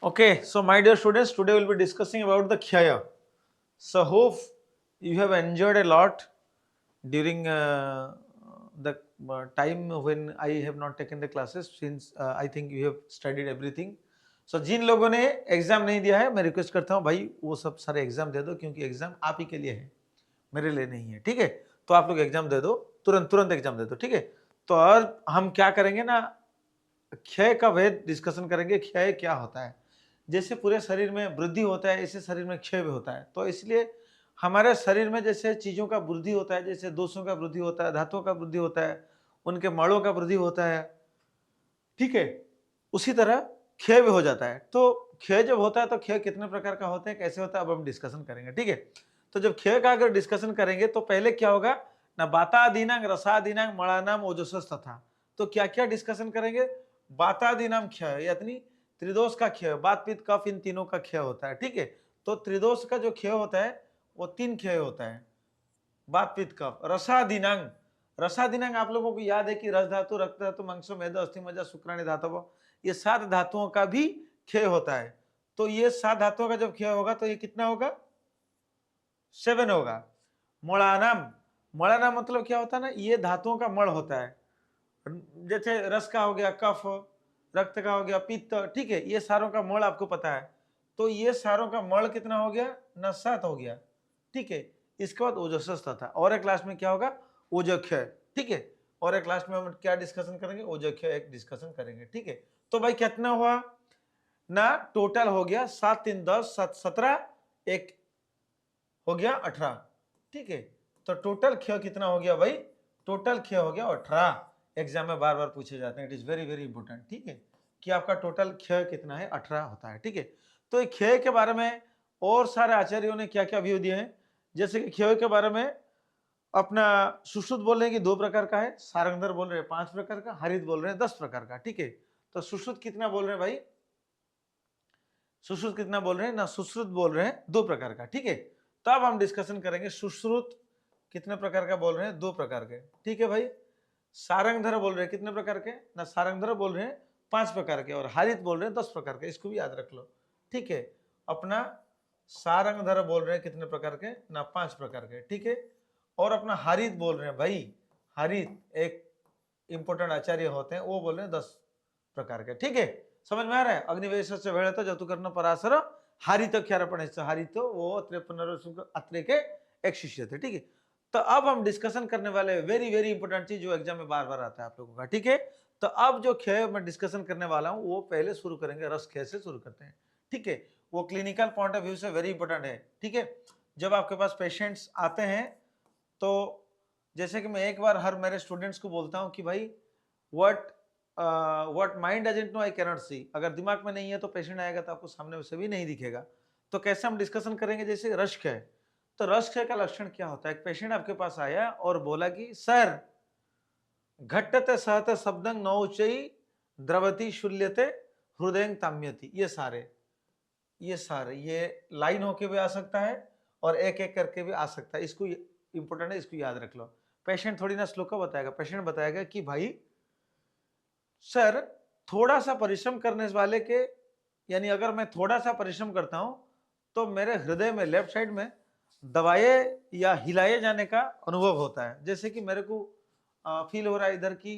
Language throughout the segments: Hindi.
Okay, so my dear students, today we'll be discussing about the Khyaya. So hope you have enjoyed a lot during the time when I have not taken the classes, since I think you have studied everything. So जिन लोगों ने एग्जाम नहीं दिया है, मैं रिक्वेस्ट करता हूँ भाई वो सब सारे एग्जाम दे दो, क्योंकि एग्जाम आप ही के लिए है, मेरे लिए नहीं है। ठीक है, तो आप लोग एग्जाम दे दो, तुरंत तुरंत एग्जाम दे दो। ठीक है, तो और हम क्या करेंगे ना, क्षय का भेद डिस्कशन करेंगे। क्षय क्या होता है? जैसे पूरे शरीर में वृद्धि होता है, ऐसे शरीर में क्षय भी होता है। तो इसलिए हमारे शरीर में जैसे चीजों का वृद्धि होता है, जैसे दोषों का वृद्धि होता है, धातुओं का वृद्धि होता है, उनके मणों का वृद्धि होता है, ठीक है, उसी तरह क्षय भी हो जाता है। तो क्षय जब होता है तो क्षय कितने प्रकार का होता है, कैसे होता है, अब हम डिस्कशन करेंगे। ठीक है, तो जब क्षय का अगर डिस्कशन करेंगे तो पहले क्या होगा ना, बातादीनांग, रसादीनांग, मणानाम, ओजसस तथा। तो क्या क्या डिस्कशन करेंगे? बातादीनाम क्षय यानी त्रिदोष का क्षय, बात पित्त कफ इन तीनों का क्षय होता है। ठीक है, तो त्रिदोष का जो क्षय होता है वो तीन क्षय होता है, बात पित्त कफ। रसादीनांग, रसादीनांग आप लोगों को याद है कि रस धातु, रक्त धातु, मांसो, मेद, अस्थि, मज्जा, शुक्राणु धातु, ये 7 धातुओं का भी क्षय होता है। तो ये 7 धातुओं का जब क्षय होगा तो ये कितना होगा? 7 होगा। मणानाम, मणानाम मतलब क्या होता है ना, ये धातुओं का मण होता है। जैसे रस का हो गया कफ, रक्त का हो गया पित्त, ठीक है, ये सारों का मण आपको पता है। तो ये सारों का मण कितना हो गया ना, 7 हो गया। ठीक है, इसके बाद ओजस्स था। और एक क्लास में क्या होगा? ओजक्षय। ठीक है, और एक क्लास में हम क्या डिस्कशन करेंगे? ओजक्षय एक डिस्कशन करेंगे। ठीक है, तो भाई कितना हुआ ना, टोटल हो गया 7 3 10 7 17, एक हो गया 18। ठीक है, तो टोटल क्षय कितना हो गया भाई? टोटल क्षय हो गया 18। एग्जाम में बार बार पूछे जाते हैं, it is very very important. ठीक है, कि आपका टोटल क्षय कितना है? 18 होता है। ठीक है, तो ये क्षय के बारे में और सारे आचार्यों ने क्या क्या व्यू दिए हैं। जैसे कि क्षय के बारे में अपना सुश्रुत बोल रहे हैं कि 2 प्रकार का है, सारंगधर बोल रहे हैं 5 प्रकार का, हरित बोल रहे हैं 10 प्रकार का। ठीक है, तो सुश्रुत कितना बोल रहे हैं भाई? सुश्रुत कितना बोल रहे हैं ना, सुश्रुत बोल रहे हैं 2 प्रकार का। ठीक है, तो अब हम डिस्कशन करेंगे सुश्रुत कितने प्रकार का बोल रहे हैं? 2 प्रकार के। ठीक है भाई, सारंगधर बोल रहे हैं कितने प्रकार के ना, सारंगधर बोल रहे हैं 5 प्रकार के, और हरित बोल रहे हैं 10 प्रकार के। इसको भी याद रख लो। ठीक है, अपना सारंगधर बोल रहे हैं कितने प्रकार के ना, 5 प्रकार के। ठीक है, और अपना हरित बोल रहे हैं भाई, हरित एक इंपोर्टेंट आचार्य होते हैं, वो बोल रहे हैं 10 प्रकार के। ठीक है, समझ में आ रहा है? अग्निवेश से भेड़त जतुकर्ण पराशर हरित क्षारपण, हरित वो अत्रे अत्रे के एक शिष्य थे। ठीक है, तो अब हम डिस्कशन करने वाले वेरी वेरी इंपोर्टेंट चीज जो एग्जाम में बार बार आता है आप लोगों का। ठीक है, तो अब जो क्षय मैं डिस्कशन करने वाला हूं वो पहले शुरू करेंगे, रस क्षय से शुरू करते हैं। ठीक है, वो क्लिनिकल पॉइंट ऑफ व्यू से वेरी इंपॉर्टेंट है। ठीक है, जब आपके पास पेशेंट्स आते हैं तो जैसे कि मैं एक बार हर मेरे स्टूडेंट्स को बोलता हूं कि भाई what mind doesn't know I cannot see. अगर दिमाग में नहीं है तो पेशेंट आएगा तो आपको सामने से भी नहीं दिखेगा। तो कैसे हम डिस्कशन करेंगे? जैसे रस क्षय, तो रस क्षय का लक्षण क्या होता है? एक पेशेंट आपके पास आया और बोला कि सर घट्टते सहते शब्दं नौचई द्रवती शूल्यते हृदय ताम्यति। ये लाइन होके भी आ सकता है और एक एक करके भी आ सकता है। इसको इंपॉर्टेंट है, इसको याद रख लो। पेशेंट थोड़ी ना श्लोक बताएगा, पेशेंट बताएगा कि भाई सर थोड़ा सा परिश्रम करने वाले के, यानी अगर मैं थोड़ा सा परिश्रम करता हूं तो मेरे हृदय में लेफ्ट साइड में दबाए या हिलाए जाने का अनुभव होता है। जैसे कि मेरे को फील हो रहा है इधर की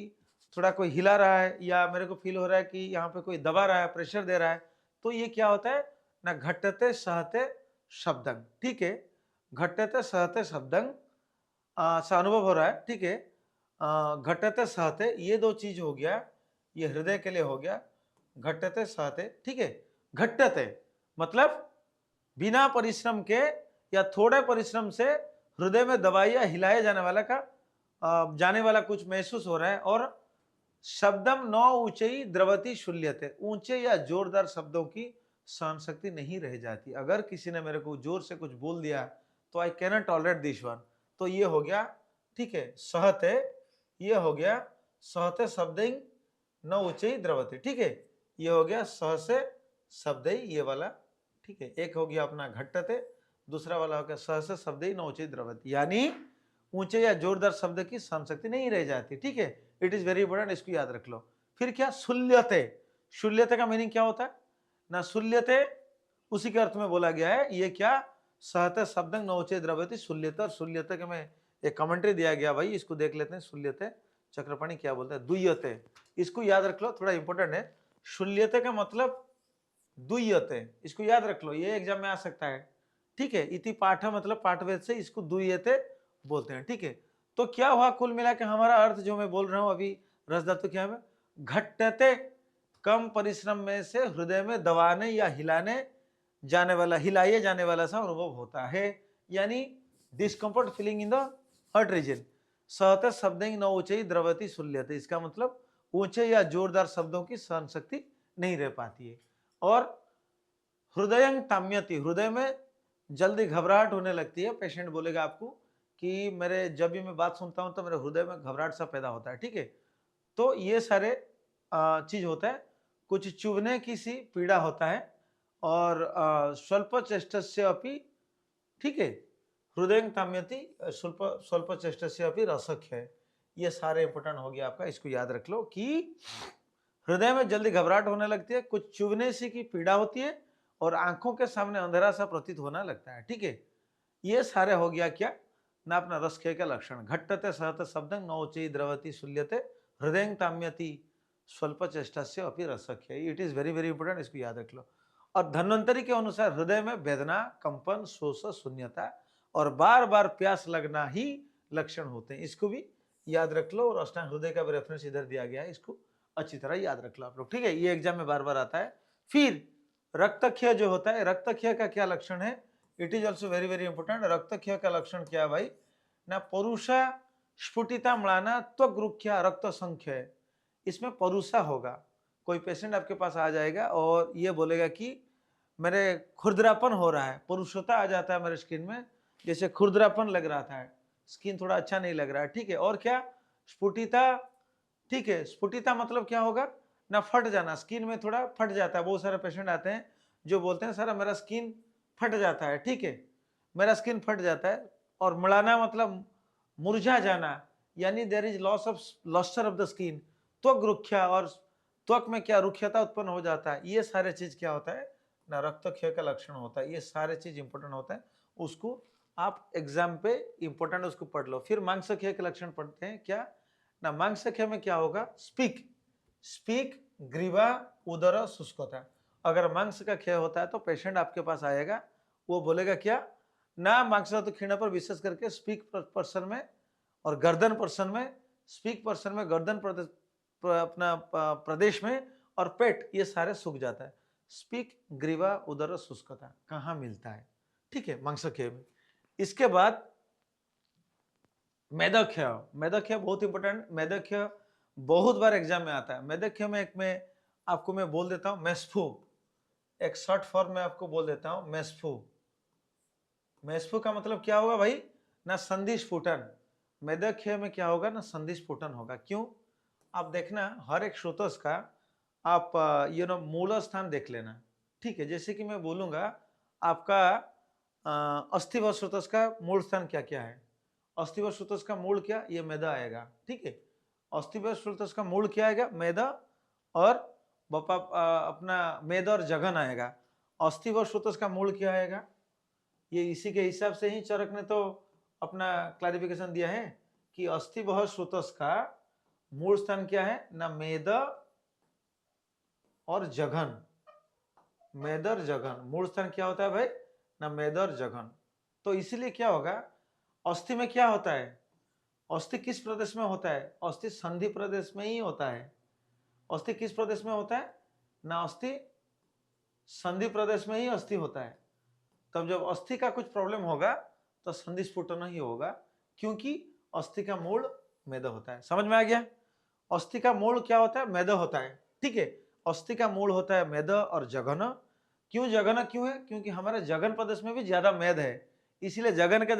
थोड़ा कोई हिला रहा है, या मेरे को फील हो रहा है कि यहाँ पे कोई दबा रहा है, प्रेशर दे रहा है। तो ये क्या होता है ना, घटते सहते शब्दंग। ठीक है, घटते सहते शब्दंग सा अनुभव हो रहा है। ठीक है, घटते सहते ये 2 चीज हो गया, ये हृदय के लिए हो गया, घटते सहते। ठीक है, घटते मतलब बिना परिश्रम के या थोड़े परिश्रम से हृदय में दबाया हिलाया जाने वाला का जाने वाला कुछ महसूस हो रहा है। और शब्दम नौ ऊंचाई द्रवती शूल्यते, ऊंचे या जोरदार शब्दों की सहन शक्ति नहीं रह जाती। अगर किसी ने मेरे को जोर से कुछ बोल दिया तो I can not tolerate this one. तो ये हो गया, ठीक है, सहते, ये हो गया सहते शब्दिंग न ऊंचाई द्रवती। ठीक है, ये हो गया सह से शब्द ये वाला। ठीक है, एक हो गया अपना घट्टते, दूसरा वाला हो गया सह से शब्द न ऊंचाई द्रवती, यानी ऊंचे या जोरदार शब्द की सहन शक्ति नहीं रह जाती। ठीक है, इट इज वेरी इंपॉर्टेंट, इसको याद रख लो। फिर क्या? शूल्यते, शूल्यते का मीनिंग क्या होता है? ना सुल्यते उसी के अर्थ में बोला गया है। ये क्या, सहते शब्दं नोचे द्रवति सुल्यते, और सुल्यते के में एक कमेंट्री दिया गया भाई, इसको देख लेते हैं। सुल्यते चक्रपाणी क्या बोलते हैं, दुय्यते, इसको याद रख लो, थोड़ा इंपॉर्टेंट है। शुल्यते का मतलब दुय्यते, इसको याद रख लो, ये एग्जाम में आ सकता है। ठीक है, इति पाठ मतलब पाठवेद से इसको दुय्यते बोलते हैं। ठीक है, तो क्या हुआ, कुल मिला के हमारा अर्थ जो मैं बोल रहा हूं अभी, रस धातु क्या है, घटते, कम परिश्रम में से हृदय में दबाने या हिलाने जाने वाला, हिलाए जाने वाला सा अनुभव होता है, यानी discomfort feeling in the heart region. सहते शब्दें न ऊंचाई द्रवती सुल्यते, इसका मतलब ऊंचे या जोरदार शब्दों की सहन शक्ति नहीं रह पाती है। और हृदय ताम्यति, हृदय में जल्दी घबराहट होने लगती है। पेशेंट बोलेगा आपको कि मेरे जब भी मैं बात सुनता हूं तो मेरे हृदय में घबराहट सा पैदा होता है। ठीक है, तो ये सारे चीज होता है। कुछ चुभने की सी पीड़ा होता है, और स्वल्प चेष्टस्य अपि, ठीक है, हृदय ताम्यति स्वल्प स्वल्प चेष्टस्य अपि रसख्य है। ये सारे इंपोर्टेंट हो गया आपका, इसको याद रख लो कि हृदय में जल्दी घबराहट होने लगती है, कुछ चुभने सी की पीड़ा होती है, और आंखों के सामने अंधेरा सा प्रतीत होना लगता है। ठीक है, ये सारे हो गया क्या ना अपना रसख्य का लक्षण। घट्टते सहते शब्दं नौचई द्रवति सुल्यते हृदय ताम्यति स्वल्प चेष्टस्य अपि रसख्य। It is very very important, इसको याद रख लो। और धन्वंतरी के अनुसार हृदय में वेदना, कंपन, शोष, शून्यता और बार बार प्यास लगना ही लक्षण होते हैं। इसको भी याद रख लो, और अष्टांग हृदय का भी रेफरेंस इधर दिया गया है, इसको अच्छी तरह याद रख लो आप लोग। ठीक है, ये एग्जाम में बार बार आता है। फिर रक्तक्षय जो होता है, रक्तक्षय का क्या लक्षण है, it is also very very important. रक्तक्षय का लक्षण क्या है भाई ना, परुषा स्फुटिता म्लाना त्वग्रुख्या रक्त संख्य, इसमें परुषा होगा। कोई पेशेंट आपके पास आ जाएगा और ये बोलेगा कि मेरे खुरदरापन हो रहा है, परुषता आ जाता है मेरे स्किन में, जैसे खुरदरापन लग रहा था, स्किन थोड़ा अच्छा नहीं लग रहा है। ठीक है, और क्या, स्फुटिता। ठीक है, स्फुटिता मतलब क्या होगा ना, फट जाना, स्किन में थोड़ा फट जाता है। बहुत सारे पेशेंट आते हैं जो बोलते हैं सर मेरा स्किन फट जाता है। ठीक है, मेरा स्किन फट जाता है। और मड़ाना मतलब मुरझा जाना, यानी there is loss of lustre of the skin. त्वक रुख्या, और त्वक में क्या रुख्यता उत्पन्न हो जाता है। ये सारे चीज क्या होता है ना, रक्तक्षय का लक्षण होता है। ये सारे चीज इंपॉर्टेंट होता है, उसको आप एग्जाम पे इंपॉर्टेंट उसको पढ़ लो। फिर मांसक्षय के लक्षण पढ़ते हैं क्या ना, मांसक्षय में क्या होगा, स्पीक, स्पीक, ग्रीवा, उदर, शुष्कता। अगर मांस का क्षय होता है तो पेशेंट आपके पास आएगा, वो बोलेगा क्या ना, मांस तो क्षीण पर विशेष करके स्पीक पर्सन में और गर्दन पर्सन में, स्पीक पर्सन में गर्दन अपना प्रदेश में, और पेट ये सारे सूख जाता है। स्पीक, ग्रीवा, उदर, शुष्कता कहाँ मिलता है, ठीक है, मांसक्षय में। इसके बाद मेदख्य, मेदख्य बहुत इंपॉर्टेंट। मेदख्य बहुत बार एग्जाम में आता है। मेदख्य में एक मैं आपको मैं बोल देता हूं मेस्फू, एक शॉर्ट फॉर्म में आपको बोल देता हूं मेस्फू। मेस्फू का मतलब क्या होगा भाई ना, संधि स्फुटन। मेदख्य में क्या होगा ना, संधि स्फुटन होगा। क्यों, आप देखना हर एक श्रोतस का आप मूल स्थान देख लेना। ठीक है, जैसे कि मैं बोलूंगा आपका अस्थिव श्रोतस का मूल स्थान क्या क्या है। अस्थिव श्रोतस का मूल क्या, ये मेदा आएगा। ठीक है, अस्थिव श्रोतस का मूल क्या आएगा, मेदा, और अपना मेद और जघन आएगा। अस्थिव श्रोतस का मूल क्या आएगा, ये इसी के हिसाब से ही चरक ने तो अपना क्लैरिफिकेशन दिया है कि अस्थिव श्रोतस का मूल स्थान क्या है ना, मेद और जघन। मेद और जघन मूल स्थान क्या होता है भाई ना, मेद और जघन। तो इसलिए क्या होगा, अस्थि में क्या होता है, अस्थि किस प्रदेश में होता है, अस्थि संधि प्रदेश में ही होता है। अस्थि किस प्रदेश में होता है ना, अस्थि संधि प्रदेश में ही अस्थि होता है। तब जब अस्थि का कुछ प्रॉब्लम होगा तो संधि स्फुटन ही होगा, क्योंकि अस्थि का मूल मेद होता है। समझ में आ गया, अस्थि का मूल क्या होता है, मेद होता है। ठीक है, अस्थि का मूल होता है मेद और जघन। क्यों जघन क्यों है, क्योंकि हमारे जघन प्रदेश में भी ज्यादा मेद है, इसीलिए जघन के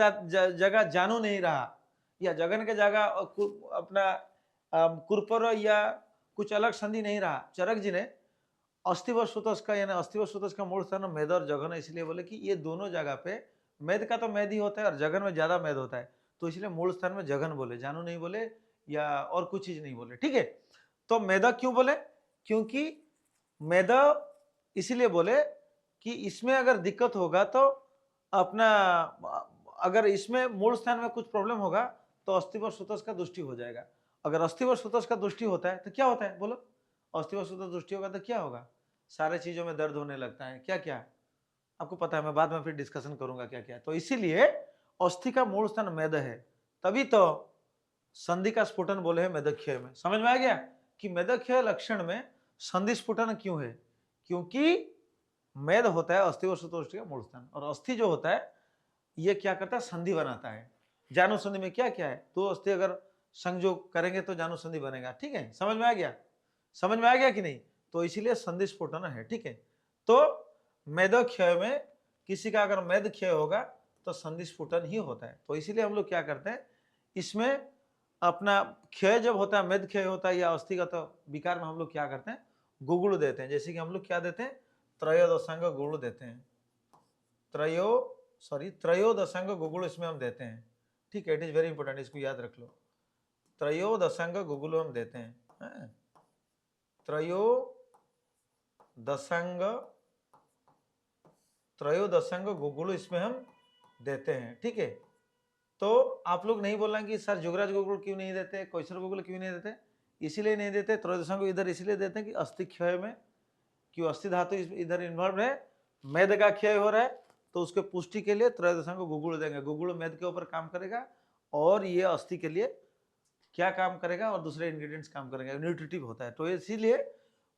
जगह जानू नहीं रहा, या जघन के जगह अपना कुरपर या कुछ अलग संधि नहीं रहा। चरक जी ने अस्थिव श्रुतस का यानी अस्थिव श्रुतस का मूल स्थान मेद और जघन, इसलिए बोले कि ये दोनों जगह पे मेद का तो मेद ही होता है और जघन में ज्यादा मेद होता है, तो इसलिए मूल स्थान में जघन बोले, जानू नहीं बोले या और कुछ चीज नहीं बोले। ठीक है, तो मेदा क्यों बोले, क्योंकि मेदा इसीलिए बोले कि इसमें अगर दिक्कत होगा तो अपना, अगर इसमें मूल स्थान में कुछ प्रॉब्लम होगा तो अस्थि व सुतस का दुष्टि हो जाएगा। अगर अस्थि व सुतस का दुष्टि होता है तो क्या होता है बोलो? अस्थि व सुतस दुष्टि होगा तो क्या होगा? सारे चीजों में दर्द होने लगता है। क्या क्या आपको पता है, मैं बाद में फिर डिस्कशन करूंगा क्या क्या। तो इसीलिए अस्थि का मूल स्थान मेद है, तभी तो संधि का स्फुटन बोले हैं मेदक्षय में। समझ में आ गया कि मेदक्षय लक्षण में संधि स्फुटन क्यों है? क्योंकि मेद होता है अस्थि व सुतोष्टि का मूल स्थान, और अस्थि जो होता है ये क्या करता है? संधि बनाता है। जानुसंधि में क्या क्या है? दो अस्थि अगर संयोग करेंगे तो जानुसंधि बनेगा। ठीक है, समझ में आ गया? समझ में आ गया कि नहीं? तो इसीलिए संधि स्फुटन है। ठीक है, तो मेदक्षय में किसी का अगर मेद क्षय होगा तो संधि स्फुटन ही होता है। तो इसीलिए हम लोग क्या करते हैं, इसमें अपना क्षय जब होता है, मेद क्षय होता है या अस्थिगत विकार में हम लोग क्या करते हैं? गुगुल देते हैं। जैसे कि हम लोग क्या देते हैं? त्रयोदशांग गुगुल देते हैं। त्रयोदशांग गुगुल इसमें हम देते हैं। ठीक है, इट इज वेरी इंपॉर्टेंट, इसको याद रख लो। त्रयोदशांग गुगुल हम देते हैं। त्रयोदशांग गुगुल इसमें हम देते हैं। ठीक है, तो आप लोग नहीं बोलना कि सर जुगराज गुगुल क्यों नहीं देते, कैसर गुगुल क्यों नहीं देते? इसीलिए नहीं देते। त्रयोदशांग इधर इसलिए देते हैं कि अस्थि क्षय में, क्यों अस्थि धातु इधर इन्वॉल्व है, मेद का क्षय हो रहा है, तो उसके पुष्टि के लिए त्रयोदशांग गुगुल देंगे। गुगुल मेद के ऊपर काम करेगा और ये अस्थि के लिए क्या काम करेगा और दूसरे इंग्रेडिएंट्स काम करेंगे, न्यूट्रिटिव होता है। तो इसीलिए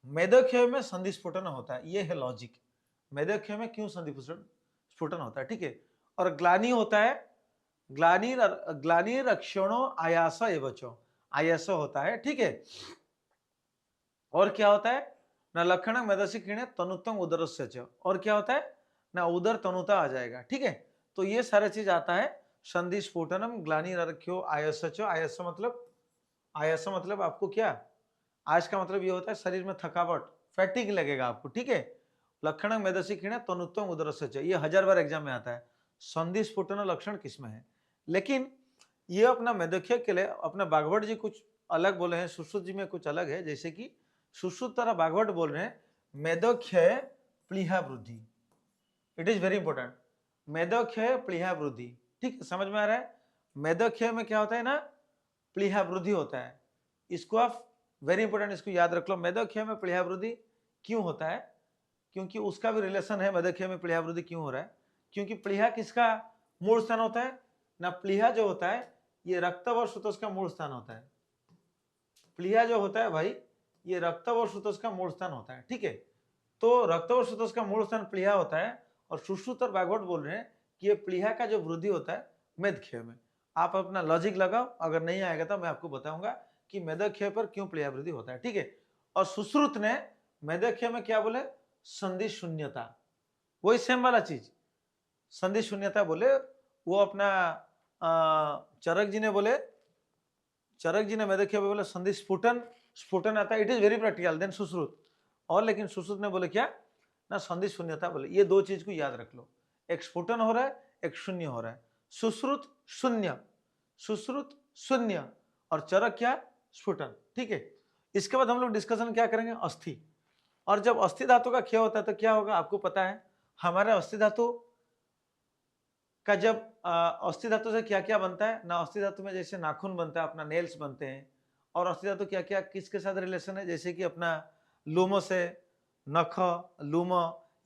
मेदक्षय में संधि स्फुटन होता है। ये है लॉजिक, मेदक्षय में क्यों संधि स्फुटन होता है। ठीक है, और ग्लानि होता है, ग्लानिर अक्षणो आयास एवचो, आयास होता है। ठीक है, और क्या होता है ना, लक्षण मेदसी क्षीणे तनुत्तम उदरस्य च, और क्या होता है ना, उदर तनुता आ जाएगा। ठीक है, तो ये सारा चीज आता है संधि स्फुटनम ग्लानिरख्यो आयस च। आयस मतलब आपको क्या, आयस का मतलब ये होता है शरीर में थकावट, फैटिक लगेगा आपको। ठीक है, लक्षण मेदसी क्षीणे तनुत्तम उदरस्य च, ये 1000 बार एग्जाम में आता है। संधि स्फुटन लक्षण किसमें है? लेकिन ये अपना मेदख्य के लिए अपना बागवट जी कुछ अलग बोले हैं, सुश्रुत जी में कुछ अलग है। जैसे कि सुश्रुत तरह बागवट बोल रहे हैं मेदक्षय प्लीहा वृद्धि। इट इज वेरी इंपॉर्टेंट, मेदक्षय प्लीहा वृद्धि। ठीक है, समझ में आ रहा है? मेदक्षय में क्या होता है ना, प्लीहा वृद्धि होता है। इसको आप वेरी इंपॉर्टेंट, इसको याद रख लो। मेदक्षय में प्लीहा वृद्धि क्यों होता है? क्योंकि उसका भी रिलेशन है। मेदक्षय में प्लीहा वृद्धि क्यों हो रहा है? क्योंकि प्लीहा किसका मूल स्थान होता है ना, प्लीहा जो होता है ये रक्त और सुतोष का मूल स्थान होता है। प्लीहा जो होता है भाई, ये रक्त और सुतोष का मूल स्थान होता है। ठीक है, तो रक्त और सुतोष का मूल स्थान प्लीहा होता है, और सुश्रुत और बागवट बोल रहे हैं कि ये प्लीहा का जो वृद्धि होता है मेदक्षय में। आप अपना लॉजिक लगाओ, अगर नहीं आएगा तो मैं आपको बताऊंगा कि मेदक्षय पर क्यों प्लीहा वृद्धि होता है। ठीक है, और सुश्रुत ने मेदक्षय में क्या बोले, संधि शून्यता, वही सेम वाला चीज संधि शून्यता बोले। वो अपना चरक जी ने बोले, चरक जी ने मेदक्षय बोले संधि स्फुटन, स्फुटन आता है। It is very practical. Then Sushruta, और लेकिन सुश्रुत ने बोले क्या ना, संधि शून्यता बोले। ये दो चीज को याद रख लो, एक स्फुटन हो रहा है, एक शून्य हो रहा है। सुश्रुत शून्य, सुश्रुत शून्य, और चरक क्या, स्फुटन। ठीक है, इसके बाद हम लोग डिस्कशन क्या करेंगे, अस्थि। और जब अस्थि धातु का क्षय होता है तो क्या होगा आपको पता है। हमारे अस्थि धातु का जब अस्थि धातु से क्या क्या बनता है ना, अस्थि धातु में जैसे नाखून बनता है, अपना नेल्स बनते हैं। और अस्थि धातु क्या क्या किसके साथ रिलेशन है, जैसे कि अपना लूमो से, नख, लूम,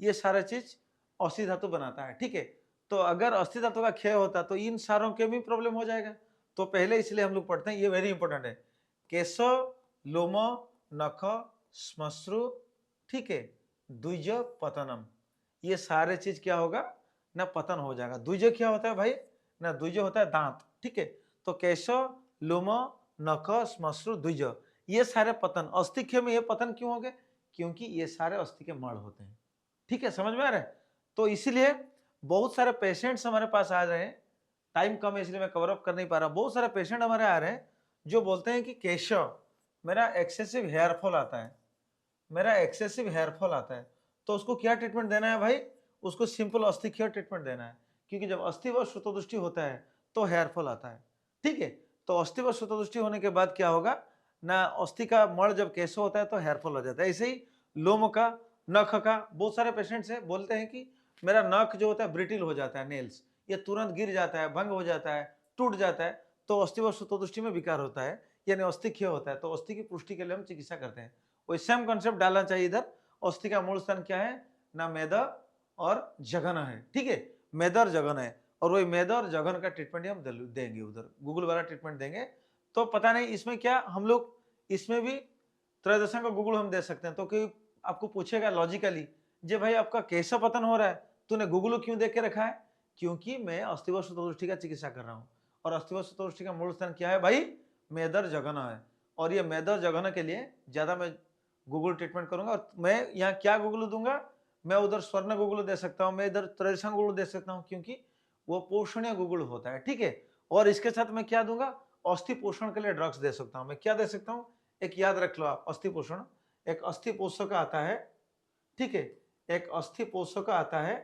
ये सारा चीज अस्थि धातु बनाता है। ठीक है, तो अगर अस्थि धातु का क्षय होता तो इन सारों के भी प्रॉब्लम हो जाएगा। तो पहले इसलिए हम लोग पढ़ते हैं, ये वेरी इंपॉर्टेंट है, केश, लोम, नख, श्मश्रु, ठीक है, द्विज, पतनम, ये सारे चीज क्या होगा ना, पतन हो जाएगा। द्विज क्या होता है भाई ना, द्विज होता है दांत। ठीक है, तो केश, लोम, नख, श्मश्रु, द्विज, ये सारे पतन। अस्थिक्षय में ये पतन क्यों हो गए, क्योंकि ये सारे अस्थि के मण होते हैं। ठीक है, समझ में आ रहा है? तो इसीलिए बहुत सारे पेशेंट्स हमारे पास आ रहे हैं, टाइम कम है इसलिए मैं कवर अप कर नहीं पा रहा। बहुत सारे पेशेंट हमारे आ रहे हैं जो बोलते हैं कि केशव मेरा एक्सेसिव हेयरफॉल आता है, मेरा एक्सेसिव हेयरफॉल आता है। तो उसको क्या ट्रीटमेंट देना है भाई, उसको सिंपल अस्थिक्षय ट्रीटमेंट देना है। क्योंकि जब अस्थि व श्रुतदृष्टि होता है तो हेयरफॉल आता है। ठीक है, तो अस्थि व श्रुतदृष्टि होने के बाद क्या होगा ना, अस्थि का मण जब केशव होता है तो हेयरफॉल हो जाता है। ऐसे ही लोम का नख का, बहुत सारे पेशेंट्स है बोलते हैं कि मेरा नख जो होता है ब्रिटिल हो जाता है, नेल्स ये तुरंत गिर जाता है, भंग हो जाता है, टूट जाता है, तो अस्थि व सूतोदृष्टि में विकार होता है, यानी अस्थि क्षय होता है, तो अस्थि की पुष्टि के लिए हम चिकित्सा करते हैं। वही सेम कॉन्सेप्ट डालना चाहिए इधर। अस्थि का मूल स्थान क्या है ना, मेद और जघन है, ठीक है, मेद और जघन है, और वही मेद और जघन का ट्रीटमेंट हम देंगे, उधर गूगल वाला ट्रीटमेंट देंगे। तो पता नहीं इसमें क्या हम लोग, इसमें भी त्रयोदशा का गूगल हम दे सकते हैं, तो कोई आपको पूछेगा लॉजिकली, जे भाई आपका कैसा पतन हो रहा है, तूने गूगल क्यों देख के रखा है? क्योंकि मैं अस्थिव सूतोदृष्टि का चिकित्सा कर रहा हूँ, और अस्थिव सूतोदृष्टि का मूल स्थान क्या है भाई, मेदर जघन है, और ये मेदर जघन के लिए ज्यादा मैं गूगल ट्रीटमेंट करूंगा। और मैं यहाँ क्या गूगल दूंगा, मैं उधर स्वर्ण गूगल दे सकता हूँ, मैं इधर त्रयोदशा गूगल दे सकता हूँ, क्योंकि वो पोषणीय गूगल होता है, ठीक है। और इसके साथ मैं क्या दूंगा, अस्थि पोषण के लिए ड्रग्स दे सकता हूँ। मैं क्या दे सकता हूँ, एक याद रख लो आप, अस्थि पोषण, एक अस्थि पोषक आता है, ठीक है, एक अस्थि पोषक आता है,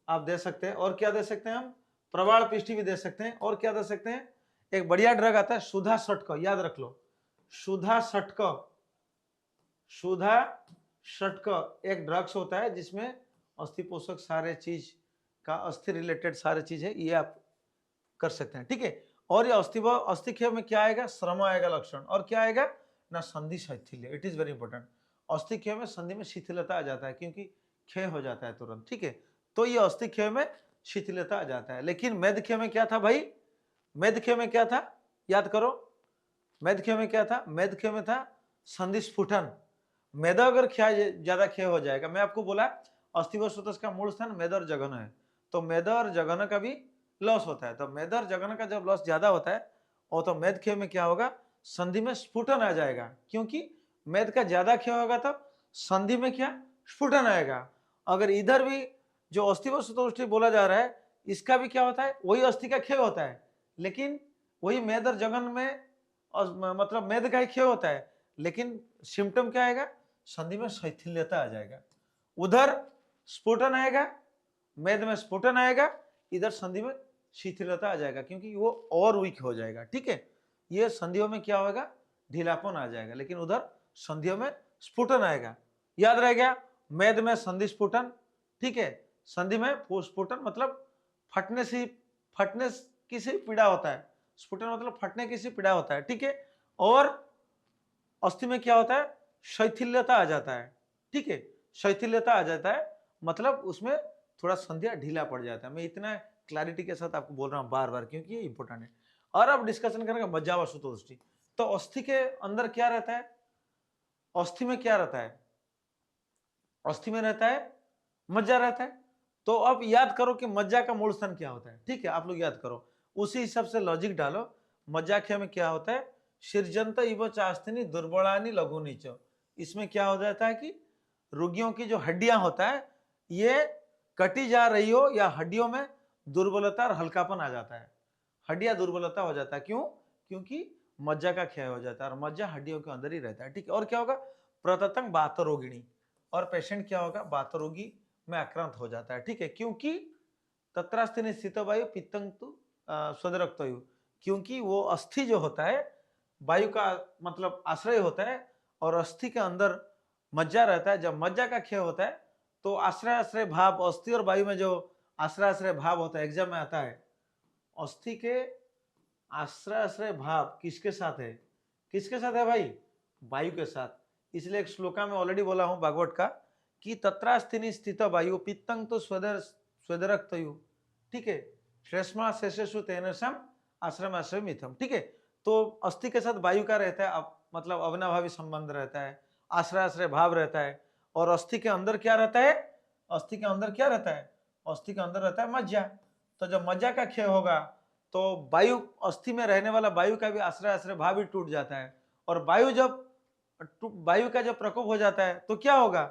आप दे सकते हैं। और क्या दे सकते हैं हम, प्रवाल पिष्टि भी दे सकते हैं। और क्या दे सकते हैं, एक बढ़िया ड्रग आता है सुधा षटक, याद रख लो, सुधा षटक, सुधा षटक एक ड्रग्स होता है जिसमें अस्थि पोषक सारे चीज का, अस्थि रिलेटेड सारे चीज है, ये आप कर सकते हैं, ठीक है। और ये अस्थि क्षय में क्या आएगा, श्रम आएगा लक्षण, और क्या आएगा ना, संधि शैथिल्य, इट इज वेरी इंपॉर्टेंट। अस्थि क्षय में संधि में शिथिलता आ जाता है, क्योंकि क्षय हो जाता है तुरंत, ठीक है। तो ये अस्थि क्षय में शिथिलता आ जाता है। लेकिन मेद क्षय में क्या था भाई, मेद क्षय में क्या था, याद करो, मेद क्षय में क्या था, मेद क्षय में था संधि स्फुटन। मेदा अगर क्षय ज्यादा क्षय हो जाएगा, मैं आपको बोला अस्थि व सूतक का मूल स्थान मेद और जघन है, तो मेद और जघन का भी लॉस होता है। तो मेद और जघन का जब लॉस ज्यादा होता है, और तो मेद क्षय में क्या होगा, संधि में स्फुटन आ जाएगा, क्योंकि मेद का ज्यादा क्षय होगा तो संधि में क्या, स्फुटन आएगा। अगर इधर भी जो अस्थि व सूतक बोला जा रहा है, इसका भी क्या होता है, वही अस्थि का क्षय होता है, लेकिन वही मेद और जघन में मतलब मेद का ही क्षय होता है, लेकिन सिम्टम क्या आएगा, संधि में शैथिल्यता आ जाएगा। उधर स्फुटन आएगा, मेद में स्फुटन आएगा, इधर संधि में शिथिलता आ जाएगा, क्योंकि वो और वीक हो जाएगा, ठीक है। ये संधियों में क्या होगा, ढीलापन आ जाएगा, लेकिन उधर संधियों में स्फुटन आएगा। याद रह गया, मेद में संधि स्फुटन, ठीक है, संधि में स्फुटन मतलब फटने की से पीड़ा होता है, स्फुटन मतलब फटने की सी पीड़ा होता है, ठीक है। और अस्थि में क्या होता है, शैथिल्यता आ जाता है, ठीक है, शैथिल्यता आ जाता है, मतलब उसमें थोड़ा संध्या ढीला पड़ जाता है। मैं इतना क्लैरिटी के साथ आपको बोल रहा हूं बार बार, क्योंकि ये इंपॉर्टेंट है। और अब डिस्कशन करेंगे मज्जा व सूतोदृष्टि। तो अस्थि के अंदर क्या रहता है, अस्थि में क्या रहता है, अस्थि में रहता है मज्जा रहता है। तो अब याद करो कि मज्जा का मूल स्थान क्या होता है, ठीक है, आप लोग याद करो, उसी हिसाब से लॉजिक डालो। मज्जाख्य में क्या होता है, शीर्जंत इव चास्तिनी दुर्बलानी लघुनी च, इसमें क्या हो जाता है कि रोगियों की जो हड्डियां होता है ये कटी जा रही हो, या हड्डियों में दुर्बलता और हल्कापन आ जाता है, हड्डियां दुर्बलता हो जाता है, क्यों, क्योंकि मज्जा का क्षय हो जाता है, और मज्जा हड्डियों के अंदर ही रहता है, ठीक है। और क्या होगा, प्रततंग बात रोगिणी, और पेशेंट क्या होगा, बात रोगी में आक्रांत हो जाता है, ठीक है, क्योंकि तत्रास्थिनि स्थित वायु पित्तंतु स्वदरक्तयु, क्योंकि वो अस्थि जो होता है वायु का मतलब आश्रय होता है, और अस्थि के अंदर मज्जा रहता है। जब मज्जा का क्षय होता है तो आश्रय आश्रय भाव, अस्थि और वायु में जो आश्रय आश्रय भाव होता है, एग्जाम में आता है, अस्थि के आश्रय आश्रय भाव किसके साथ है, किसके साथ है भाई, वायु के साथ। इसलिए एक श्लोका में ऑलरेडी बोला हूं भागवत का, कि तत्रास्थिनि स्थित वायु पित्तंग तो स्वदरक्तयु, ठीक है, श्रेष्मा शेषेषु तेनसम आश्रम आश्रय मिथम, ठीक है। तो अस्थि के साथ वायु का रहता है, मतलब अविनाभावी संबंध रहता है, आश्रय आश्रय भाव रहता है। और अस्थि के अंदर क्या रहता है, अस्थि के अंदर क्या रहता है, अस्थि के अंदर रहता है मज्जा। तो जब मज्जा का क्षय होगा तो वायु, अस्थि में रहने वाला वायु का भी आश्रय आश्रय भाव भी टूट जाता है, और वायु जब वायु का जब प्रकोप हो जाता है तो क्या होगा,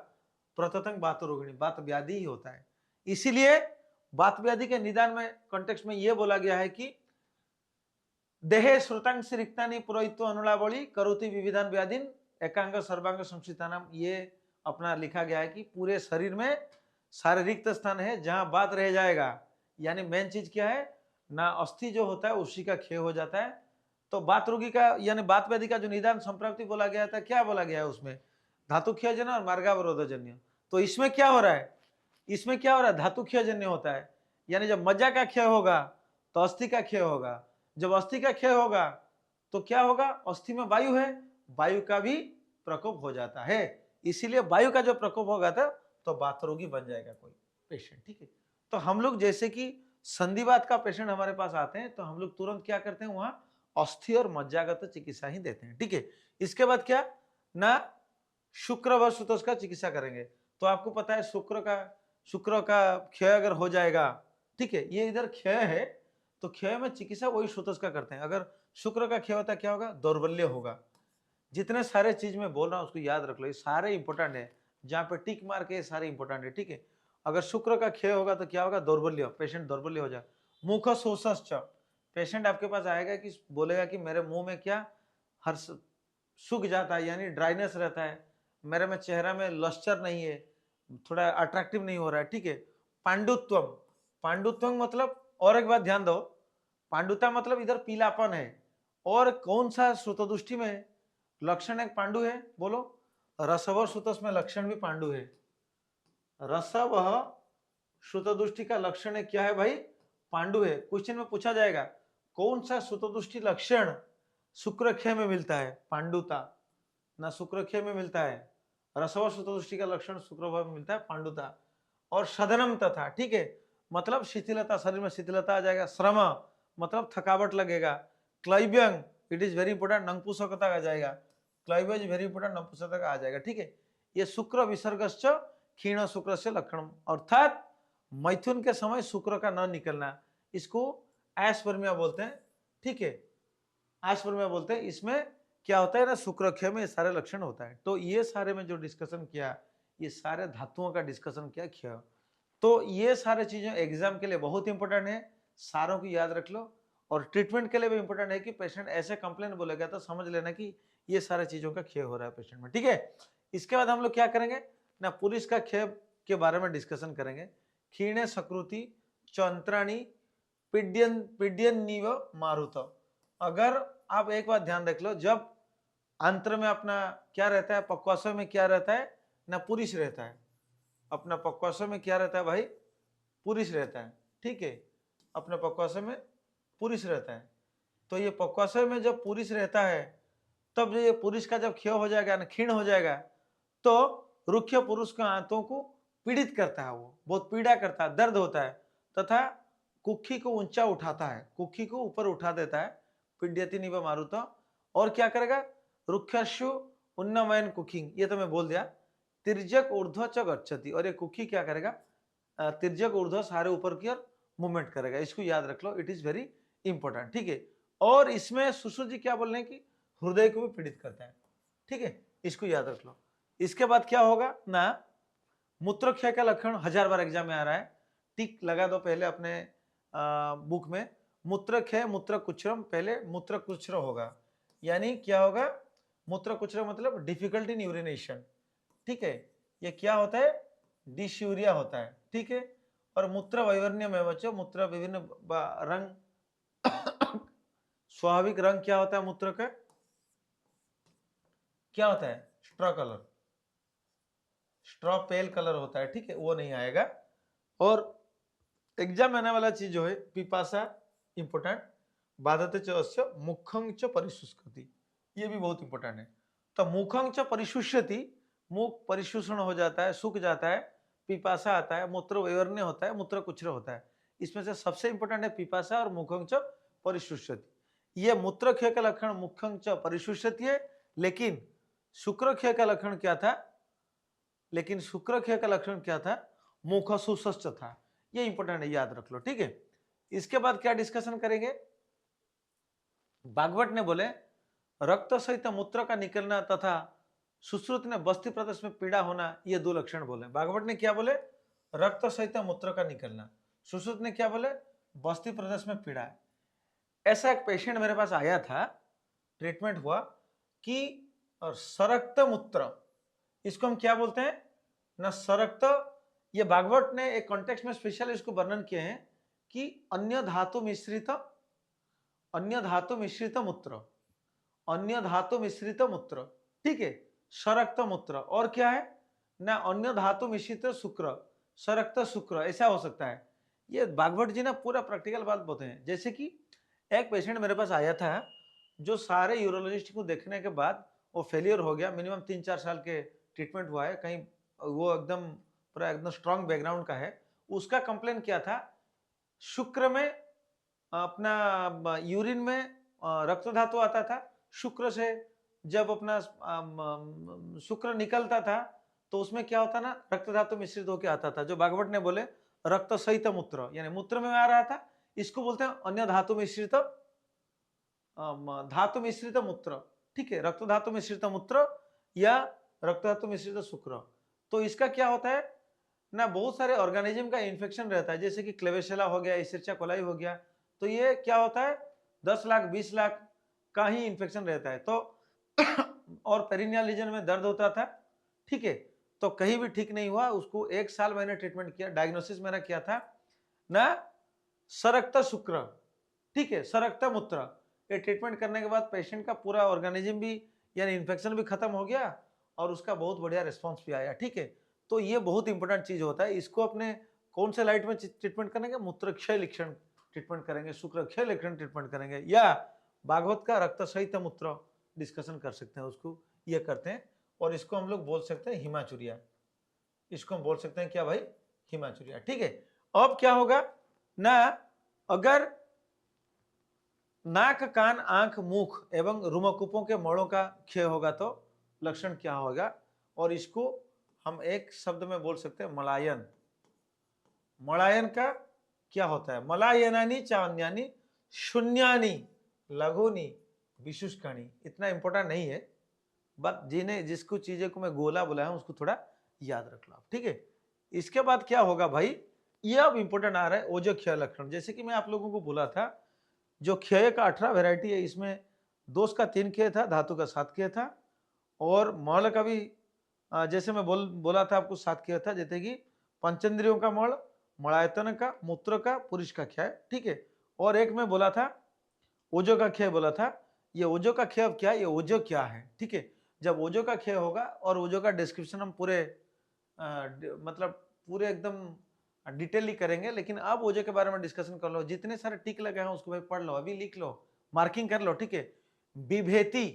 प्रततंग बात रोगिणी, बात व्याधि ही होता है। इसीलिए बात व्याधि के निदान में कॉन्टेक्स्ट में यह बोला गया है कि देहे श्रुतांग रिक्तानि पुरोहितो अनुलावली करोति विविधान व्याधिन एकांग सर्वांग संस्थिता नाम, ये अपना लिखा गया है कि पूरे शरीर में सारे रिक्त स्थान है जहां बात रह जाएगा, यानी मेन चीज क्या है ना, अस्थि जो होता है उसी का क्षय हो जाता है। तो बात रोगी का यानी बात व्याधि का जो निदान संप्राप्ति बोला गया था, क्या बोला गया है उसमें, धातु क्षयजन्य और मार्गावरोधजन्य। तो इसमें क्या हो रहा है, इसमें क्या हो रहा है, धातु क्षयजन्य होता है। यानी जब मज्जा का क्षय होगा तो अस्थि का क्षय होगा, जब अस्थि का क्षय होगा तो क्या होगा, अस्थि में वायु है, वायु का भी प्रकोप हो जाता है। इसीलिए वायु का जो प्रकोप होगा तो वात रोगी बन जाएगा कोई पेशेंट, ठीक है। तो हम लोग जैसे कि संधिवात का पेशेंट हमारे पास आते हैं तो हम लोग तुरंत क्या करते हैं, वहां अस्थि और मज्जागत चिकित्सा ही देते हैं, ठीक है। इसके बाद क्या ना, शुक्र व सुतोष का चिकित्सा करेंगे। तो आपको पता है शुक्र का क्षय अगर हो जाएगा, ठीक है, ये इधर क्षय है तो क्षय में चिकित्सा वही सुतोष का करते हैं। अगर शुक्र का क्षय होता है क्या होगा, दौर्बल्य होगा। जितने सारे चीज मैं बोल रहा हूं उसको याद रख लो, ये सारे इंपॉर्टेंट है, जहां पे टिक मार के सारे इंपॉर्टेंट है, ठीक है। अगर शुक्र का क्षय होगा तो क्या होगा, दौर्बल्य, पेशेंट दौर्बल्य हो जाए। मुख शोषश्च, पेशेंट आपके पास आएगा कि बोलेगा कि मेरे मुंह में क्या हर सूख जाता है, यानी ड्राइनेस रहता है, मेरे में चेहरा में लश्चर नहीं है, थोड़ा अट्रैक्टिव नहीं हो रहा है, ठीक है। पांडुत्वम, पांडुत्वम मतलब, और एक बात ध्यान दो, पांडुता मतलब इधर पीलापन है, और कौन सा श्रुतदुष्टि में लक्षण एक पांडु है, बोलो, रसव श्रुतस में लक्षण भी पांडु है। रसव श्रुतदुष्टि का लक्षण है क्या है भाई, पांडु है। क्वेश्चन में पूछा जाएगा कौन सा श्रुतदुष्टि लक्षण शुक्रक्षय में मिलता है, पांडुता ना शुक्रक्षय में मिलता है, रसव श्रुतदुष्टि का लक्षण शुक्रभाव में मिलता है, पांडुता। और सदनम तथा, ठीक है, मतलब शिथिलता, शरीर में शिथिलता आ जाएगा। श्रम मतलब थकावट लगेगा। क्लैब्यंग, इट इज वेरी इंपोर्टेंट, नंपुसकता आ जाएगा, क्लैब्य इज वेरी इंपोर्टेंट, नंपुसकता आ जाएगा, ठीक है। ये शुक्र विसर्गश्च क्षीण शुक्र से लक्षण, अर्थात मैथुन के समय शुक्र का न निकलना, इसको एस्पर्मिया बोलते हैं, ठीक है, एस्पर्मिया बोलते हैं। इसमें क्या होता है ना, शुक्रक्षय में ये सारे लक्षण होता है। तो ये सारे में जो डिस्कशन किया, ये सारे धातुओं का डिस्कशन किया क्षय। तो ये सारे चीजें एग्जाम के लिए बहुत इंपॉर्टेंट है, सारों की याद रख लो। और ट्रीटमेंट के लिए भी इंपॉर्टेंट है कि पेशेंट ऐसे कंप्लेन बोलेगा तो समझ लेना कि ये सारे चीजों का क्षय हो रहा है पेशेंट में, ठीक है। इसके बाद हम लोग क्या करेंगे ना, पुरुष का क्षय के बारे में डिस्कशन करेंगे। क्षीण सकृति चंत्राणी पिड्यन पिड्यन नीव मारुत। अगर आप एक बात ध्यान रख लो, जब अंतर में अपना क्या रहता है, पक्वाशय में क्या रहता है ना, पुरुष रहता है, अपना पक्वाशय में क्या रहता है भाई, पुरुष रहता है, ठीक है, अपने पक्वाशय में पुरुष रहता है। तो ये पक्वाशय में जब पुरुष रहता है, तब ये पुरुष का जब क्षय हो जाएगा ना, क्षीण हो जाएगा, तो रुक्ष पुरुष के आंतों को पीड़ित करता है, वो बहुत पीड़ा करता है, दर्द होता है, तथा कुक्षी को ऊंचा उठाता है, कुक्षी को ऊपर उठा देता है, पिड्यति निव मारुत। और क्या करेगा, रुक्षु उन्नमयन कुकिंग, ये तो मैं बोल दिया, तिर्जक ऊर्ध्व च गच्छति, और ये कुक्षी क्या करेगा, तिर्जक ऊर्ध्व सारे ऊपर की ओर मूवमेंट करेगा, इसको याद रख लो, इट इज वेरी इंपॉर्टेंट, ठीक है। और इसमें सुश्रुत जी क्या बोल रहे हैं कि हृदय को भी पीड़ित करता है, ठीक है, इसको याद रख लो। इसके बाद क्या होगा ना, मूत्रक्षय का लक्षण 1000 बार एग्जाम में आ रहा है, टिक लगा दो पहले अपने बुक में, मूत्रक्षय मूत्रकुच्छ्रम, पहले मूत्रकुच्छ होगा, यानी क्या होगा, मूत्रकुच्छ मतलब डिफिकल्टी इन यूरिनेशन, ठीक है, ये क्या होता है, डिश्यूरिया होता है, ठीक है। और मूत्र वैवर्ण्य में बच्चों, मूत्र विभिन्न रंग स्वाभाविक रंग क्या होता है मूत्र का, क्या होता है, स्ट्रॉ कलर, स्ट्रॉ पेल कलर होता है, ठीक है, वो नहीं आएगा। और एग्जाम में आने वाला चीज जो है पिपासा, इंपोर्टेंट, बाधते च मुखं च परिशुष्कति, ये भी बहुत इंपोर्टेंट है। तो मुखं च परिशुष्यति, मुख परिशुषण हो जाता है, सूख जाता है, पिपासा आता है, मूत्र वैवर्ण्य होता है, मूत्र कुच्छ्र होता है। इसमें से सबसे इंपोर्टेंट है पिपासा और मुखं च परिशुष्यति। ये मूत्रक्षय का लक्षण मुखं च परिशुष्यति है, लेकिन शुक्रक्षय का लक्षण क्या था, लेकिन शुक्रक्षय का लक्षण क्या था, मुख सुसच था। ये इंपॉर्टेंट है, याद रख लो, ठीक है। इसके बाद क्या डिस्कशन करेंगे, भागवत ने बोले रक्त सहित मूत्र का निकलना तथा सुश्रुत ने बस्ती प्रदेश में पीड़ा होना, ये दो लक्षण बोले। भागवत ने क्या बोले, रक्त सहित मूत्र का निकलना, सुश्रुत ने क्या बोले, बस्ती प्रदेश में पीड़ा। ऐसा एक पेशेंट मेरे पास आया था, ट्रीटमेंट हुआ कि और सरक्त मूत्र, इसको हम क्या बोलते हैं ना, सरक्त, ये भागवत ने एक कॉन्टेक्स्ट में स्पेशल इसको वर्णन किए हैं कि अन्य धातु मिश्रित, अन्य धातु मिश्रित मूत्र, अन्य धातु मिश्रित मूत्र, ठीक है, सरक्त मूत्र। और क्या है ना अन्य धातु मिश्रित शुक्र, सरक्त शुक्र, ऐसा हो सकता है। ये भागवत जी ना पूरा प्रैक्टिकल बात बोलते हैं। जैसे कि एक पेशेंट मेरे पास आया था जो सारे यूरोलॉजिस्ट को देखने के बाद वो फेलियर हो गया। मिनिमम 3-4 साल के ट्रीटमेंट हुआ है, कहीं वो एकदम पूरा एकदम स्ट्रांग बैकग्राउंड का है। उसका कंप्लेन क्या था, शुक्र में अपना यूरिन में रक्त धातु आता था, शुक्र से जब अपना शुक्र निकलता था तो उसमें क्या होता ना, रक्त धातु मिश्रित होकर आता था, जो भागवत ने बोले रक्त सहित मूत्र, यानी मूत्र में आ रहा था। इसको बोलते हैं अन्य धातु मिश्रित धातु मिश्रित मूत्र, ठीक है, रक्त धातु मिश्रित मूत्र या रक्त धातु मिश्रित शुक्र। तो इसका क्या होता है ना, बहुत सारे ऑर्गेनिज्म का इन्फेक्शन रहता है, जैसे कि क्लेवेशेला हो गया, इसेरिया कोलाई हो गया, तो ये क्या होता है 10 लाख 20 लाख का ही इन्फेक्शन रहता है। तो और पेरिनियल रीजन में दर्द होता था, ठीक है, तो कहीं भी ठीक नहीं हुआ। उसको 1 साल मैंने ट्रीटमेंट किया, डायग्नोसिस मेरा किया था ना सरक्त शुक्र, ठीक है, सरक्त मूत्र। ये ट्रीटमेंट करने के बाद पेशेंट का पूरा ऑर्गेनिज्म भी यानी इन्फेक्शन भी खत्म हो गया और उसका बहुत बढ़िया रिस्पॉन्स भी आया, ठीक है। तो ये बहुत इंपॉर्टेंट चीज होता है। इसको अपने कौन से लाइट में ट्रीटमेंट करेंगे, मूत्रक्षय लक्षण ट्रीटमेंट करेंगे, शुक्रक्षय लक्षण ट्रीटमेंट करेंगे, या भागवत का रक्त सहित मूत्र डिस्कशन कर सकते हैं, उसको ये करते हैं। और इसको हम लोग बोल सकते हैं हिमाचुरिया, इसको हम बोल सकते हैं क्या भाई, हिमाचुरिया, ठीक है। अब क्या होगा ना, अगर नाक कान आंख मुख एवं रुमकूपों के मड़ों का क्षय होगा तो लक्षण क्या होगा, और इसको हम एक शब्द में बोल सकते हैं मलायन। मलायन का क्या होता है, मलायनानी चान्यानी शून्यानी लघुनी विशुष्कानी। इतना इंपॉर्टेंट नहीं है, बट जिसको चीजें को मैं गोला बुलाया हूं उसको थोड़ा याद रख लो, ठीक है। इसके बाद क्या होगा भाई, ये अब इंपॉर्टेंट आ रहा है ओजो क्षय लक्षण। जैसे कि मैं आप लोगों को बोला था, जो क्षय का 18 वेराइटी है, इसमें दोष का 3 क्षय था, धातु का 7 क्षय था, और मल का भी जैसे मैं बोला था आपको 7 क्षय था, जैसे कि पंचेंद्रियों का मल, मलायतन का, मूत्र का, पुरुष का क्षय, ठीक है। और एक में बोला था ओजो का क्षय बोला था। ये ओजो का क्षय अब क्या है, ये ओजो क्या है, ठीक है। जब ओजो का क्षय होगा, और ओजो का डिस्क्रिप्शन हम पूरे मतलब पूरे एकदम डिटेलली करेंगे, लेकिन अब ओजो के बारे में डिस्कशन कर लो। जितने सारे टिक लगे हैं उसको भाई पढ़ लो, अभी लिख लो, मार्किंग कर लो, ठीक है। विभेति,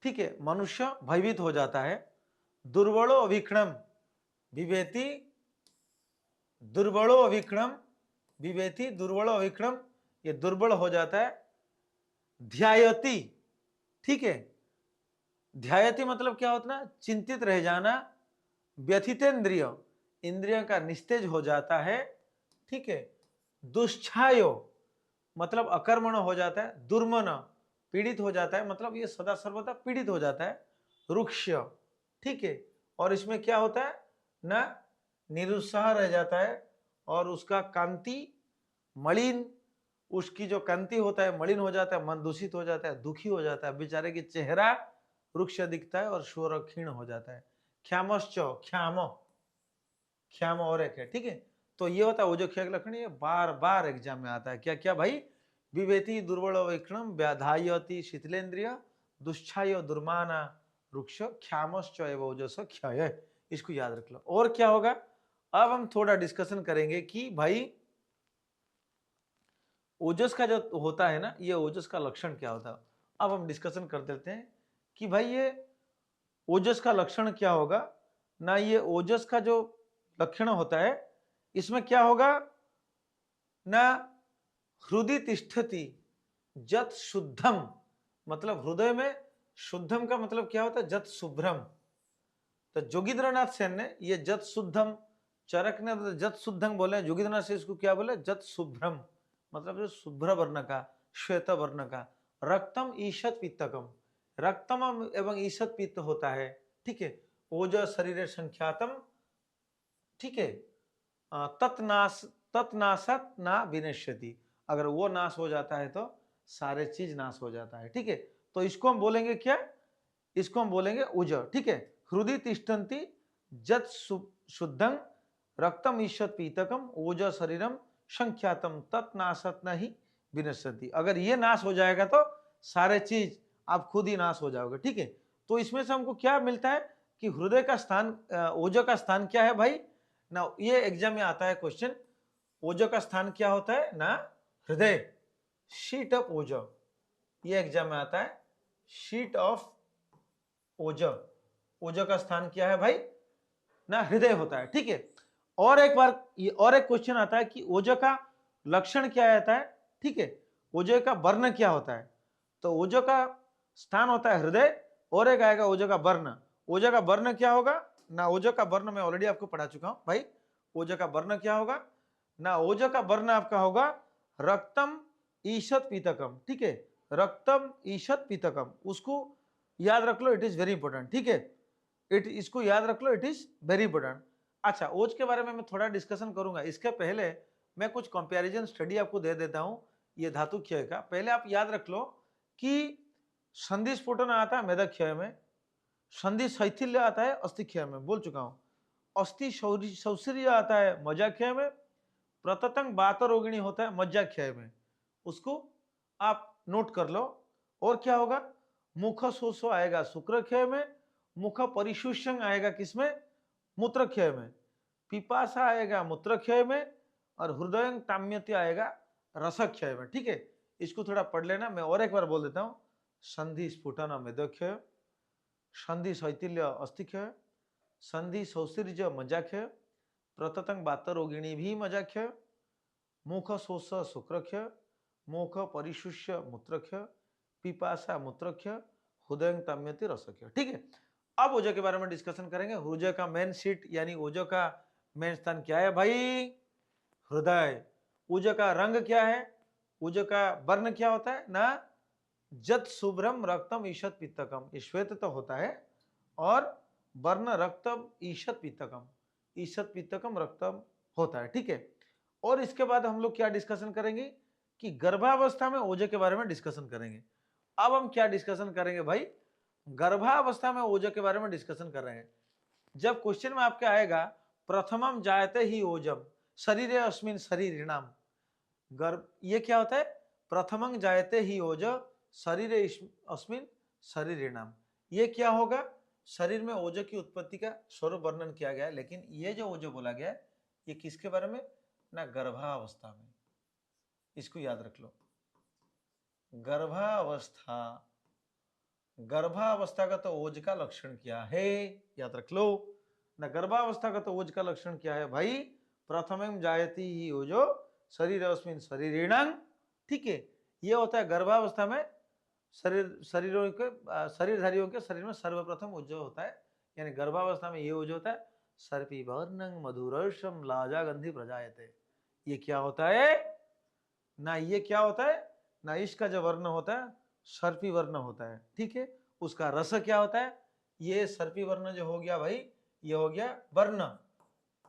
ठीक है, मनुष्य भयभीत हो जाता है। दुर्बलो अभिक्षणम, विभेति दुर्बलो अभिक्षणम, विभेति दुर्बलो अभिक्षणम, ये दुर्बल हो जाता है। ध्यायति, ठीक है, ध्यायति मतलब क्या होता है ना, चिंतित रह जाना। व्यथितेंद्रिय, इंद्रियों का निस्तेज हो जाता है, ठीक है। दुष्छायो मतलब अकर्मण हो जाता है। दुर्मन पीड़ित हो जाता है, मतलब ये सदा सर्वदा पीड़ित हो जाता है। रुक्ष, ठीक है, और इसमें क्या होता है ना, निरुत्साह रह जाता है, और उसका कांति मलिन, उसकी जो कांति होता है मलिन हो जाता है, मन दूषित हो जाता है, दुखी हो जाता है, बेचारे की चेहरा रुक्ष दिखता है और शोर क्षीण हो जाता है। ख्यामश्च, ख्याम, ख्याम और एक है, ठीक है। तो ये होता है ओजो क्षय लक्षण, ये बार बार एग्जाम में आता है। क्या क्या भाई, विवेति दुर्बल विक्षण, व्याधायति शिथिलेन्द्रिय, दुष्छाय दुर्माना रुक्ष, ख्यामश्च एव ओजस क्षय, इसको याद रख लो। और क्या होगा, अब हम थोड़ा डिस्कशन करेंगे कि भाई ओजस का जो होता है ना, ये ओजस का लक्षण क्या होता है। अब हम डिस्कशन कर देते हैं कि भाई ये ओजस का लक्षण क्या होगा ना। ये ओजस का जो लक्षण होता है, इसमें क्या होगा ना, हृदय तिष्ठति जत शुद्धम, मतलब हृदय में, शुद्धम का मतलब क्या होता है, जत शुभ्रम। तो जोगिंद्रनाथ सेन ने ये जत शुद्धम, चरक ने जत शुद्धम बोले, जोगिंद्रनाथ से इसको क्या बोले, जत शुभ्रम, मतलब जो शुभ्र वर्ण का, श्वेत वर्ण का। रक्तम ईशत पित्तकम, रक्तम एवं ईशत पित्त होता है, ठीक है। ओज शरीर संख्यातम, ठीक है। तत्नाशत ना विनश्यति, अगर वो नाश हो जाता है तो सारे चीज नाश हो जाता है, ठीक है। तो इसको हम बोलेंगे क्या, इसको हम बोलेंगे उज, ठीक है। हृदय तिष्ठन्ति जत शुद्धं रक्तम ईशत पीतकम ओज शरीरम संख्यातम तत्नाशत नहीं विनश्यति। अगर ये नाश हो जाएगा तो सारे चीज आप खुद ही नाश हो जाओगे, ठीक है। तो इसमें से हमको क्या मिलता है, कि हृदय का स्थान, ओजो का स्थान क्या है भाई ना, ये एग्जाम में आता है क्वेश्चन, ओजो का स्थान क्या होता है ना, हृदय, शीट ऑफ ओजो, ये एग्जाम में आता है, शीट ऑफ ओजो, ओजो का स्थान क्या है भाई ना, हृदय होता है, ठीक है। और एक बार ये और एक क्वेश्चन आता है कि ओजो का लक्षण क्या आता है, ठीक है, ओजो का वर्ण क्या होता है, तो ओजो का स्थान होता है हृदय, और एक आएगा ओजो का वर्ण, ओजो का वर्ण क्या होगा ना, ओजो का वर्ण मैं ऑलरेडी आपको पढ़ा चुका हूं भाई, ओजो का वर्ण क्या होगा ना, ओजो का वर्ण आपका होगा रक्तम ईशत पीतकम, ठीक है, रक्तम ईशत पीतकम, उसको याद रख लो, इट इज वेरी इंपॉर्टेंट, ठीक है, इसको याद रख लो, इट इज वेरी इंपॉर्टेंट। अच्छा, ओज के बारे में मैं थोड़ा डिस्कशन करूंगा, इसके पहले मैं कुछ कंपैरिजन स्टडी आपको दे देता हूं, ये धातु क्षय का। पहले आप याद रख लो कि संधि स्फुटन आता है मेदक क्षय में, संधि शैथिल्य आता है अस्थि क्षय में, बोल चुका हूं, अस्थि सौशिर्य आता है मज्जा क्षय में, प्रततंग बातरोगिणी होता है मज्जा क्षय में, उसको आप नोट कर लो। और क्या होगा, मुख शोषो आएगा शुक्र क्षय में, मुख परिशुष्यंग आएगा किसमें, मूत्र क्षय में, पिपासा आएगा मूत्र क्षय में, और हृदय ताम्यति आएगा रस क्षय में, ठीक है। इसको थोड़ा पढ़ लेना, मैं और एक बार बोल देता हूं, संधि स्फुटन मेदक्षय, संधि शैथिल्य अस्थिक्षय, संधि सौशिर्य मज्जाक्षय, प्रततंग बातरोगिणी भी मज्जाक्षय, मुख शोष शुक्रक्षय, मुख परिशुष्य मूत्रक्षय, पिपासा मूत्रक्षय, हृदय ताम्यति रसक्षय, ठीक है। अब ओजो के बारे में डिस्कशन करेंगे। ओजो का मेन सीट यानी ओजो का मेन स्थान क्या है भाई, हृदय। ओजो का रंग क्या है, ओजो का वर्ण क्या होता है ना, जत शुभ्रम रक्तम ईशत पित्तकम, ये श्वेत तो होता है, और वर्ण रक्तम ईशत पित्तकम, ईशत पित्तकम रक्तम होता है, ठीक है। और इसके बाद हम लोग क्या डिस्कशन करेंगे कि गर्भावस्था में ओजो के बारे में डिस्कशन करेंगे। अब हम क्या डिस्कशन करेंगे भाई, गर्भावस्था में ओजो के बारे में डिस्कशन कर रहे हैं। जब क्वेश्चन में आपके आएगा प्रथमम जायते ही ओजम शरीर अस्मिन शरीरिणाम, गर्भ, ये क्या होता है, प्रथमं जायते ही ओज शरीर अस्मिन शरीरिणाम, ये क्या होगा, शरीर में ओजो की उत्पत्ति का स्वरूप वर्णन किया गया है। लेकिन ये जो ओजो बोला गया है ये किसके बारे में ना, गर्भावस्था में, इसको याद रख लो, गर्भावस्था, गर्भावस्था का तो ओज का लक्षण क्या है, याद रख लो ना, गर्भावस्था का तो ओज का लक्षण क्या है भाई, प्रथमं जायते ही ओजो शरीर अस्मिन शरीरिणां, ठीक है, ये होता है गर्भावस्था में शरीरों के शरीरधारियों के शरीर में सर्वप्रथम ओजो होता है, यानी गर्भावस्था में ये ओजो होता है, सर्पी वर्णं मधुरर्षम लाजा गंधि प्रजायते, ये क्या होता है ना, ये क्या होता है ना, इसका जो वर्ण होता है सर्पी वर्ण होता है, ठीक है। उसका रस क्या होता है, ये सर्पी वर्ण जो हो गया भाई, ये हो गया वर्ण,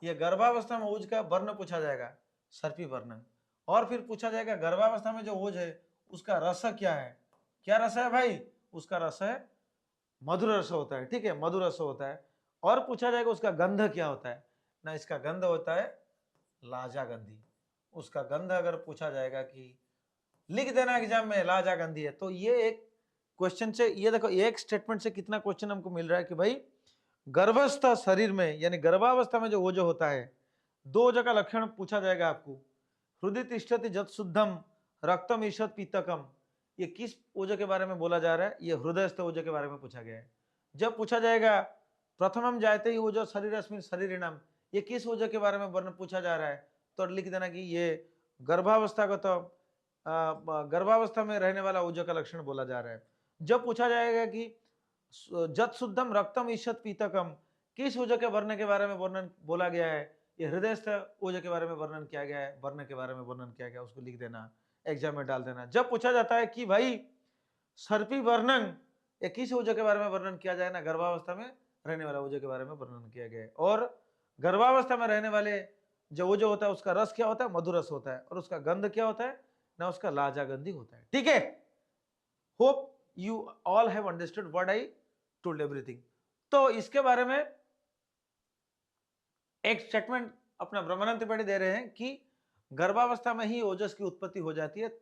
ये गर्भावस्था में ओज का वर्ण पूछा जाएगा सर्पी वर्ण, और फिर पूछा जाएगा गर्भावस्था में जो ओज है उसका रस क्या है, क्या रस है भाई, उसका रस है मधुर रस होता है, ठीक है, मधुर रस होता है। और पूछा जाएगा उसका गंध क्या होता है ना, इसका गंध होता है लाजा गंधी, उसका गंध अगर पूछा जाएगा कि लिख देना एग्जाम में लाजा गंधी है, तो ये एक क्वेश्चन से, ये देखो एक स्टेटमेंट से कितना क्वेश्चन हमको मिल रहा है कि भाई गर्भस्थ शरीर में यानी गर्भावस्था में जो ओजो होता है, दो ओजो का लक्षण पूछा जाएगा आपको, हृदय तिष्ठति जत शुद्धम रक्तम ईशत पीतकम, ये किस ओजो के बारे में बोला जा रहा है, ये हृदयस्थ ओजो के बारे में पूछा गया है। जब पूछा जाएगा प्रथमम जायते ही ओजो शरीर अस्मिन शरीरिणाम, ये किस ओजो के बारे में वर्ण पूछा जा रहा है, तो लिख देना कि ये गर्भावस्था का तो गर्भावस्था में रहने वाला ओजो का लक्षण बोला जा रहा है। जब पूछा जाएगा कि जत शुद्धम रक्तम ईशत पीतकम, किस ओजो के वर्ण के बारे में वर्णन बोला गया है, ये हृदयस्थ ओजो के बारे में वर्णन किया गया है, वर्ण के बारे में वर्णन किया गया, उसको लिख देना, एग्जाम में डाल देना। जब पूछा जाता है कि भाई सर्पी वर्णन, ये किस ओजो के बारे में वर्णन किया जाए ना, गर्भावस्था में रहने वाला ओजो के बारे में वर्णन किया गया है, और गर्भावस्था में रहने वाले जो ओजो होता है उसका रस क्या होता है, मधुरस होता है, और उसका गंध क्या होता है ना, उसका लाजागंधी होता है, ठीक है। Hope you all have understood what I told everything. तो इसके बारे में एक स्टेटमेंट अपना ब्रह्मानंद त्रिपाठी दे रहे हैं कि गर्भावस्था में ही ओजस की उत्पत्ति हो जाती है,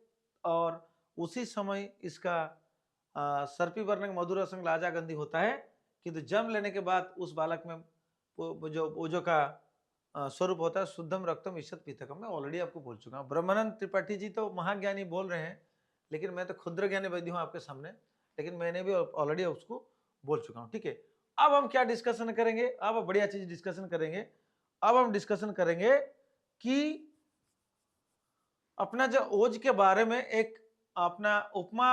और उसी समय इसका सर्पी वर्णक मधुर संग लाजागंधी होता है, किंतु जन्म लेने के बाद उस बालक में जो ओजो का स्वरूप होता है शुद्धम रक्तम ईशत पीतकम। मैं ऑलरेडी आपको बोल चुका हूँ। ब्रह्मानंद त्रिपाठी जी तो महाज्ञानी बोल रहे हैं, लेकिन मैं तो क्षुद्र ज्ञानी वैद्य हूँ आपके सामने, लेकिन मैंने भी ऑलरेडी उसको बोल चुका हूँ। ठीक है, अब हम क्या डिस्कशन करेंगे? अब बढ़िया चीज डिस्कशन करेंगे। अब हम डिस्कशन करेंगे कि अपना जो ओज के बारे में एक अपना उपमा,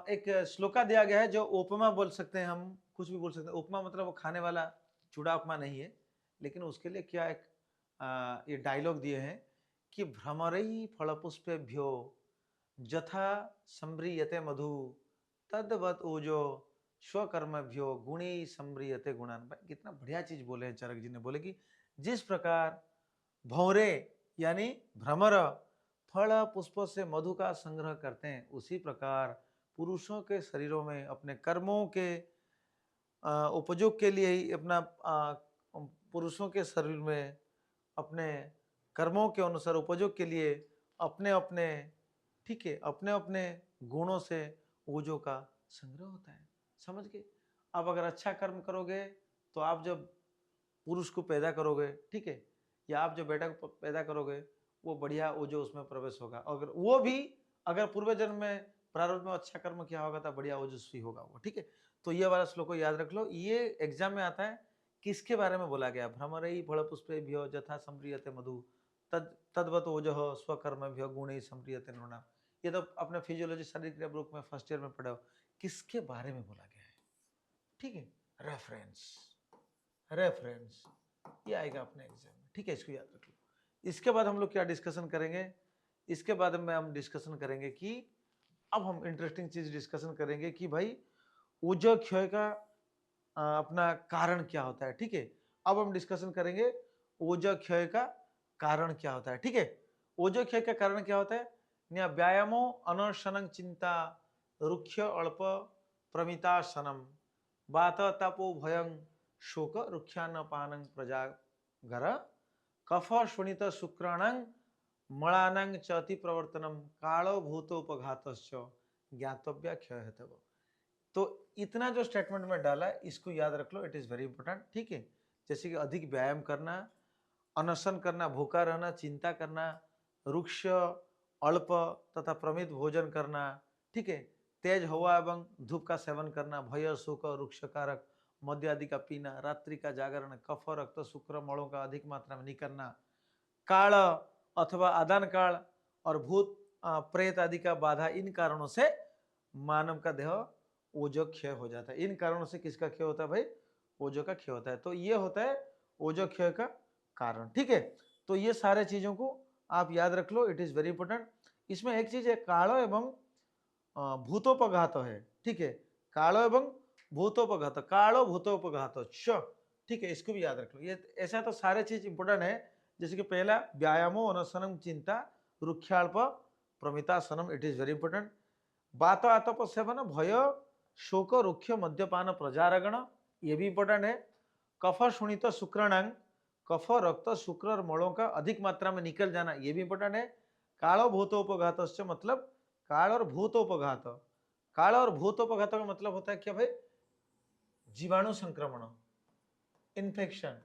एक श्लोका दिया गया है जो उपमा बोल सकते हैं, हम कुछ भी बोल सकते हैं। उपमा मतलब वो खाने वाला चूड़ा उपमा नहीं है, लेकिन उसके लिए क्या एक ये डायलॉग दिए हैं कि भ्रमरई फलपुष्पेभ्यो जथा संव्रियते मधु तद्वत ओजो स्वकर्मभ्यो गुणी संव्रियते गुणान। भाई कितना बढ़िया चीज बोले हैं चरक जी ने। बोले कि जिस प्रकार भौरे यानी भ्रमर फल पुष्प से मधु का संग्रह करते हैं, उसी प्रकार पुरुषों के शरीरों में अपने कर्मों के उपयोग के लिए ही अपना पुरुषों के शरीर में अपने कर्मों के अनुसार उपयोग के लिए अपने अपने, ठीक है, अपने अपने गुणों से ओजो का संग्रह होता है। समझ गए? अब अगर अच्छा कर्म करोगे तो आप जब पुरुष को पैदा करोगे, ठीक है, या आप जो बेटा को पैदा करोगे, वो बढ़िया ओजो उसमें प्रवेश होगा। अगर वो भी अगर पूर्व जन्म में प्रारब्ध में अच्छा कर्म किया होगा तो बढ़िया ओजस्वी होगा वो। ठीक है, तो ये वाला श्लोक को याद रख लो। ये एग्जाम में आता है। किसके बारे में बोला गया? भ्रमरई फल पुष्पेभ्यो जथा संप्रियते मधु तद्वत ओजः स्वकर्मभ्यो गुणैः संप्रियते नृणाम्। ये तो अपने फिजियोलॉजी शारीरिक क्रिया बुक में फर्स्ट ईयर में पढ़े हो। किसके बारे में बोला गया है? ठीक है, रेफरेंस ये आएगा अपने एग्जाम में। ठीक है, इसको याद रख लो। इसके बाद हम लोग क्या डिस्कशन करेंगे? इसके बाद में हम डिस्कशन करेंगे कि अब हम इंटरेस्टिंग चीज डिस्कशन करेंगे कि भाई ओजो क्षय का अपना कारण क्या होता है। ठीक है, अब हम डिस्कशन करेंगे ओजो क्षय का कारण क्या होता है। ठीक है, ओजो क्षय का कारण क्या होता है? व्यायामो अनशनं चिंता रुक्ष अल्प प्रमितासनम बात तपो भयं शोक रुक्षान्न पानं प्रजागर कफ शुणित शुक्राणं मलानां च अति प्रवर्तनम कालो भूतोपघातश्च ज्ञातव्य क्षय हेतव। तो इतना जो स्टेटमेंट में डाला है इसको याद रख लो, इट इज वेरी इंपॉर्टेंट। ठीक है, जैसे कि अधिक व्यायाम करना, अनशन करना, भूखा रहना, चिंता करना, रुक्ष अल्प तथा प्रमित भोजन करना, ठीक है, तेज हवा एवं धूप का सेवन करना, भय शोक रुक्ष कारक मद्य आदि का पीना, रात्रि का जागरण, कफ रक्त शुक्र मलों का अधिक मात्रा में निकलना, काल अथवा आदान काल और भूत प्रेत आदि का बाधा, इन कारणों से मानव का देह ओजो क्षय हो जाता है। इन कारणों से किसका क्षय होता है भाई? ओजो का क्षय होता है। तो ये होता है ओजो क्षय का कारण। ठीक है, तो ये सारे चीजों को आप याद रख लो, इट इज वेरी इंपॉर्टेंट। इसमें एक चीज है कालो एवं भूतोपघात है। ठीक है, कालो एवं भूतोपघात, कालो भूतोपघात, ठीक है, इसको भी याद रख लो। ये ऐसा तो सारे चीज इंपॉर्टेंट है, जैसे कि पहला व्यायामो अनशनम चिंता रुक्षाल्प प्रमितासनम, इट इज वेरी इंपॉर्टेंट। बात आतप सेवन भय शोक रुक्ष मद्यपान प्रजारगण, ये भी इंपॉर्टेंट है। कफ शुणित शुक्राणांग, कफ रक्त शुक्र और मलों का अधिक मात्रा में निकल जाना, ये भी इंपॉर्टेंट है। कालो भूतोपघात मतलब काल और भूतोपघात। काल और भूतोपघात का मतलब होता है क्या भाई? जीवाणु संक्रमण, इन्फेक्शन।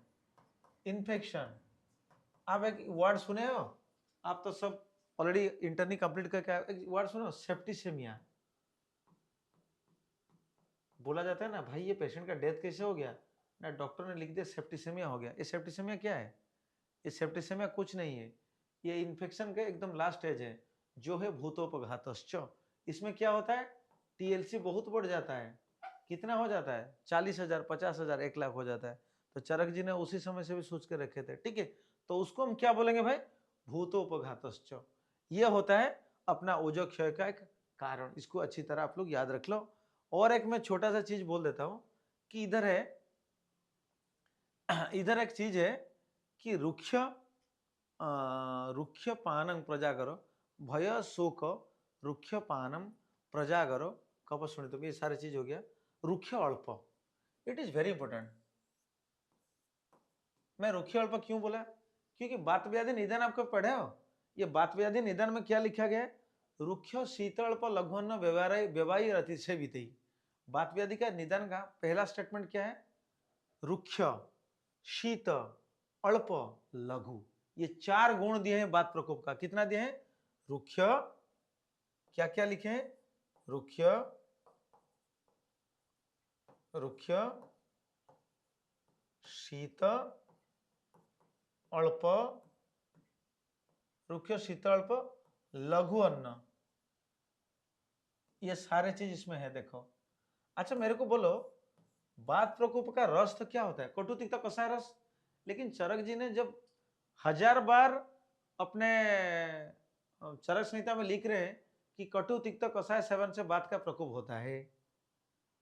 इन्फेक्शन आप एक वर्ड सुने हो? आप तो सब ऑलरेडी इंटरनी कंप्लीट करके एक वर्ड सुनो, सेप्टिसेमिया। बोला जाता है ना भाई ये पेशेंट का डेथ कैसे हो गया ना, डॉक्टर ने लिख दिया सेप्टिसेमिया हो गया। ये सेप्टिसेमिया क्या है? ये सेप्टिसेमिया कुछ नहीं है, ये इन्फेक्शन का एकदम लास्ट स्टेज है, जो है भूतोपघातश्च। इसमें क्या होता है? टीएलसी बहुत बढ़ जाता है। कितना हो जाता है? 40,000, 50,000, 1 लाख हो जाता है। तो चरक जी ने उसी समय से भी सोच के रखे थे। ठीक है, तो उसको हम क्या बोलेंगे भाई? भूतोपघातश्च। ये होता है अपना ओजो क्षय का एक कारण। इसको अच्छी तरह आप लोग याद रख लो। और एक मैं छोटा सा चीज बोल देता हूं कि इधर है, इधर एक चीज है कि रुक्ष रुक्ष पानम प्रजागरो भय शोक रुक्ष पानम प्रजागरो कप सुनित, ये सारी चीज हो गया। रुक्ष अल्प, इट इज वेरी इंपॉर्टेंट। मैं रुक्ष अल्प क्यों बोला? क्योंकि बात व्याधि निधन आपको पढ़े हो। ये बात व्याधि निधन में क्या लिखा गया है? रुक्ष शीतल लघुअन्न व्यवहार व्यवाही अतिशय बीतई। बात व्याधि का निदान का पहला स्टेटमेंट क्या है? रुक्ष, शीत, अल्प, लघु, ये 4 गुण दिए हैं बात प्रकोप का। कितना दिए हैं? रुक्ष, क्या क्या लिखे हैं? रुक्ष, रुक्ष, शीत, अल्प, रुक्ष, शीत, अल्प, लघु अन्न, ये सारे चीज इसमें है। देखो, अच्छा मेरे को बोलो, बात प्रकोप का रस तो क्या होता है? कटु तिक्ता कषाय रस। लेकिन चरक जी ने जब 1000 बार अपने चरक संहिता में लिख रहे हैं कि कटु तिक्त कषाय सेवन से बात का प्रकोप होता है,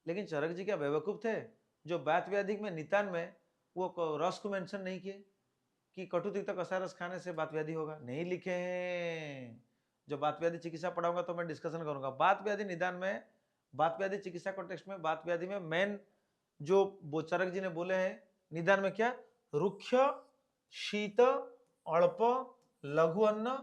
लेकिन चरक जी क्या बेवकूफ थे जो बात व्याधि में नितान में वो रस को मेंशन नहीं किए कि कटु तिक्त कषाय रस खाने से बात व्याधि होगा? नहीं लिखे हैं। जो बात व्याधि चिकित्सा पढ़ाऊंगा तो मैं डिस्कशन करूंगा। बात व्याधि निदान में, बात व्याधि चिकित्सा कॉन्टेक्स्ट में, बात व्याधि में मेन जो चरक जी ने बोले हैं निदान में क्या? रुक्ष, शीत, अल्प, लघु अन्न,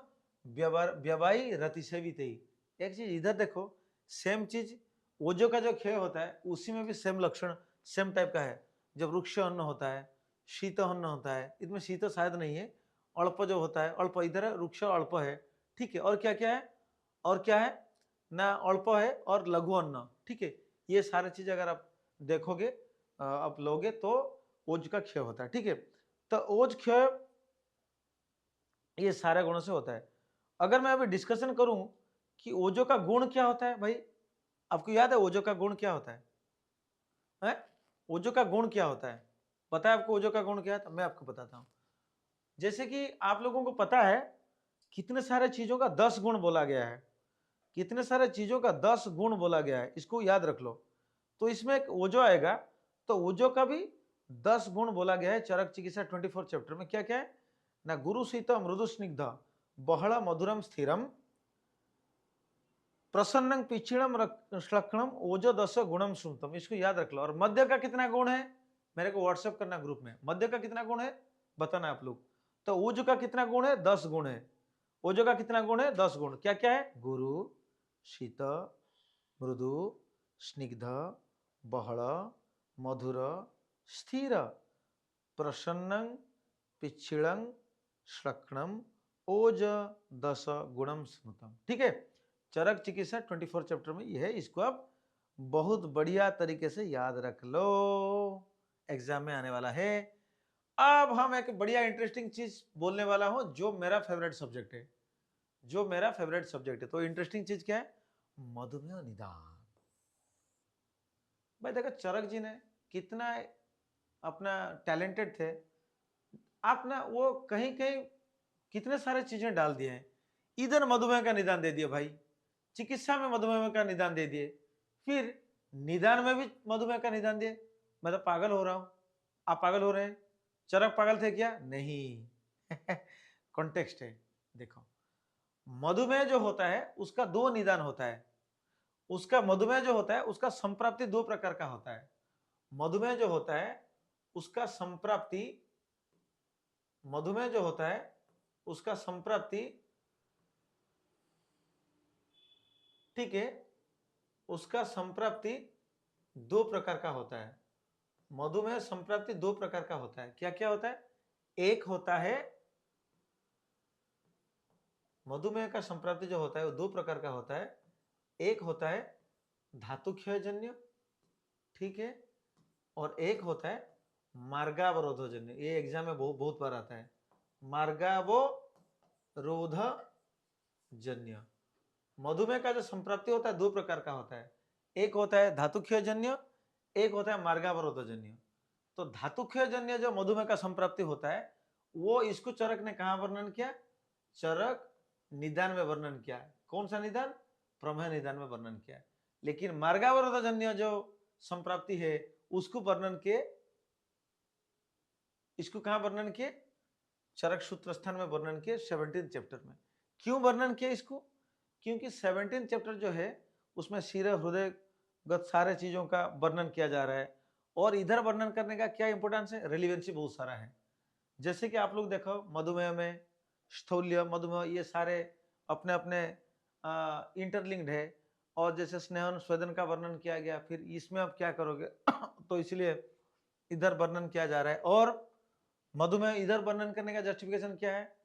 व्यवाई, रतिसेवित। एक चीज इधर देखो, सेम चीज ओजो का जो क्षय होता है उसी में भी सेम लक्षण, सेम टाइप का है। जब रुक्ष अन्न होता है, शीत अन्न होता है, इसमें शीत शायद नहीं है, अल्प जो होता है, अल्प इधर है, रुक्ष अल्प है, ठीक है। और क्या क्या है? और क्या है ना? अल्प है और लघु अन्न, ठीक है। ये सारी चीज अगर आप देखोगे, आप लोगे तो ओज का क्षय होता है, ठीक है। तो ओज क्षय ये सारे गुणों से होता है। अगर मैं अभी डिस्कशन करूं कि ओजो का गुण क्या होता है, भाई आपको याद है ओजो का गुण क्या होता है? ओजो का गुण क्या होता है? पता है आपको ओजो का गुण क्या है? तो मैं आपको बताता हूं। जैसे कि आप लोगों को पता है कितने सारे चीजों का 10 गुण बोला गया है, कितने सारे चीजों का 10 गुण बोला गया है, इसको याद रख लो। तो इसमें एक ओजो आएगा, तो ओजो का भी 10 गुण बोला गया है चरक चिकित्सा 24 चैप्टर में। क्या क्या है ना? गुरु शीत मृदु स्निग्ध बहल मधुरम स्थिरम प्रसन्नं पिछिणम श्लक्षणम ओजो 10 गुणम सुनतम, इसको याद रख लो। और मध्य का कितना गुण है मेरे को व्हाट्सएप करना ग्रुप में, मध्य का कितना गुण है बताना आप लोग। तो ओज का कितना गुण है? 10 गुण है। ओजो का कितना गुण है? 10 गुण। क्या क्या है? गुरु, शीत, मृदु, स्निग्ध, बहल, मधुर, स्थिर, प्रसन्नं पिच्छिड़ं श्लक्षणम ओज 10 गुणम स्मृतम, ठीक है। चरक चिकित्सा 24 चैप्टर में यह है, इसको आप बहुत बढ़िया तरीके से याद रख लो, एग्जाम में आने वाला है। अब हम एक बढ़िया इंटरेस्टिंग चीज बोलने वाला हूं जो मेरा फेवरेट सब्जेक्ट है, जो मेरा फेवरेट सब्जेक्ट है। तो इंटरेस्टिंग चीज क्या है? मधुमेह निदान। भाई देखो चरक जी ने कितना अपना टैलेंटेड थे। आप ना वो कहीं कहीं कितने सारे चीजें डाल दिए हैं। इधर मधुमेह का निदान दे दिए भाई, चिकित्सा में मधुमेह का निदान दे दिए, फिर निदान में भी मधुमेह का निदान दिए। मैं तो पागल हो रहा हूं। आप पागल हो रहे हैं? चरक पागल थे क्या? नहीं। कॉन्टेक्स्ट है। देखो, मधुमेह जो होता है उसका 2 निदान होता है। उसका मधुमेह जो होता है उसका संप्राप्ति 2 प्रकार का होता है। मधुमेह जो होता है उसका संप्राप्ति, मधुमेह जो होता है उसका संप्राप्ति, ठीक है, उसका संप्राप्ति 2 प्रकार का होता है। मधुमेह संप्राप्ति 2 प्रकार का होता है। क्या क्या होता है? एक होता है मधुमेह का संप्राप्ति जो होता है वो 2 प्रकार का होता है। एक होता है धातु क्षयजन्य, ठीक है, और एक होता है मार्गावरोधजन्य। ये एग्जाम में बहुत बहुत बार आता है, मार्गावरोधजन्य। मधुमेह का जो संप्राप्ति होता है 2 प्रकार का होता है। एक होता है धातु क्षयजन्य, एक होता है मार्गावरोधजन्य। तो धातु क्षयजन्य जो मधुमेह का संप्राप्ति होता है वो इसको चरक ने कहां वर्णन किया? चरक निदान में वर्णन किया। कौन सा निदान? प्रमेह निदान में वर्णन किया। लेकिन मार्गावरोधजन्य जो संप्राप्ति है उसको वर्णन किए, इसको कहां वर्णन किए? चरक सूत्र स्थान में वर्णन किए 17 चैप्टर में। क्यों वर्णन किया इसको? क्योंकि 17 चैप्टर जो है उसमें शिर हृदय गत सारे चीजों का वर्णन किया जा रहा है। और इधर वर्णन करने का क्या इंपोर्टेंस है? रेलिवेंसी बहुत सारा है। जैसे कि आप लोग देखो मधुमेह में स्थौल्य, मधुमेह, ये सारे अपने अपने इंटरलिंक्ड है। और जैसे स्नेहन स्वेदन का वर्णन किया गया, फिर इसमें आप क्या करोगे तो इसलिए इधर वर्णन किया जा रहा है। और मधुमेह इधर वर्णन करने का जस्टिफिकेशन क्या है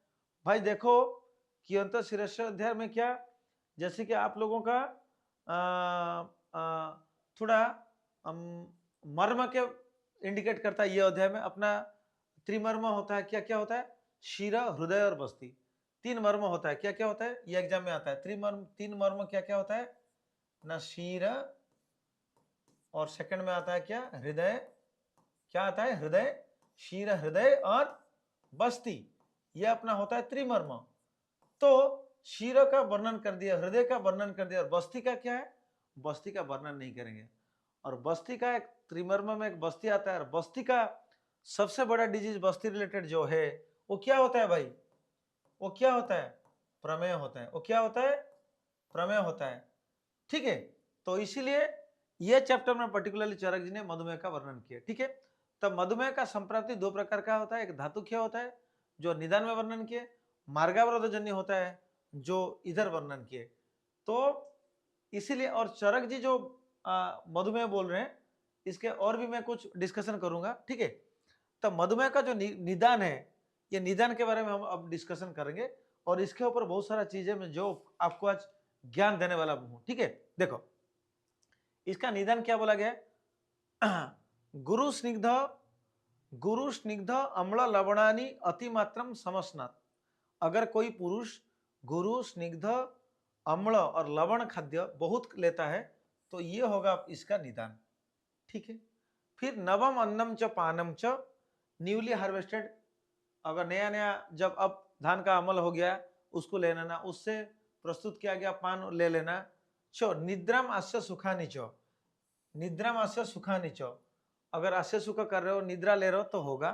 भाई? देखो कियंत शीर्ष अध्याय में क्या, जैसे कि आप लोगों का थोड़ा मर्म के इंडिकेट करता है ये अध्याय में। अपना त्रिमर्म होता है, क्या क्या होता है? शीर, हृदय और बस्ती, तीन मर्म होता है। क्या क्या होता है? ये एग्जाम में आता है। त्रिमर्म, तीन मर्म क्या क्या होता है ना? शीर, और सेकंड में आता है क्या? हृदय। क्या आता है? हृदय, शीर, हृदय और बस्ती, ये अपना होता है त्रिमर्म। तो शीर का वर्णन कर दिया, हृदय का वर्णन कर दिया, और बस्ती का क्या है? बस्ती का वर्णन नहीं करेंगे। और बस्ती का एक त्रिमर्म में एक बस्ती आता है, और बस्ती का सबसे बड़ा डिजीज बस्ती रिलेटेड जो है वो क्या होता है भाई? वो क्या होता है? प्रमेय होता है। वो क्या होता है? प्रमेय होता है। ठीक है, तो इसीलिए ये चैप्टर में पर्टिकुलरली चरक जी ने मधुमेह का वर्णन किया। ठीक है, तब मधुमेह का संप्राप्ति दो प्रकार का होता है, एक धातुख्य होता है जो निदान में वर्णन किए, मार्गावरोधजन्य होता है जो इधर वर्णन किए। तो इसीलिए, और चरक जी जो मधुमेह बोल रहे हैं, इसके और भी मैं कुछ डिस्कशन करूंगा। ठीक है, तब मधुमेह का जो निदान है, ये निदान के बारे में हम अब डिस्कशन करेंगे, और इसके ऊपर बहुत सारा चीजें मैं जो आपको आज ज्ञान देने वाला हूं। ठीक है, देखो इसका निदान क्या बोला गया? गुरु स्निग्ध अम्ल लवणानि अतिमात्रम समस्नात्। अगर कोई पुरुष गुरु स्निग्ध अम्ल और लवण खाद्य बहुत लेता है तो ये होगा इसका निदान। ठीक है, फिर नवम अन्नम च पानम च न्यूली हार्वेस्टेड, अगर नया नया जब अब धान का अमल हो गया उसको ले लेना, उससे प्रस्तुत किया गया पान ले लेना। चो निद्राम आस्य सुखानी चो, निद्राम आस्य सुखानी चो, अगर आस्य सुख कर रहे हो, निद्रा ले रहे हो तो होगा।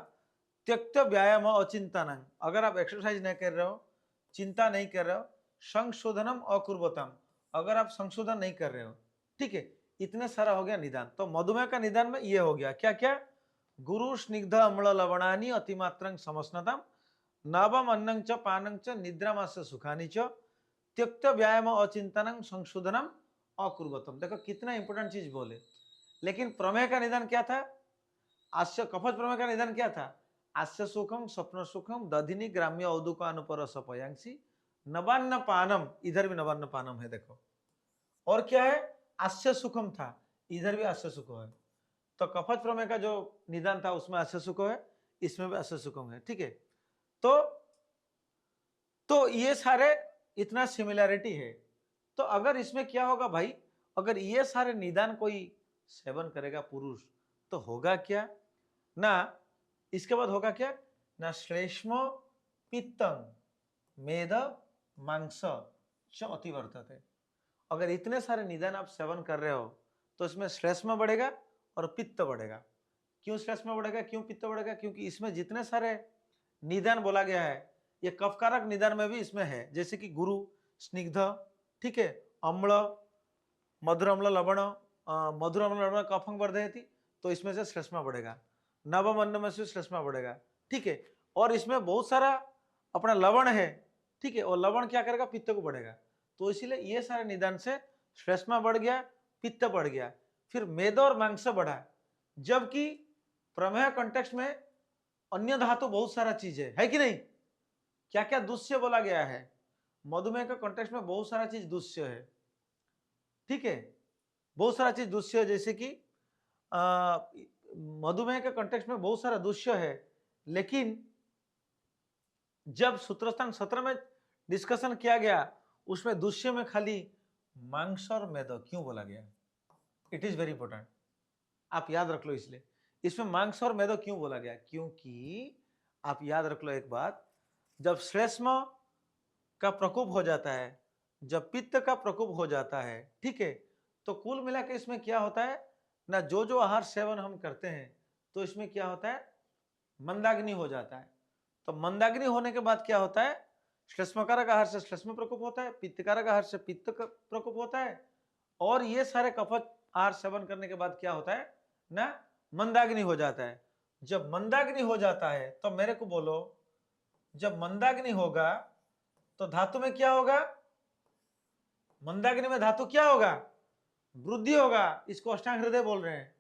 त्यक्त व्यायाम अचिंतन, अगर आप एक्सरसाइज नहीं कर रहे हो, चिंता नहीं कर रहे हो। संशोधनम अकुर्वतम, अगर आप संशोधन नहीं कर रहे हो। ठीक है, इतने सारा हो गया निदान। तो मधुमेह का निदान में ये हो गया क्या क्या? गुरु स्निग्ध अम्ल लवणानि अतिमात्रं समस्नतम, नवम अन्नं च पानं च निद्रामास्य सुखानि च, त्यक्त व्यायाम अचिंतनं संशोधनम अकुर्वतम। देखो कितना इंपोर्टेंट चीज बोले। लेकिन प्रमेय का निदान क्या था? आस्य कफज प्रमेय का निदान क्या था? आस्य सुखम स्वप्न सुखम दधिनी ग्राम्य औदुकानुपर सपयांसी नवान्न पानम, इधर भी नवान्न पानम है देखो। और क्या है? आस्य सुखम था, इधर भी आस्य सुख है। तो कफज प्रमेय का जो निदान था उसमें आस्य सुख है, इसमें भी आस्य सुखम है। ठीक है, तो ये सारे इतना सिमिलैरिटी है। तो अगर इसमें क्या होगा भाई? अगर ये सारे निदान कोई सेवन करेगा पुरुष तो होगा क्या ना? इसके बाद होगा क्या ना? श्लेष्म पित्तम मेद मांस च अतिवर्तते। अगर इतने सारे निदान आप सेवन कर रहे हो तो इसमें श्लेष्म बढ़ेगा और पित्त बढ़ेगा। क्यों श्लेष्म बढ़ेगा, क्यों पित्त बढ़ेगा? क्योंकि इसमें जितने सारे निदान बोला गया है ये कफकारक निदान में भी इसमें है, जैसे कि गुरु स्निग्ध, ठीक है, अम्ल, मधुर अम्ल लवण, मधुर अम्ल लवण कफं वर्धयति, तो इसमें से श्लेष्मा बढ़ेगा। नवम अन्न में से श्लेष्मा बढ़ेगा। ठीक है, और इसमें बहुत सारा अपना लवण है। ठीक है, और लवण क्या करेगा? पित्त को बढ़ेगा। तो इसीलिए ये सारे निदान से श्लेष्मा बढ़ गया, पित्त बढ़ गया, फिर मेद और मांस बढ़ा। जबकि प्रमेय कॉन्टेक्स्ट में अन्य धातु बहुत सारा चीज है कि नहीं? क्या क्या दुष्य बोला गया है? मधुमेह का कॉन्टेक्स्ट में बहुत सारा चीज दुष्य है। ठीक है, बहुत सारा चीज दुष्य है, जैसे कि मधुमेह के कॉन्टेक्स्ट में बहुत सारा दुष्य है। लेकिन जब सूत्रस्थान 17 में डिस्कशन किया गया उसमें दुष्य में खाली मांस और मेद क्यों बोला गया? इट इज वेरी इंपॉर्टेंट, आप याद रख लो। इसलिए इसमें मांस और मेद क्यों बोला गया? क्योंकि आप याद रख लो एक बात, जब श्लेष्म का प्रकोप हो जाता है, जब पित्त का प्रकोप हो जाता है, ठीक है, तो कुल मिला के इसमें क्या होता है ना, जो जो आहार सेवन हम करते हैं तो इसमें क्या होता है? मंदाग्नि हो जाता है। तो मंदाग्नि होने के बाद क्या होता है? श्लेष्मकारक आहार से श्लेष्म प्रकोप होता है, पित्तकारक आहार से पित्त प्रकोप होता है, और ये सारे कफत आहार सेवन करने के बाद क्या होता है ना? मंदाग्नि हो जाता है। जब मंदाग्नि हो जाता है तो मेरे को बोलो, जब मंदाग्नि होगा तो धातु में क्या होगा? मंदाग्नि में धातु क्या होगा? वृद्धि होगा। इसको अष्टांग हृदय बोल रहे हैं,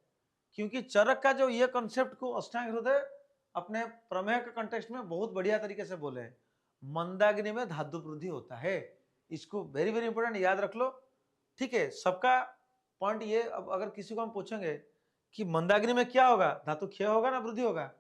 क्योंकि चरक का जो ये कॉन्सेप्ट को अष्टांग हृदय अपने प्रमेय के कंटेक्स्ट में बहुत बढ़िया तरीके से बोले हैं। मंदाग्नि में धातु वृद्धि होता है, इसको वेरी वेरी इंपॉर्टेंट याद रख लो। ठीक है, सबका पॉइंट ये। अब अगर किसी को हम पूछेंगे कि मंदाग्नि में क्या होगा, धातु क्षय होगा ना वृद्धि होगा?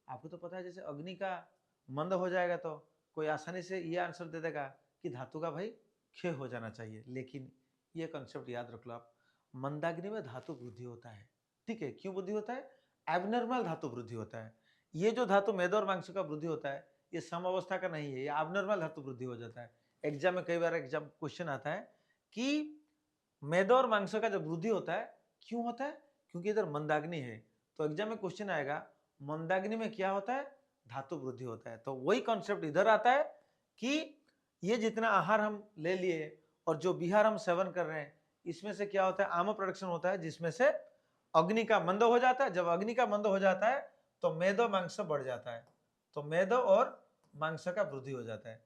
आपको तो पता है, जैसे अग्नि का मंद हो जाएगा तो कोई आसानी से ये आंसर दे देगा कि धातु का भाई क्षय हो जाना चाहिए, लेकिन ये कंसेप्ट याद रख लो आप, मंदाग्नि में धातु वृद्धि होता है। ठीक है, क्यों वृद्धि होता है? एबनॉर्मल धातु वृद्धि होता है। ये जो धातु मेद और मांस का वृद्धि होता है, ये सम अवस्था का नहीं है, ये एबनॉर्मल धातु वृद्धि हो जाता है। एग्जाम में कई बार एग्जाम क्वेश्चन आता है कि मेद और मांस का जब वृद्धि होता है क्यों होता है? क्योंकि इधर मंदाग्नि है। तो एग्जाम में क्वेश्चन आएगा मंदाग्नि में क्या होता है? धातु वृद्धि होता है। तो वही कॉन्सेप्ट इधर आता है कि ये जितना आहार हम ले लिए और जो बिहार हम सेवन कर रहे हैं, इसमें से क्या होता है? आम प्रोडक्शन होता है, जिसमें से अग्नि का मंद हो जाता है। जब अग्नि का मंद हो जाता है तो मेदो मांस बढ़ जाता है, तो मेदो और मांस का वृद्धि हो जाता है।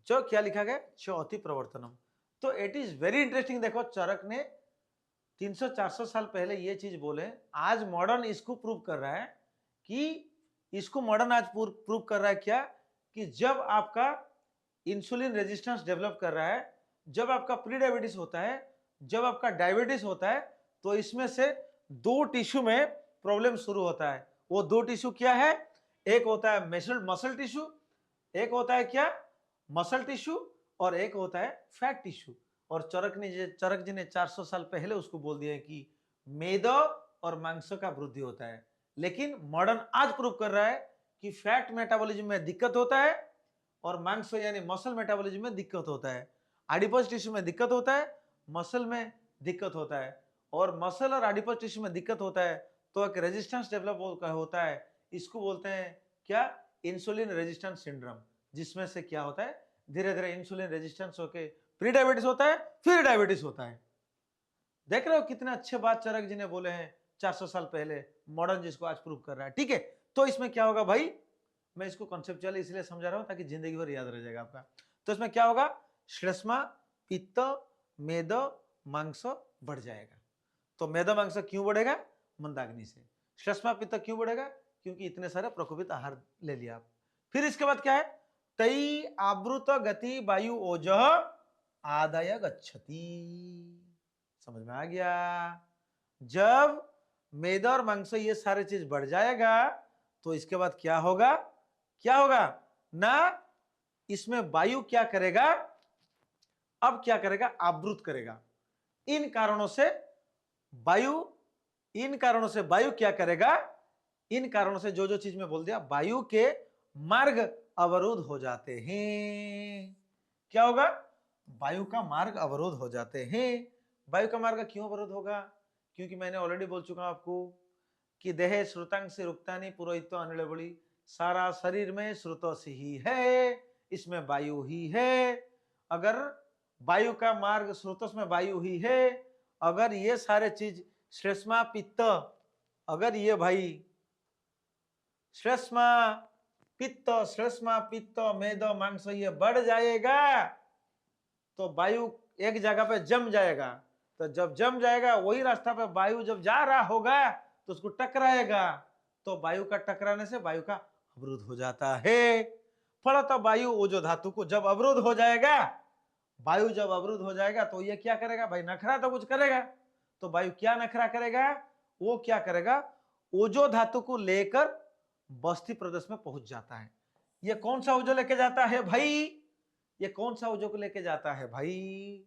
जो क्या लिखा गया? चौथी प्रवर्तनम। तो इट इज वेरी इंटरेस्टिंग। देखो, चरक ने 300-400 साल पहले ये चीज बोले, आज मॉडर्न इसको प्रूव कर रहा है कि इसको मॉडर्न आज प्रूव कर रहा है क्या? कि जब आपका इंसुलिन रेजिस्टेंस डेवलप कर रहा है, जब आपका प्री डायबिटीज होता है, जब आपका डायबिटीज होता है, तो इसमें से दो टिश्यू में प्रॉब्लम शुरू होता है। वो दो टिश्यू क्या है? एक होता है मसल टिश्यू, एक होता है क्या? मसल टिश्यू, और एक होता है फैट टिश्यू। और चरक जी ने 400 साल पहले उसको बोल दिया है कि मेदो और मांसों का वृद्धि होता है। लेकिन मॉडर्न आज प्रूव कर रहा है कि फैट मेटाबॉलिज्म में दिक्कत होता है और मांस यानी मसल मेटाबॉलिज्म में दिक्कत होता है। एडिपोज टिश्यू में दिक्कत होता है, मसल में दिक्कत होता है, और मसल और एडिपोज टिश्यू में दिक्कत होता है तो एक रेजिस्टेंस डेवलप होता है। इसको बोलते हैं क्या? इंसुलिन रेजिस्टेंस सिंड्रोम, जिसमें से क्या होता है? धीरे धीरे इंसुलिन रेजिस्टेंस होके प्री डायबिटीज होता है, फिर डायबिटीज होता है। देख रहे हो कितने अच्छे बात चरक जी ने बोले हैं 400 साल पहले, मॉडर्न जिसको आज प्रूव कर रहा है। ठीक है, तो इसमें क्या होगा भाई? मैं इसको कॉन्सेप्चुअल इसलिए समझा रहा हूं ताकि जिंदगी भर याद रह जाएगा आपका। तो इसमें क्या होगा? श्लेष्मा, पित्त, मेद, मांस बढ़ जाएगा। तो मेद मांस क्यों बढ़ेगा? मंदाग्नि से। श्लेष्मा पित्त क्यों बढ़ेगा? क्योंकि इतने सारे प्रकोपित आहार ले लिया आप। फिर इसके बाद क्या है? तई आवृत गति वायु ओजः आदाय गच्छति। समझ में आ गया? जब मेद और मांस ये सारे चीज बढ़ जाएगा तो इसके बाद क्या होगा? क्या होगा ना? इसमें वायु क्या करेगा? अब क्या करेगा? आवृत करेगा। इन कारणों से वायु क्या करेगा? इन कारणों से जो जो चीज में बोल दिया, वायु के मार्ग अवरोध हो जाते हैं। क्या होगा? वायु का मार्ग अवरोध हो जाते हैं। वायु का मार्ग क्यों अवरोध होगा? क्योंकि मैंने ऑलरेडी बोल चुका हूं आपको कि देह श्रुतांग से रुक्तानी पुरोहित अनिल बड़ी, सारा शरीर में श्रुतोषि ही है, इसमें वायु ही है। अगर वायु का मार्ग स्रोतोष में वायु ही है, अगर ये सारे चीज श्लेष्मा पित्त, अगर ये भाई श्लेष्मा पित्त मेद मांस ये बढ़ जाएगा तो वायु एक जगह पे जम जाएगा। तो जब जम जाएगा, वही रास्ता पे वायु जब जा रहा होगा तो उसको टकराएगा। तो वायु का टकराने से वायु का अवरोध हो जाता है। फलतः वायु ओजो धातु को जब अवरोध हो जाएगा, वायु जब अवरुद्ध हो जाएगा तो ये क्या करेगा भाई? नखरा तो कुछ करेगा। तो वायु क्या नखरा करेगा? वो क्या करेगा? ओजो धातु को लेकर बस्ती प्रदेश में पहुंच जाता है। ये कौन सा ओजो लेके जाता है भाई? ये कौन सा ओजो को लेके जाता है भाई?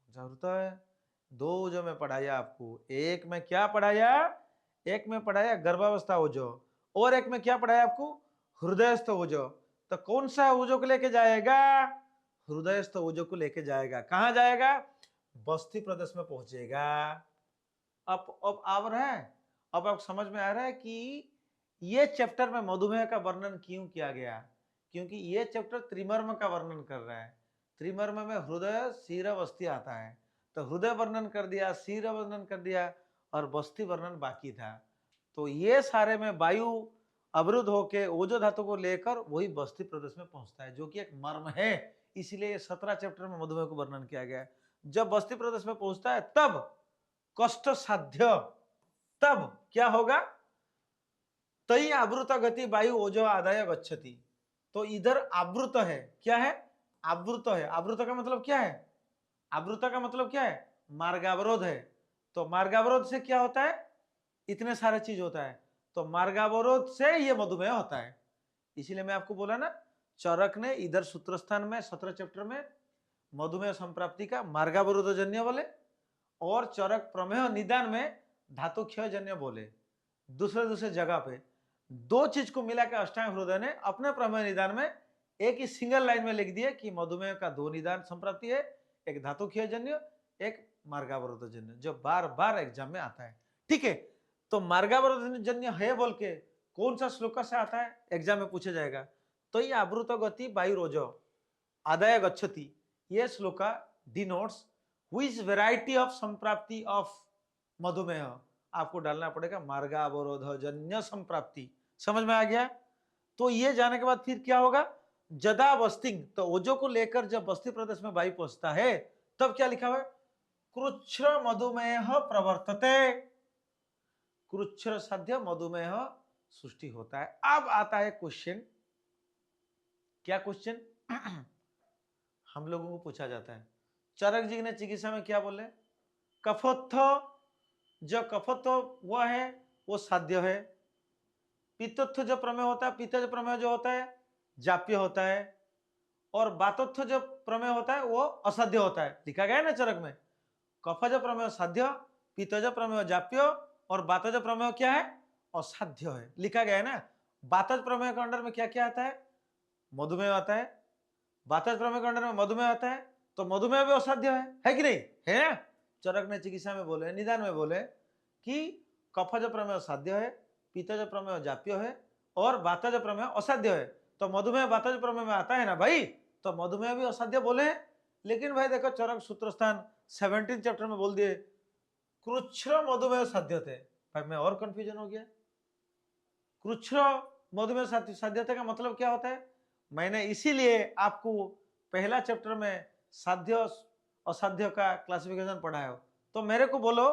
कौन सा होता है? दो ओजो में पढ़ाया आपको। एक में क्या पढ़ाया? एक में पढ़ाया गर्भावस्था ओजो, और एक में क्या पढ़ाया आपको? हृदयस्थ ओजो। तो कौन सा ओजो को लेके जाएगा? हृदयस्थ ओजो को लेके जाएगा। कहां जाएगा? बस्ती प्रदेश में पहुंचेगा। अब आ रहा है? अब आप समझ में आ रहा है कि ये चैप्टर में मधुमेह का वर्णन क्यों किया गया? क्योंकि ये चैप्टर त्रिमर्म का वर्णन कर रहा है। त्रिमर्म में हृदय शीर बस्ती आता है, तो हृदय वर्णन कर दिया, शीर वर्णन कर दिया, और बस्ती वर्णन बाकी था। तो ये सारे में वायु अवरुद्ध होके ओजो धातु को लेकर वही बस्ती प्रदेश में पहुंचता है, जो कि एक मर्म है। इसीलिए 17 चैप्टर में मधुमेह को वर्णन किया गया है। जब बस्ती प्रदेश में पहुंचता है तब कष्ट साध्य, तब क्या होगा, तई आवृत गति वायु ओजो आदाय गच्छति। तो इधर आवृत है, क्या है, आवृत है। आवृत का मतलब क्या है, आवृत का मतलब क्या है, मार्गावरोध है। तो मार्गावरोध से क्या होता है, इतने सारे चीज होता है। तो मार्गावरोध से ये मधुमेह होता है। इसीलिए मैं आपको बोला ना, चरक ने इधर सूत्रस्थान में 17 चैप्टर में मधुमेह संप्राप्ति का मार्गावरोधजन्य बोले, और चरक प्रमेह निदान में धातु क्षयजन्य बोले। दूसरे दूसरे जगह पे दो चीज को मिला के अष्टांग हृदय ने अपने प्रमेय निदान में एक ही सिंगल लाइन में लिख दिया कि मधुमेह का दो निदान संप्राप्ति है, एक धातु क्षयजन्य, एक मार्गावरोधजन्य, जो बार बार एग्जाम में आता है। ठीक है, तो मार्गावरोधजन्य है बोल के कौन सा श्लोक से आता है, एग्जाम में पूछा जाएगा। तो ये आवृत गति वायुरोजो आदाय गच्छति, ये श्लोका डिनोट्स व्हिच वैरायटी ऑफ संप्राप्ति ऑफ मधुमेह। आपको डालना पड़ेगा मार्गावरोधजन्य संप्राप्ति। समझ में आ गया। तो ये जाने के बाद फिर क्या होगा, जदा बस्तिंग, तो ओजो को लेकर जब बस्ती प्रदेश में वायु पहुंचता है तब क्या लिखा हुआ है, कृच्छ्र मधुमेह प्रवर्तते, कृच्छ्र साध्य मधुमेह सृष्टि होता है। अब आता है क्वेश्चन, क्या क्वेश्चन हम लोगों को पूछा जाता है, चरक जी ने चिकित्सा में क्या बोले, कफोत्थ, जो कफोत्थ वह है वो साध्य है, पित्तोत्थ जो प्रमेय होता है, पित्त जो प्रमेय जो होता है जाप्य होता है, और बातोत्थ जो प्रमेय होता है वो असाध्य होता है। लिखा गया है ना चरक में, कफ जो प्रमेय साध्य, पित्त जो प्रमेय जाप्य, और बात जो प्रमेय क्या है, असाध्य है। लिखा गया है ना। बातज प्रमेय के अंडर में क्या क्या आता है, मधुमेह आता है। बातज प्रमेय के अंडर में मधुमेह आता है, तो मधुमेह भी असाध्य है कि नहीं, है ना। चरक ने चिकित्सा में बोले, निदान में बोले कि कफज प्रमेय साध्य है, पित्तज प्रमेय जाप्य है, और बातज प्रमेय असाध्य है। तो मधुमेह बातज प्रमेय में आता है ना भाई, तो मधुमेह भी असाध्य बोले हैं। लेकिन भाई देखो चरक सूत्रस्थान 17 चैप्टर में बोल दिए कृच्छ्र मधुमेह साध्यते। भाई मैं और कंफ्यूजन हो गया, कृच्छ्र मधुमेह साध्यते का मतलब क्या होता है। मैंने इसीलिए आपको पहला चैप्टर में साध्य असाध्य का क्लासिफिकेशन पढ़ाया हो। तो मेरे को बोलो,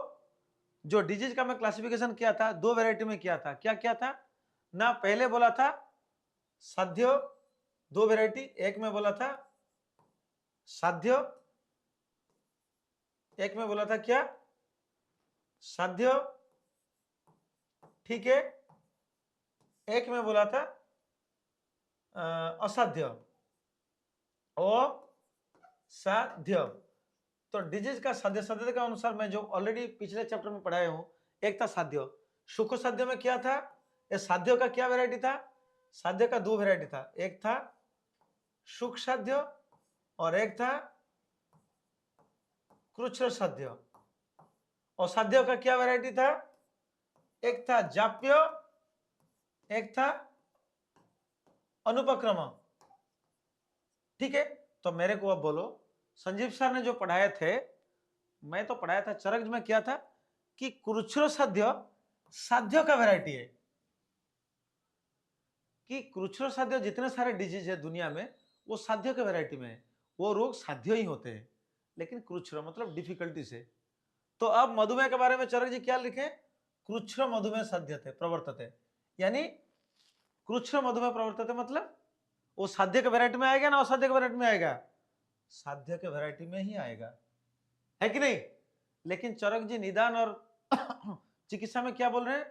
जो डिजीज का मैं क्लासिफिकेशन किया था दो वैरायटी में किया था, क्या क्या था ना, पहले बोला था साध्य दो वैरायटी, एक में बोला था साध्य, एक में बोला था क्या, साध्य, ठीक है, एक में बोला था असाध्य और साध्य। तो डिजीज का साध्य साध्यता के अनुसार मैं जो ऑलरेडी पिछले चैप्टर में पढ़ाया हूं, एक था साध्य। सुख साध्य में क्या था, ये साध्य का क्या वैरायटी था, साध्य का दो वैरायटी था, एक था सुख साध्य और एक था कृच्छ्र साध्य। और साध्य का क्या वैरायटी था, एक था जाप्य, एक था अनुपक्रम। ठीक है, तो मेरे को अब बोलो, संजीव सर ने जो पढ़ाए थे, मैं तो पढ़ाया था चरक में क्या था कि कृच्छ्र साध्य साध्य का वैरायटी है, कि कृच्छ्र साध्य जितने सारे डिजीज है दुनिया में वो साध्य के वैरायटी में है, वो रोग साध्य ही होते हैं, लेकिन कृच्छ्र मतलब डिफिकल्टी से। तो अब मधुमेह के बारे में चरक जी क्या लिखे, कृच्छ्र मधुमेह साध्यते प्रवर्तते, यानी कृच्छ्र मधुमेह प्रवर्तते मतलब वो साध्य के वैरायटी में आएगा ना असाध्य के वैरायटी में आएगा, साध्य के वैरायटी में ही आएगा, है कि नहीं। लेकिन चरक जी निदान और चिकित्सा में क्या बोल रहे हैं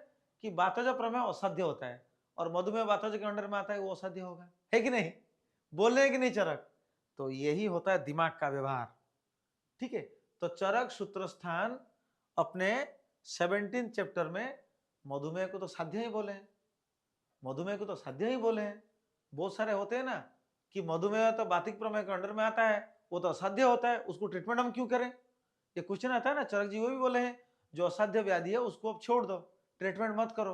कि बातज प्रमेय असाध्य होता है और मधुमेह बातज के अंडर में आता है, वो असाध्य होगा, है कि नहीं, बोल रहे हैं कि नहीं चरक। तो यही होता है दिमाग का व्यवहार। ठीक है, तो चरक सूत्रस्थान अपने 17 चैप्टर में मधुमेह को तो साध्य ही बोले हैं, मधुमेह को तो साध्य ही बोले हैं। बहुत सारे होते हैं ना कि मधुमेह तो बातिक प्रमेय के अंडर में आता है, वो तो असाध्य होता है, उसको ट्रीटमेंट हम क्यों करें, ये क्वेश्चन आता है ना। चरक जी वो भी बोले हैं जो असाध्य व्याधि है उसको अब छोड़ दो, ट्रीटमेंट मत करो।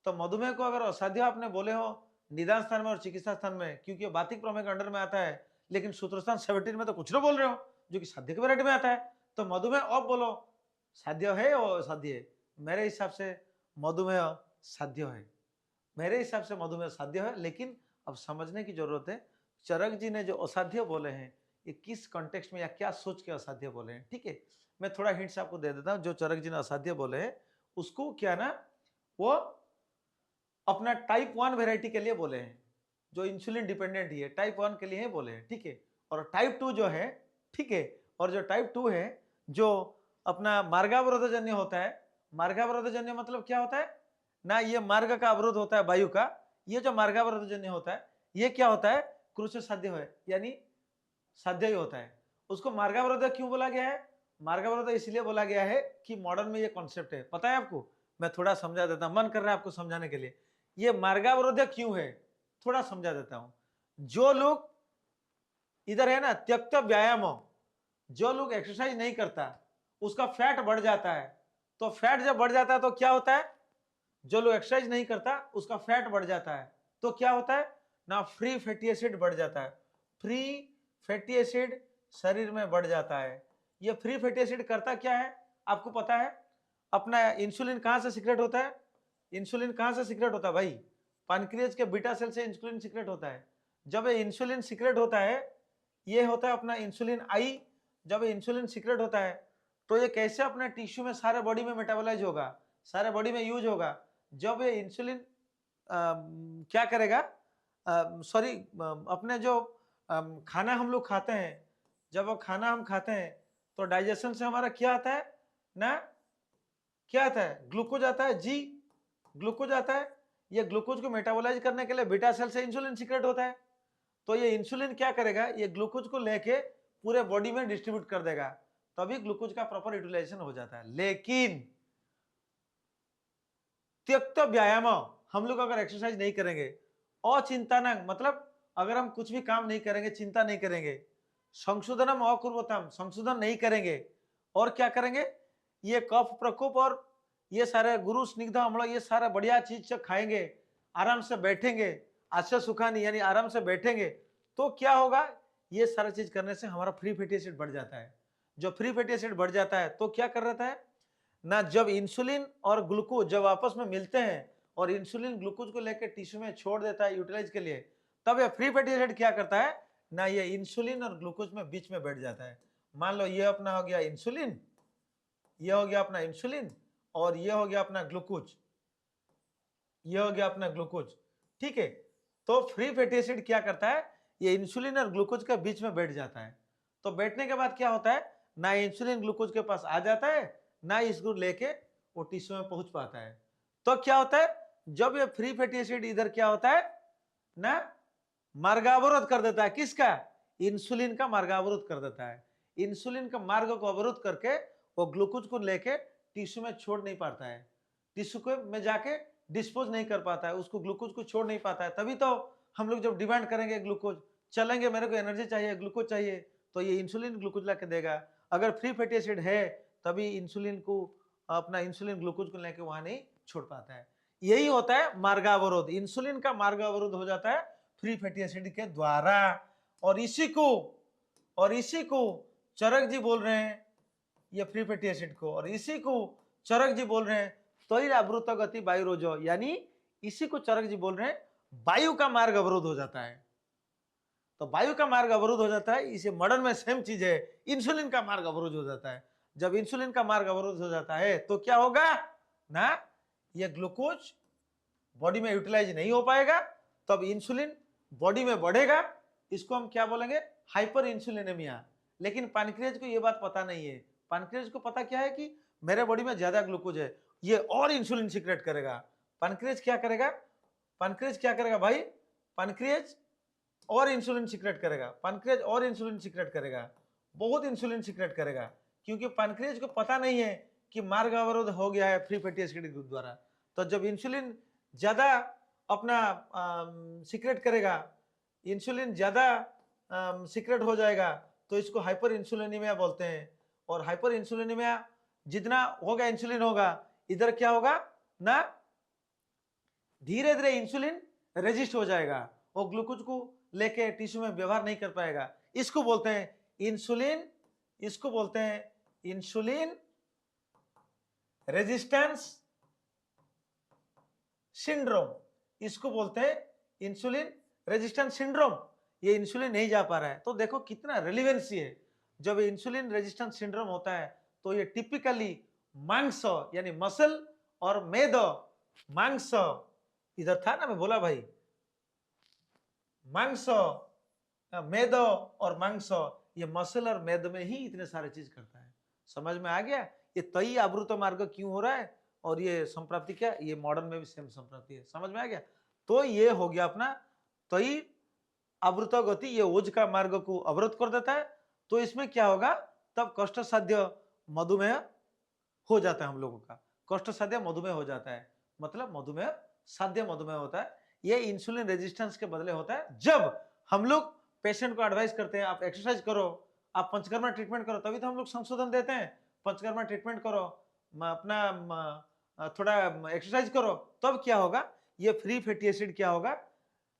तो मधुमेह को अगर असाध्य आपने बोले हो निदान स्थान में और चिकित्सा स्थान में, क्योंकि बातिक प्रमेय के अंडर में आता है, लेकिन सूत्रस्थान 17 में तो कुछ बोल रहे हो जो कि साध्य के वैरायटी में आता है, तो मधुमेह अब बोलो साध्य है और असाध्य है। मेरे हिसाब से मधुमेह साध्य है, मेरे हिसाब से मधुमेह साध्य है, लेकिन अब समझने की जरूरत है चरक जी ने जो असाध्य बोले हैं ये किस कॉन्टेक्स्ट में या क्या सोच के असाध्य बोले हैं। ठीक है, मैं थोड़ा हिंट्स आपको दे देता हूं। जो चरक जी ने असाध्य बोले हैं उसको क्या ना, वो अपना टाइप 1 वेराइटी के लिए बोले हैं, जो इंसुलिन डिपेंडेंट ही है, टाइप 1 के लिए ही बोले हैं। ठीक है, और टाइप 2 जो है, ठीक है, और जो टाइप 2 है जो अपना मार्गावरोधजन्य होता है। मार्गावरोधजन्य मतलब क्या होता है ना, ये मार्ग का अवरोध होता है वायु का। ये जो मार्गावरोधजन्य होता है ये क्या होता है, क्रुश साध्य है, यानी साध्य ही होता है। उसको मार्गावरोध क्यों बोला गया है, मार्गावरोध इसलिए बोला गया है कि मॉडर्न में ये कॉन्सेप्ट है, पता है आपको। मैं थोड़ा समझा देता हूं, मन कर रहा है आपको समझाने के लिए। ये मार्गावरोध क्यों है, थोड़ा समझा देता हूं। जो लोग इधर है ना त्यक्त व्यायाम, जो लोग एक्सरसाइज नहीं करता उसका फैट बढ़ जाता है। तो फैट जब बढ़ जाता है तो क्या होता है, जो लोग एक्सरसाइज नहीं करता उसका फैट बढ़ जाता है तो क्या होता है ना, फ्री फैटी एसिड बढ़ जाता है। फ्री फैटी एसिड शरीर में बढ़ जाता है। ये फ्री फैटी एसिड करता क्या है आपको पता है। अपना इंसुलिन कहां से सीक्रेट होता है, इंसुलिन कहां से सीक्रेट होता है भाई, पैनक्रियाज के बीटा सेल से इंसुलिन सीक्रेट होता है। जब ये इंसुलिन सीक्रेट होता है, ये होता है अपना इंसुलिन आई। जब ये इंसुलिन सीक्रेट होता है तो ये कैसे अपने टिश्यू में सारे बॉडी में मेटाबोलाइज होगा, सारे बॉडी में यूज होगा। जब ये इंसुलिन क्या करेगा, सॉरी, अपने जो खाना हम लोग खाते हैं, जब वो खाना हम खाते हैं तो डाइजेशन से हमारा क्या आता है ना, क्या आता है, ग्लूकोज आता है जी, ग्लूकोज आता है। ये ग्लूकोज को मेटाबोलाइज करने के लिए बीटा सेल से इंसुलिन सीक्रेट होता है। तो ये इंसुलिन क्या करेगा, ये ग्लूकोज को लेके पूरे बॉडी में डिस्ट्रीब्यूट कर देगा, तभी ग्लूकोज का प्रॉपर यूटिलाइजेशन हो जाता है। लेकिन त्यक्त व्यायाम, हम लोग अगर एक्सरसाइज नहीं करेंगे, अचिंतानांग मतलब अगर हम कुछ भी काम नहीं करेंगे, चिंता नहीं करेंगे, संशोधनम अकुर्वतम संशोधन नहीं करेंगे, और क्या करेंगे, ये कफ प्रकोप और ये सारे गुरु स्निग्ध अम्ल ये सारा बढ़िया चीज से खाएंगे, आराम से बैठेंगे, आश्चर्य सुखानी यानी आराम से बैठेंगे, तो क्या होगा, ये सारा चीज करने से हमारा फ्री फैटी एसिड बढ़ जाता है। जो फ्री फैटी एसिड बढ़ जाता है तो क्या कर रहता है ना, जब इंसुलिन और ग्लूकोज जब आपस में मिलते हैं और इंसुलिन ग्लूकोज को लेकर टिश्यू में छोड़ देता है यूटिलाइज के लिए, तब ये फ्री फैटी एसिड क्या करता है ना, ये इंसुलिन और ग्लूकोज में बीच में बैठ जाता है। मान लो ये अपना हो गया इंसुलिन, ये हो गया अपना इंसुलिन, और ये हो गया अपना ग्लूकोज, ये हो गया अपना ग्लूकोज। ठीक है, तो फ्री फैटी एसिड क्या करता है, ये इंसुलिन और ग्लूकोज के बीच में बैठ जाता है। तो बैठने के बाद क्या होता है ना, इंसुलिन ग्लूकोज के पास आ जाता है ना, इसको लेके वो टिश्यू में पहुंच पाता है। तो क्या होता है, जब ये फ्री फैटी एसिड इधर क्या होता है ना, मार्गावरोध कर देता है, किसका, इंसुलिन का मार्गावरोध कर देता है। इंसुलिन का मार्ग को अवरोध करके वो ग्लूकोज को लेके टिश्यू में छोड़ नहीं पाता है, टिश्यू को में जाके डिस्पोज नहीं कर पाता है, उसको ग्लूकोज को छोड़ नहीं पाता है। तभी तो हम लोग जब डिमांड करेंगे ग्लूकोज, चलेंगे, मेरे को एनर्जी चाहिए, ग्लूकोज चाहिए, तो ये इंसुलिन ग्लूकोज ला के देगा। अगर फ्री फैटी एसिड है तभी इंसुलिन को, अपना इंसुलिन ग्लूकोज को लेके वहां नहीं छोड़ पाता है। यही होता है मार्गावरोध, इंसुलिन का मार्गावरोध हो जाता है फ्री फैटी एसिड के द्वारा। और इसी को चरक जी बोल रहे हैं, ये फ्री फैटी एसिड को, और इसी को चरक जी बोल रहे हैं तैल आवृत गति वायुरोजो, यानी इसी को चरक जी बोल रहे हैं वायु का मार्ग अवरोध हो जाता है। तो वायु का मार्ग अवरोध हो जाता है, इसे मॉडर्न में सेम चीज है, इंसुलिन का मार्ग अवरोध हो जाता है। जब इंसुलिन का मार्ग अवरोध हो जाता है तो क्या होगा ना, ये ग्लूकोज बॉडी में यूटिलाइज नहीं हो पाएगा, तब इंसुलिन बॉडी में बढ़ेगा, इसको हम क्या बोलेंगे, हाइपर इंसुलिनेमिया। लेकिन पैनक्रियाज को ये बात पता नहीं है। पैनक्रियाज को पता क्या है कि मेरे बॉडी में ज्यादा ग्लूकोज है, ये और इंसुलिन सीक्रेट करेगा। पैनक्रियाज क्या करेगा, पैनक्रियाज क्या करेगा भाई, पैनक्रियाज और इंसुलिन सीक्रेट करेगा, पैनक्रियाज और इंसुलिन सीक्रेट करेगा, बहुत इंसुलिन सीक्रेट करेगा, क्योंकि पैनक्रियाज को पता नहीं है कि मार्ग अवरोध हो गया है फ्री फैटी एसिड के द्वारा। तो जब इंसुलिन ज्यादा अपना सीक्रेट करेगा, इंसुलिन ज्यादा सीक्रेट हो जाएगा, तो इसको हाइपर इंसुलिनेमिया बोलते हैं। और हाइपर इंसुलिनेमिया जितना होगा इंसुलिन होगा, इधर क्या होगा ना, धीरे धीरे इंसुलिन रेजिस्ट हो जाएगा, वो ग्लूकोज को लेके टिश्यू में व्यवहार नहीं कर पाएगा। इसको बोलते हैं इंसुलिन, इसको बोलते हैं इंसुलिन रेजिस्टेंस सिंड्रोम, इसको बोलते हैं इंसुलिन रेजिस्टेंस सिंड्रोम। ये इंसुलिन नहीं जा पा रहा है। तो देखो कितना रेलिवेंसी है। जब इंसुलिन रेजिस्टेंस सिंड्रोम होता है तो ये टिपिकली मांस यानी मसल और मेद, मांस इधर था ना, मैं बोला भाई, मांस, मेद और मांस, ये मसल और मेद में ही इतने सारे चीज करता है। समझ में आ गया? ये तई आवृत मार्ग क्यों हो रहा है और ये संप्राप्ति क्या, ये मॉडर्न में भी सेम संप्राप्ति है। समझ में आ गया? तो ये हो गया अपना तई आवृत गति, ये ओज का मार्ग को अवरुद्ध कर देता है। तो इसमें क्या होगा, तब कष्ट साध्य मधुमेह हो जाता है हम लोगों का, कष्ट साध्य मधुमेह हो जाता है, मतलब मधुमेह साध्य मधुमेह होता है। ये इंसुलिन रेजिस्टेंस के बदले होता है जब हम लोग पेशेंट को एडवाइस करते हैं आप एक्सरसाइज करो, आप पंचकर्मा ट्रीटमेंट करो, तभी तो हम लोग संशोधन देते हैं, पंचकर्मा ट्रीटमेंट करो, अपना थोड़ा एक्सरसाइज करो, तब क्या होगा, ये फ्री फैटी एसिड क्या होगा,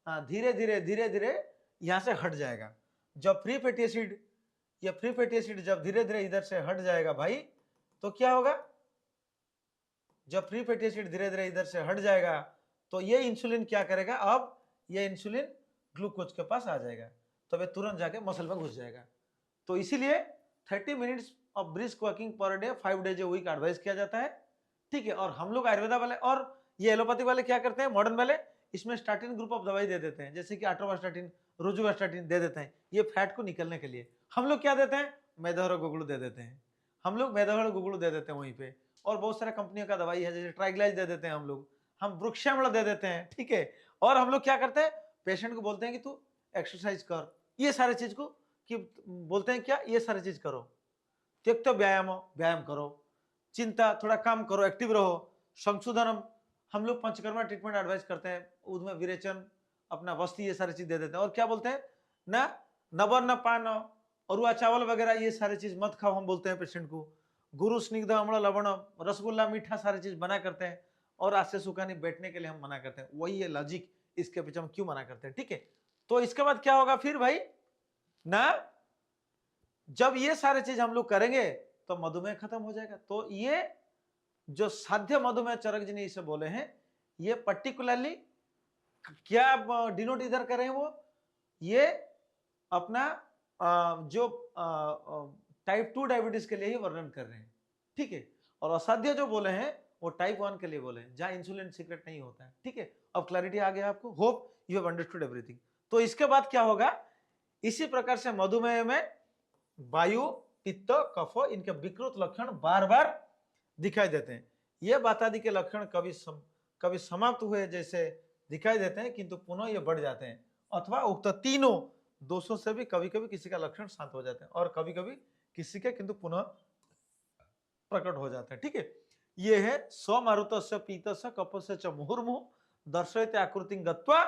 धीरे धीरे धीरे धीरे यहां से हट जाएगा। जब फ्री फैटी एसिड, ये फ्री फैटी एसिड जब धीरे धीरे इधर से हट जाएगा भाई, तो क्या होगा, जब फ्री फैटी एसिड धीरे धीरे इधर से हट जाएगा तो ये इंसुलिन क्या करेगा, अब ये इंसुलिन ग्लूकोज के पास आ जाएगा, तो वे तुरंत जाके मसल में घुस जाएगा। तो इसीलिए 30 minutes of brisk walking per day 5 days a week advice किया जाता है। ठीक है, और हम लोग आयुर्वेदा वाले और ये एलोपैथी वाले क्या करते हैं, मॉडर्न वाले, इसमें स्टार्टिन ग्रुप ऑफ दवाई दे देते हैं, जैसे कि आटोवास्टाटिन, रोजुवास्टाटिन दे देते हैं, ये फैट को निकलने के लिए। हम लोग क्या देते हैं, मैदाहर गुगलू दे देते हैं, हम लोग मैदाहर गुगलू दे देते हैं वहीं पे। और बहुत सारे कंपनियों का दवाई है, जैसे ट्राइग्लाइज दे देते हैं हम वृक्षामृत दे देते हैं। ठीक है, और हम लोग क्या करते हैं, पेशेंट को बोलते हैं कि तू एक्सरसाइज कर, ये सारे चीज को, कि बोलते हैं क्या, ये सारी चीज करो, त्यक्त तो व्यायाम करो, चिंता थोड़ा कम करो, एक्टिव रहो, संशोधन हम लोग पंचकर्मा ट्रीटमेंट एडवाइस करते हैं, उसमें विरेचन, अपना वस्ती, ये सारी चीज दे देते हैं। और क्या बोलते हैं ना, नबर न पान, अरुआ चावल वगैरह ये सारी चीज मत खाओ, हम बोलते हैं पेशेंट को। गुरु स्निग्ध अम्ल लवण, रसगुल्ला मीठा सारी चीज मना करते हैं, और आसे सुखानी बैठने के लिए हम मना करते हैं। वही है लॉजिक, इसके पीछे हम क्यों मना करते हैं। ठीक है, तो इसके बाद क्या होगा फिर भाई ना, जब ये सारे चीज हम लोग करेंगे तो मधुमेह खत्म हो जाएगा। तो ये जो साध्य मधुमेह चरक जी ने इसे बोले हैं, ये पर्टिकुलरली क्या डिनोट इधर करें, वो ये अपना जो टाइप 2 डायबिटीज के लिए ही वर्णन कर रहे हैं। ठीक है, और असाध्य जो बोले हैं वो टाइप 1 के लिए बोले हैं, जहां इंसुलिन सीक्रेट नहीं होता है। ठीक है, अब क्लैरिटी आ गया आपको, hope you have understood everything. तो इसके बाद क्या होगा, इसी प्रकार से मधुमेह में वायु, पित्त, कफ, इनके विकृत लक्षण बार बार दिखाई देते हैं। ये बातादि के लक्षण कभी समाप्त हुए जैसे दिखाई देते हैं, किंतु पुनः ये बढ़ जाते हैं, अथवा उक्त तीनों दोषों से भी कभी कभी किसी का लक्षण शांत हो जाते हैं, और कभी कभी किसी के किंतु पुनः प्रकट हो जाता है। ठीक है, ये है स्वमारुतस्य पीतस्य कपस्य च मुहुर्मुहुः दर्शयते आकृतिं गत्वा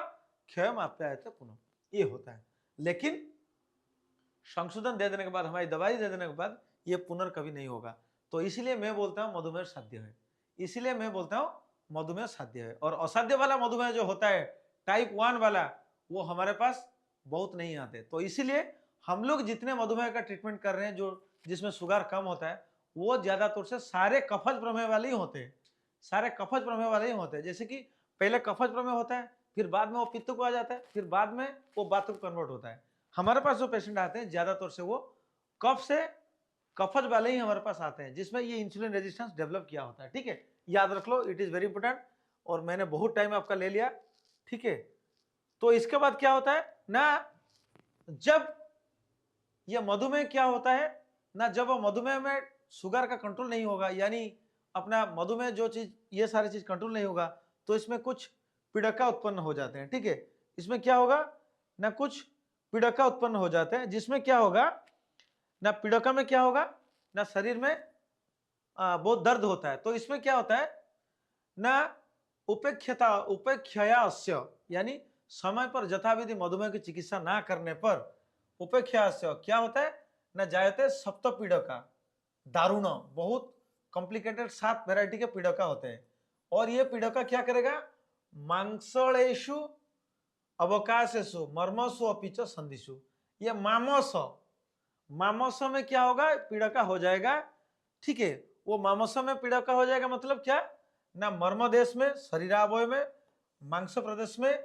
क्षयम् आप्यायते पुनः, ये होता है। लेकिन संशोधन दे देने के बाद, हमारी दवाई दे देने के बाद ये पुनर्कभी नहीं होगा। तो इसलिए मैं बोलता हूं मधुमेह साध्य है, इसलिए मैं बोलता हूं मधुमेह साध्य है। और असाध्य वाला मधुमेह जो होता है टाइप 1 वाला, वो हमारे पास बहुत नहीं आते। तो इसीलिए हम लोग जितने मधुमेह का ट्रीटमेंट कर रहे हैं, जो जिसमें शुगर कम होता है, वो ज्यादातर से सारे कफज प्रमेह वाले ही होते हैं, सारे कफज प्रमेह वाले ही होते हैं। जैसे कि पहले कफज प्रमेह होता है, फिर बाद में वो पित्त को आ जाता है, फिर बाद में वो वात को कन्वर्ट होता है। हमारे पास जो पेशेंट आते हैं ज्यादातर से वो कफ से कफज वाले ही हमारे पास आते हैं, जिसमें ये इंसुलिन रेजिस्टेंस डेवलप किया होता है। ठीक है, याद रख लो, इट इज वेरी इंपोर्टेंट, और मैंने बहुत टाइम आपका ले लिया। ठीक है, तो इसके बाद क्या होता है ना, जब ये मधुमेह क्या होता है ना, जब वो मधुमेह में शुगर का कंट्रोल नहीं होगा, यानी अपना मधुमेह जो चीज, ये सारी चीज कंट्रोल नहीं होगा, तो इसमें कुछ पीड़का उत्पन्न हो जाते हैं। ठीक है, इसमें क्या होगा ना, कुछ पीड़का उत्पन्न हो जाते हैं, जिसमें क्या होगा ना, पीड़का में क्या होगा ना, शरीर में बहुत दर्द होता है। तो इसमें क्या होता है ना, उपेक्षया, यानी समय पर यथाविधि मधुमेह की चिकित्सा ना करने पर उपेक्षा क्या होता है ना, जायते सप्त पीड़का, दारुण, बहुत कॉम्प्लिकेटेड 7 वैरायटी के पीड़का होते हैं। और ये पीड़का क्या करेगा, मांसलेषु अवकाशेषु मर्मसु अपिच संधिषु, ये मामस में क्या होगा, पीड़का हो जाएगा। ठीक है, वो मामस में पीड़का हो जाएगा, मतलब क्या ना, मर्म देश में, शरीरावय में, मांस प्रदेश में,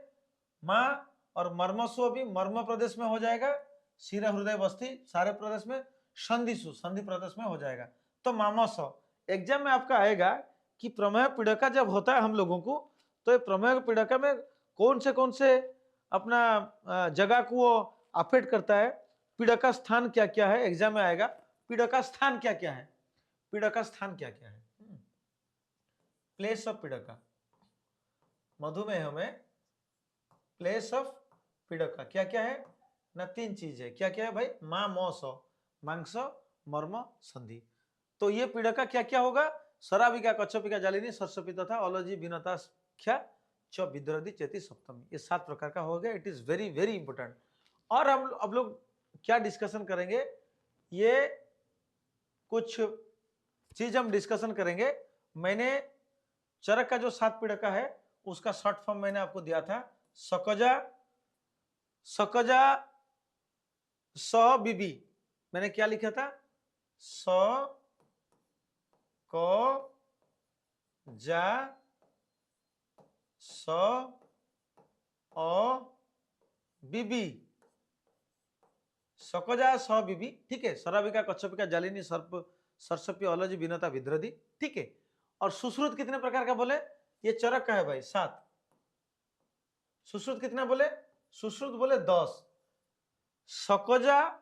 मां और मर्मसु भी मर्म प्रदेश में हो जाएगा, शिर हृदय बस्ती सारे प्रदेश में, संधिसु संधि प्रदेश में हो जाएगा। तो मामस एग्जाम में आपका आएगा कि प्रमेय पीड़का जब होता है हम लोगों को, तो ये प्रमेय पीड़का में कौन से अपना जगह को वो अफेक्ट करता है, पीड़का स्थान क्या क्या है, एग्जाम में आएगा पीड़का स्थान क्या क्या है, पीड़का स्थान क्या क्या है। प्लेस ऑफ पीड़का, मधुमेह में प्लेस ऑफ पीड़का क्या क्या है ना, 3 चीज है। क्या क्या है भाई, मां मौस मांस मर्म संधि। तो ये पीड़का क्या क्या होगा, सराविका कच्छपिका जालिनी सरस्वती तथा अलजी विनता ख्या च विद्रदी चेती सप्तमी, ये 7 प्रकार का हो गया। It is very very important. और हम अब लोग क्या डिस्कशन करेंगे, ये कुछ चीज हम डिस्कशन करेंगे। मैंने चरक का जो 7 पीड़का है उसका शॉर्ट फॉर्म मैंने आपको दिया था, सकजा सकजा स बीबी, मैंने क्या लिखा था, स क जा स अ बीबी, सकजा स बीबी, ठीक है। सराविका कच्छपिका जालिनी सर्प सरस्वती अलजी विनता विद्रदी, ठीक है। और सुश्रुत कितने प्रकार का बोले, ये चरक का है भाई 7। सुश्रुत कितना बोले, सुश्रुत बोले 10। सकजा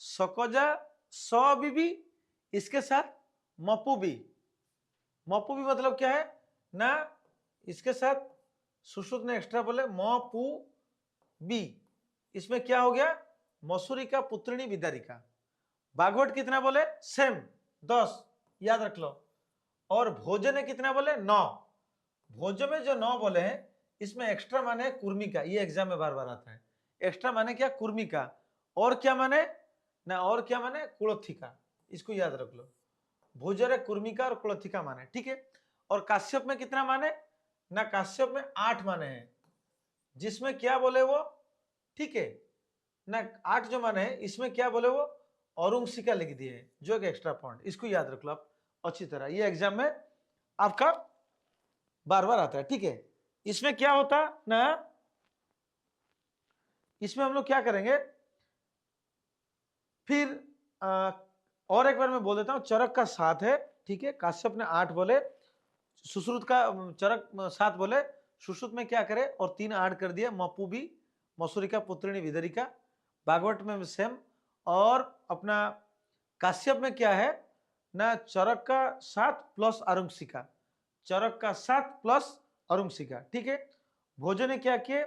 सकजा स बीबी, इसके साथ मपुबी, मपुबी मतलब क्या है ना, इसके साथ सुश्रुत ने एक्स्ट्रा बोले मपू बी, इसमें क्या हो गया, मसूरी का पुत्रिणी विदारिका। बागवट कितना बोले, सेम 10, याद रख लो। और भोजन में कितना बोले, 9। भोजन में जो 9 बोले हैं इसमें एक्स्ट्रा माने कुर्मी का, ये एग्जाम में बार बार आता है। एक्स्ट्रा माने क्या, कुर्मी का। और क्या माने ना, और क्या माने, कुलथी का, इसको याद रख लो। भोजन कुर्मी का और कुलथी का माने, ठीक है। और काश्यप में कितना माने ना, काश्यप में 8 माने हैं, जिसमें क्या बोले वो, ठीक है ना, 8 जो माने हैं इसमें क्या बोले वो औरुंसिका लिख दिए, जो एक एक्स्ट्रा पॉइंट, इसको याद रख लो आप अच्छी तरह, ये एग्जाम में आपका बार बार आता है, ठीक है। इसमें क्या होता ना, इसमें हम लोग क्या करेंगे फिर और एक बार मैं बोल देता हूं, चरक का 7 है, ठीक है। काश्यप ने 8 बोले, सुश्रुत का चरक 7 बोले, सुश्रुत में क्या करे और 3 ऐड कर दिया, मपूबी मसूरी का पुत्रिणी विदरिका। बागवट में सेम। और अपना काश्यप में क्या है ना, चरक का 7 प्लस अरुंसिका, चरक का 7 प्लस अरुंसिका, ठीक है। भोजन ने क्या किए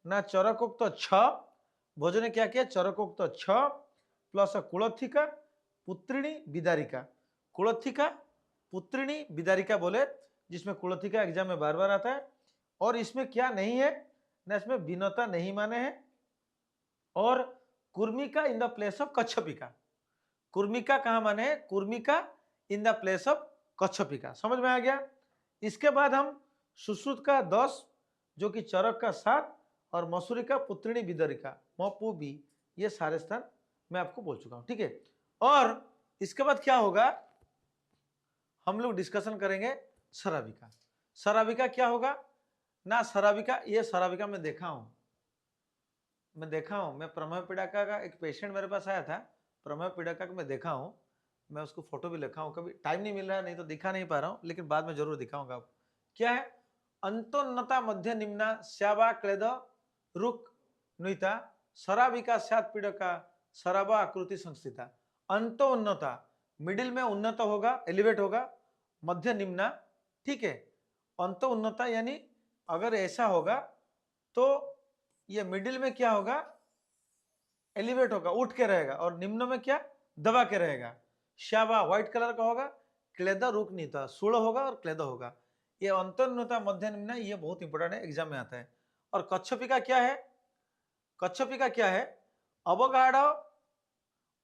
ना, चरकोक्त 6, भोजन ने क्या किया, चरकोक्त 6 प्लस कुलथिका पुत्रिणी विदारिका, कुलथिका पुत्रिणी विदारिका बोले, जिसमें कुलथिका एग्जाम में बार बार आता है। और इसमें क्या नहीं है ना, इसमें भिन्नता नहीं माने हैं। और कुर्मिका इन द प्लेस ऑफ कच्छपिका, कुर्मिका कहां माने, कुर्मिका इन द प्लेस ऑफ कच्छपिका, समझ में आ गया। इसके बाद हम सुश्रुत का 10 जो कि चरक का 7 और मसूरी का पुत्रिणी विदरिका मपू बी, ये सारे स्थान मैं आपको बोल चुका हूं, ठीक है। और इसके बाद क्या होगा, हम लोग डिस्कशन करेंगे सराविका। सराविका क्या होगा ना, सराविका, ये सराविका मैं देखा हूं, मैं प्रमेय पीड़िका का एक पेशेंट मेरे पास आया था, प्रमेय पीड़िका का मैं देखा हूं, मैं उसको फोटो भी लिखा हूं, कभी टाइम नहीं मिल रहा है, नहीं तो दिखा नहीं पा रहा हूं, लेकिन बाद में जरूर दिखाऊंगा आपको। क्या है, अंतोन्नता मध्य निम्ना श्यावा क्लेद रुक नुता सराविका सात पीड़का सराबा आकृति संस्थिता। अंतोन्नता मिडिल में उन्नत होगा, एलिवेट होगा, मध्य निम्ना, ठीक है। अंतोन्नता यानी अगर ऐसा होगा तो ये मिडिल में क्या होगा, एलिवेट होगा, उठ के रहेगा, और निम्न में क्या, दबा के रहेगा। श्यावा व्हाइट कलर का होगा, क्लेद रुक नीता सूढ़ होगा और क्लेद होगा। ये अंतोन्नता मध्य निम्न, ये बहुत इंपॉर्टेंट है, एग्जाम में आता है। और कच्छपिका क्या है, कच्छपिका क्या है, अवगाढ़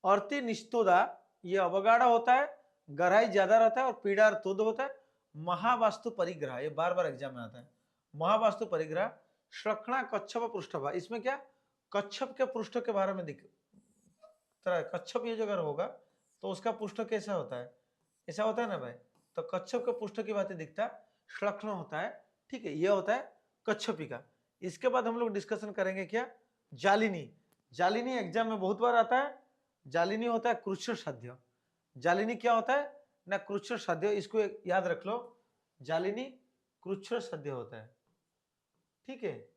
अर्थी निस्तोदा, ये अवगाढ़ होता है, गहराई ज्यादा रहता है, और पीड़ा और तुद होता है। महावास्तु परिग्रह, ये बार बार एग्जाम में आता है, महावास्तु परिग्रह। श्रखणा कच्छप पृष्ठभा, इसमें क्या, कच्छप के पृष्ठ के बारे में दिख तरह, कच्छप ये जो अगर होगा तो उसका पृष्ठ कैसा होता है, ऐसा होता है ना भाई, तो कच्छप के पृष्ठ की बातें दिखता है, श्लक्ष्ण होता है, ठीक है, ये होता है कच्छपिका। इसके बाद हम लोग डिस्कशन करेंगे क्या, जालिनी। जालिनी एग्जाम में बहुत बार आता है। जालिनी होता है क्रुच्छ साध्य। जालिनी क्या होता है ना, क्रुच्छ साध्य, इसको याद रख लो, जालिनी क्रुच्छ साध्य होता है, ठीक है।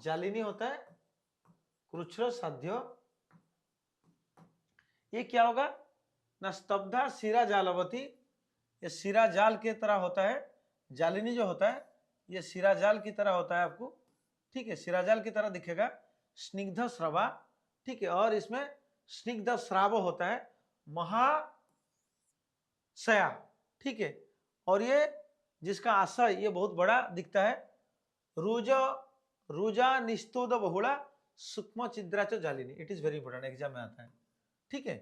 जालिनी होता है क्रुच्छ साध्य। ये क्या होगा ना, स्तब्धा शिरा जालवती, ये शिरा जाल की तरह होता है। जालिनी जो होता है ये शिरा जाल की तरह होता है आपको, ठीक है, शिरा जाल की तरह दिखेगा। स्निग्ध स्रवा, ठीक है, और इसमें स्निग्ध श्राव होता है, महाशया, ठीक है। और ये जिसका आशय ये बहुत बड़ा दिखता है, रुजा रुजा निस्तोद बहुड़ा सूक्ष्म छिद्रा च जालिनी। It is very important, exam में आता है, ठीक है,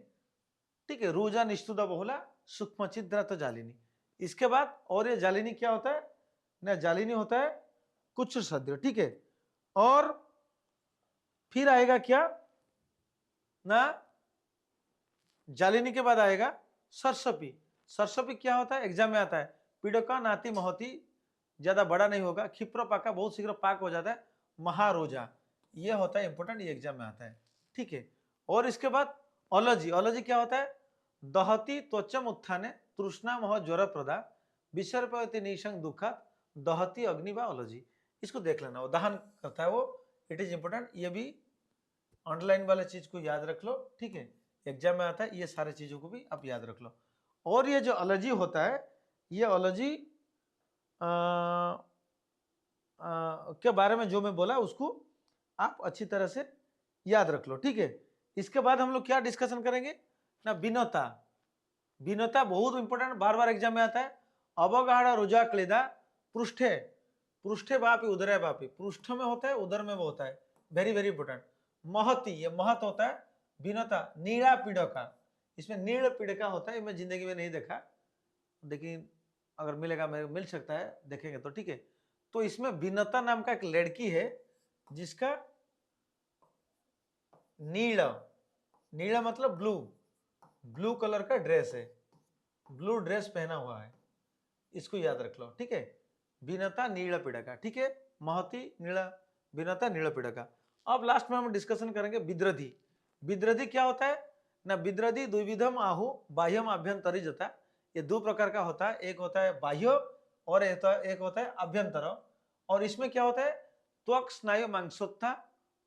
ठीक है। रुजा निस्तुद बहुला सूक्ष्म छिद्रा तो जालिनी। इसके बाद और ये जालिनी क्या होता है ना, जालिनी होता है कुछ सद्य, ठीक है। और फिर आएगा क्या ना, जालिनी के बाद आएगा सरसपी। सरसपी क्या होता है, एग्जाम में आता है, पीड़का नाती महती, ज्यादा बड़ा नहीं होगा, क्षिप्र पाका, बहुत शीघ्र पाक हो जाता है, महारोजा, ये होता है इंपॉर्टेंट, ये एग्जाम में आता है, ठीक है। और इसके बाद ओलॉजी। ओलॉजी क्या होता है, दहती त्वचम उत्थाने तृष्णा मह ज्वर प्रदा विसर्पयति निशंग दुखा दहती अग्नि व ओलॉजी। इसको देख लेना, वो दहन करता है वो, इट इज इंपॉर्टेंट, ये भी ऑनलाइन वाले चीज को याद रख लो, ठीक है, एग्जाम में आता है, ये सारे चीजों को भी आप याद रख लो। और ये जो एलर्जी होता है, ये एलर्जी के बारे में जो मैं बोला उसको आप अच्छी तरह से याद रख लो, ठीक है। इसके बाद हम लोग क्या डिस्कशन करेंगे ना, विनोता। विनोता बहुत इंपॉर्टेंट, बार बार एग्जाम में आता है। अवगाढ़ रुजा क्लेदा पृष्ठे, पृष्ठे बापी उदरे बापी, पृष्ठ में होता है, उदर में वो होता है, वेरी वेरी इंपॉर्टेंट। महती, ये महत होता है। विनोता नीड़ा पीड़का, इसमें नीड़ पीड़का होता है, मैं जिंदगी में नहीं देखा, लेकिन अगर मिलेगा मेरे मिल सकता है, देखेंगे तो, ठीक है। तो इसमें विनोता नाम का एक लड़की है जिसका नील, नीला मतलब ब्लू, ब्लू कलर का ड्रेस है, ब्लू ड्रेस पहना हुआ है, इसको याद रख लो, ठीक है। विनता नील पीड़का, ठीक है, महती नीला, विनता नील पीड़का। अब लास्ट में हम डिस्कशन करेंगे विद्रधि। विद्रधि क्या होता है ना, विद्रधि द्विविधम आहु बाह्यम आभ्यंतरी जता, ये दो प्रकार का होता है, एक होता है बाह्य और एक होता है अभ्यंतर। और इसमें क्या होता है, त्वक स्नायु मांसोत्था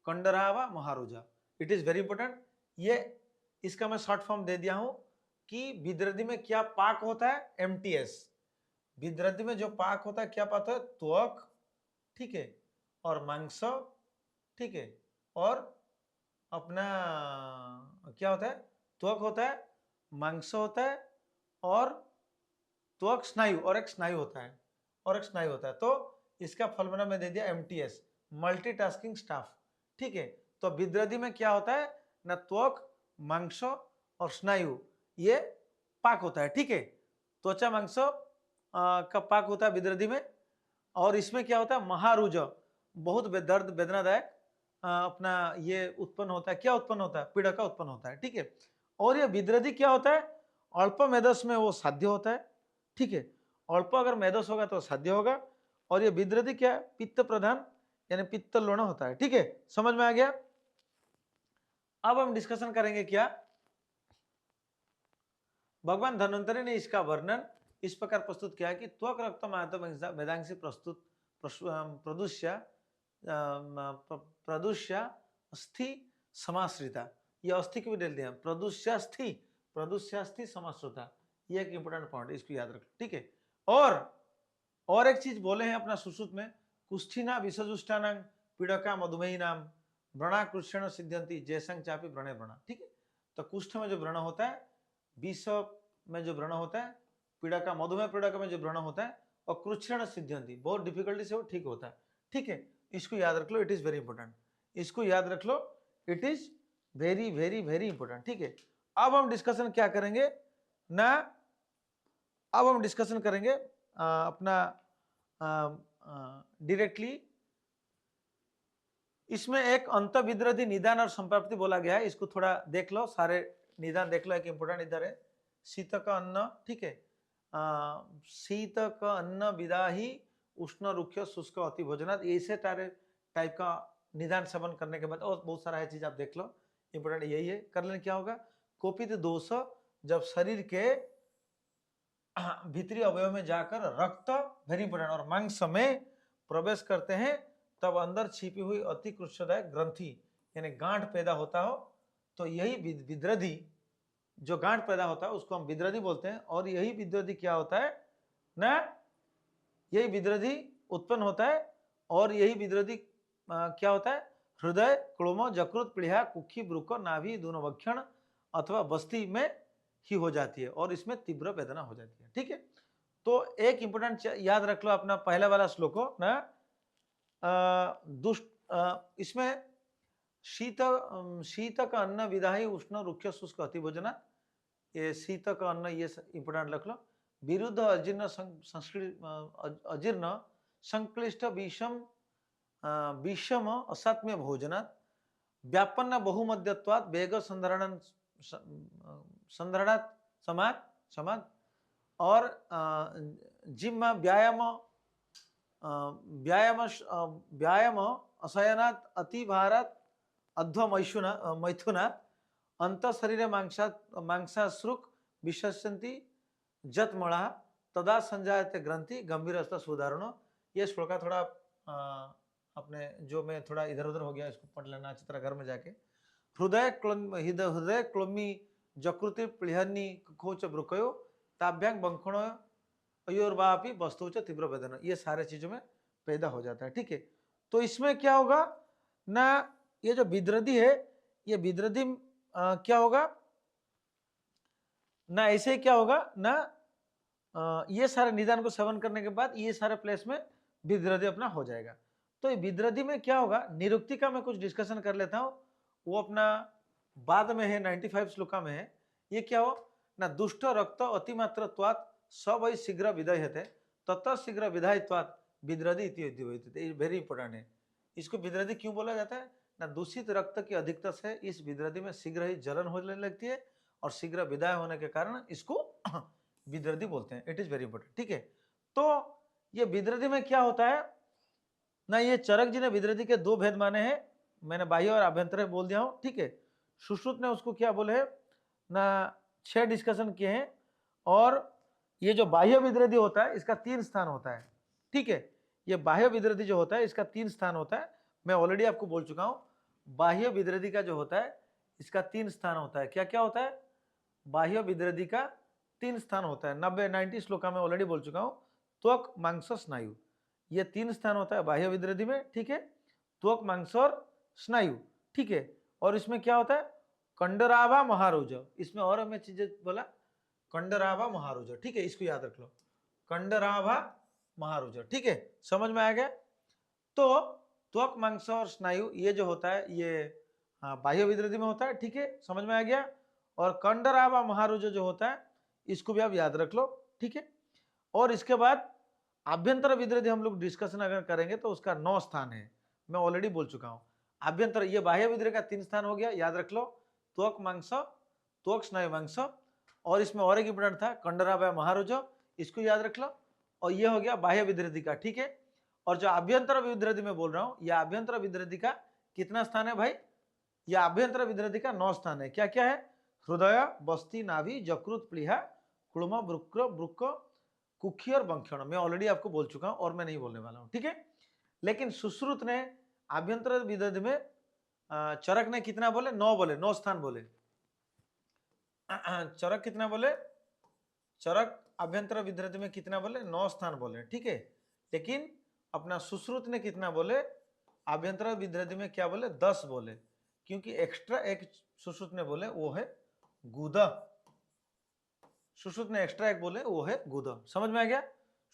कंडरावा महारुजा। इट इज वेरी इंपॉर्टेंट, ये इसका मैं शॉर्ट फॉर्म दे दिया हूं कि विद्रधि में क्या पाक होता है, एमटीएस। विद्रधि में जो पाक होता है क्या पाक होता है, त्वक, ठीक है, और मांस, ठीक है, और अपना क्या होता है, त्वक होता है, मांस होता है, और त्वक स्नायु, और एक स्नायु होता है, और एक स्नायु होता है। तो इसका फॉर्मूला में दे दिया एमटीएस, मल्टीटास्किंग स्टाफ, ठीक है। तो विद्रधि में क्या होता है ना, त्वक, मांस और स्नायु, ये पाक होता है, ठीक है। त्वचा मांस का पाक होता है विद्रधि में। और इसमें क्या होता है, महारुज, बहुत दर्द वेदनादायक अपना ये उत्पन्न होता है, क्या उत्पन्न होता है, पीड़ा का उत्पन्न होता है, ठीक है। और ये विद्रधि क्या होता है, अल्प मेदस में वो साध्य होता है, ठीक है, अल्प अगर मेदस होगा तो साध्य होगा। और ये विद्रधि क्या है, पित्त प्रधान यानी पित्त लोण होता है, ठीक है, समझ में आ गया। अब हम डिस्कशन करेंगे क्या, भगवान धन्वंतरि ने इसका वर्णन इस प्रकार प्रस्तुत किया है कि त्वक रक्त वेदांशी प्रस्तुत प्रदुष्य प्रदुष्य स्थि समाश्रिता, ये अस्थि को भी डाल दिया, प्रदुष्य स्थि समाश्रिता, ये एक इंपॉर्टेंट पॉइंट, इसको याद रखो, ठीक है। और एक चीज बोले हैं अपना सुश्रुत में, कुष्ठिना विषजुष्टानां पीड़का मधुमेही नाम व्रणा कृष्ण सिद्ध्यंती जैसंग चापी व्रणे व्रणा, ठीक है। तो कुष्ठ में जो व्रण होता है, विष में जो व्रण होता है, पीड़ा का मधुमेह पीड़ा का में जो व्रण होता है, और कृच्छण सिद्ध्यंती, बहुत डिफिकल्टी से वो ठीक होता है, ठीक है। इसको याद रख लो, इट इज वेरी इंपॉर्टेंट, इसको याद रख लो, it is very very very important, ठीक है। अब हम डिस्कशन क्या करेंगे ना, अब हम डिस्कशन करेंगे अपना डायरेक्टली, इसमें एक अंत विद्रधि निदान और संप्राप्ति बोला गया है, इसको थोड़ा देख लो, सारे निदान देख लो, एक इंपॉर्टेंट इधर है, शीत का अन्न, ठीक है, शीत का अन्न विदा ही उष्ण रुक्ष शुष्क अति भोजनात्, ऐसे टाइप का निदान सेवन करने के बाद, और बहुत सारा है चीज आप देख लो, इंपोर्टेंट यही है। कर लेने क्या होगा, कोपित दोष जब शरीर के भीतरी अवयव में जाकर रक्त, वेरी इंपोर्टेंट, और मांस में प्रवेश करते हैं, तब अंदर छिपी हुई अति क्रुशदायक ग्रंथि यानी गांठ पैदा होता हो, तो यही विद्रधि, जो गांठ पैदा होता है उसको हम विद्रधि बोलते हैं। और यही विद्रधि क्या होता है ना, यही विद्रधि उत्पन्न होता है, और यही विद्रधि क्या होता है, हृदय, क्लोम, जकृत, प्लीहा, कुक्षी, ब्रुक, नाभि, दूनवक्षण अथवा बस्ती में ही हो जाती है, और इसमें तीव्र वेदना हो जाती है। ठीक है, तो एक इंपोर्टेंट याद रख लो अपना पहला वाला श्लोक हो ना, दुष्ट, इसमें शीत का अन्न विदाही उष्ण रुक्ष शुष्क अति भोजना, ये शीत का अन्न, ये इंपोर्टेंट रख लो। विरुद्ध अजीर्ण अजीर्ण संक्लिष्ट विषम असात्म्य भोजना, व्यापन्न बहुमध्यत्वात् वेग संधारण समाज, और जिम्मा व्यायाम असयनात् अतिभारात् मैथुनात् अंत शरीर मांसाश्रुक विशस्यन्ति जतमणा तदा संजायते ग्रंथि गंभीरस्थ सुधारण। ये श्लोक थोड़ा अपने जो मैं थोड़ा इधर उधर हो गया, इसको पढ़ लेना अच्छी तरह घर में जाके। हृदय क्लोमी जकृति प्लीहनी खोच ब्रुकयो ताभ्यांग बंखणो अयोर्वापी वस्तु च तीव्र वेदना, ये सारे चीजों में पैदा हो जाता है। ठीक है, तो इसमें क्या होगा ना, ये जो विद्रधि है, ये विद्रधि क्या होगा ना, ऐसे क्या होगा ना, ये सारे निदान को सेवन करने के बाद ये सारे प्लेस में विद्रधि अपना हो जाएगा। तो ये विद्रधि में क्या होगा, निरुक्ति का मैं कुछ डिस्कशन कर लेता हूं, वो अपना बाद में है, 95 श्लोका में है। ये क्या हो ना, दुष्ट रक्त अतिमात्रत्वात् सब शीघ्र विधयते तत शीघ्र विधायत्वात् विद्रधि इति, वेरी इंपोर्टेंट है। इसको विद्रधि क्यों बोला जाता है ना, दूषित रक्त की अधिकता से इस विद्रधि में शीघ्र ही जलन होने लगती है, और शीघ्र विदाय होने के कारण इसको विद्रधि बोलते हैं। It is very important. ठीक है, तो ये विद्रधि में क्या होता है ना, ये चरक जी ने विद्रधि के दो भेद माने हैं, मैंने बाह्य और आभ्यंतर बोल दिया हूं। ठीक है, सुश्रुत ने उसको क्या बोले ना, 6 डिस्कशन किए हैं, और ये जो बाह्य विद्रधि होता है इसका 3 स्थान होता है। ठीक है, ये बाह्य विद्रधि जो होता है इसका 3 स्थान होता है, मैं ऑलरेडी आपको बोल चुका हूं। बाह्य विद्रधि का जो होता है इसका 3 स्थान होता है। क्या क्या होता है, बाह्य विद्रधि का 3 स्थान होता है, 90 श्लोका में ऑलरेडी बोल चुका हूं। त्वक, मांस, स्नायु, ये 3 स्थान होता है बाह्य विद्रधि में। ठीक है, त्वक, मांस और स्नायु। ठीक है, और इसमें क्या होता है, कंडराभा महारुज, इसमें और हमें चीजें बोला, कंडराभा महारुज। ठीक है, इसको याद रख लो, कंडराभा महारुज। ठीक है, समझ में आ गया। तो त्वक, मांस और स्नायु ये जो होता है ये बाह्य विद्रधि में होता है। ठीक है, समझ में आ गया। और कंडराभा महारुज जो होता है इसको भी आप याद रख लो। ठीक है, और इसके बाद आभ्यंतर विद्रधि हम लोग डिस्कशन अगर करेंगे तो उसका 9 स्थान है, मैं ऑलरेडी बोल चुका हूं। आभ्यंतर, ये बाह्य विद्रधि का 3 स्थान हो गया, याद रख लो, त्वक, मांस, त्वक, स्नायु, मांस, और इसमें और एक इंपोर्टेंट था कंडराभा महारुज, इसको याद रख लो। और ये हो गया बाह्य विद्रधि का। ठीक है, और जो आभ्यंतर विद्रधि में बोल रहा हूं, यह आभ्यंतर विद्रधि का कितना स्थान है भाई, यह आभ्यंतर विद्रधि का 9 स्थान है। क्या क्या है, हृदय, बस्ती, नाभि, जकृत, प्लीहा, क्लुम, ब्रुक, कुक्षी और बंक्षण, मैं ऑलरेडी आपको बोल चुका हूं और मैं नहीं बोलने वाला हूं। ठीक है, लेकिन सुश्रुत ने आभ्यंतर विद्रधि में चरक ने कितना बोले, 9 बोले, 9 स्थान बोले। चरक कितना बोले, चरक आभ्यंतर विद्रधि में कितना बोले, 9 स्थान बोले। ठीक है, लेकिन अपना सुश्रुत ने कितना बोले, आभ्यंतर विद्रधि में क्या बोले, 10 बोले, क्योंकि एक्स्ट्रा एक सुश्रुत ने बोले वो है गुदा, सुश्रुत ने एक्स्ट्रा एक बोले वो है गुदा। समझ में आ गया,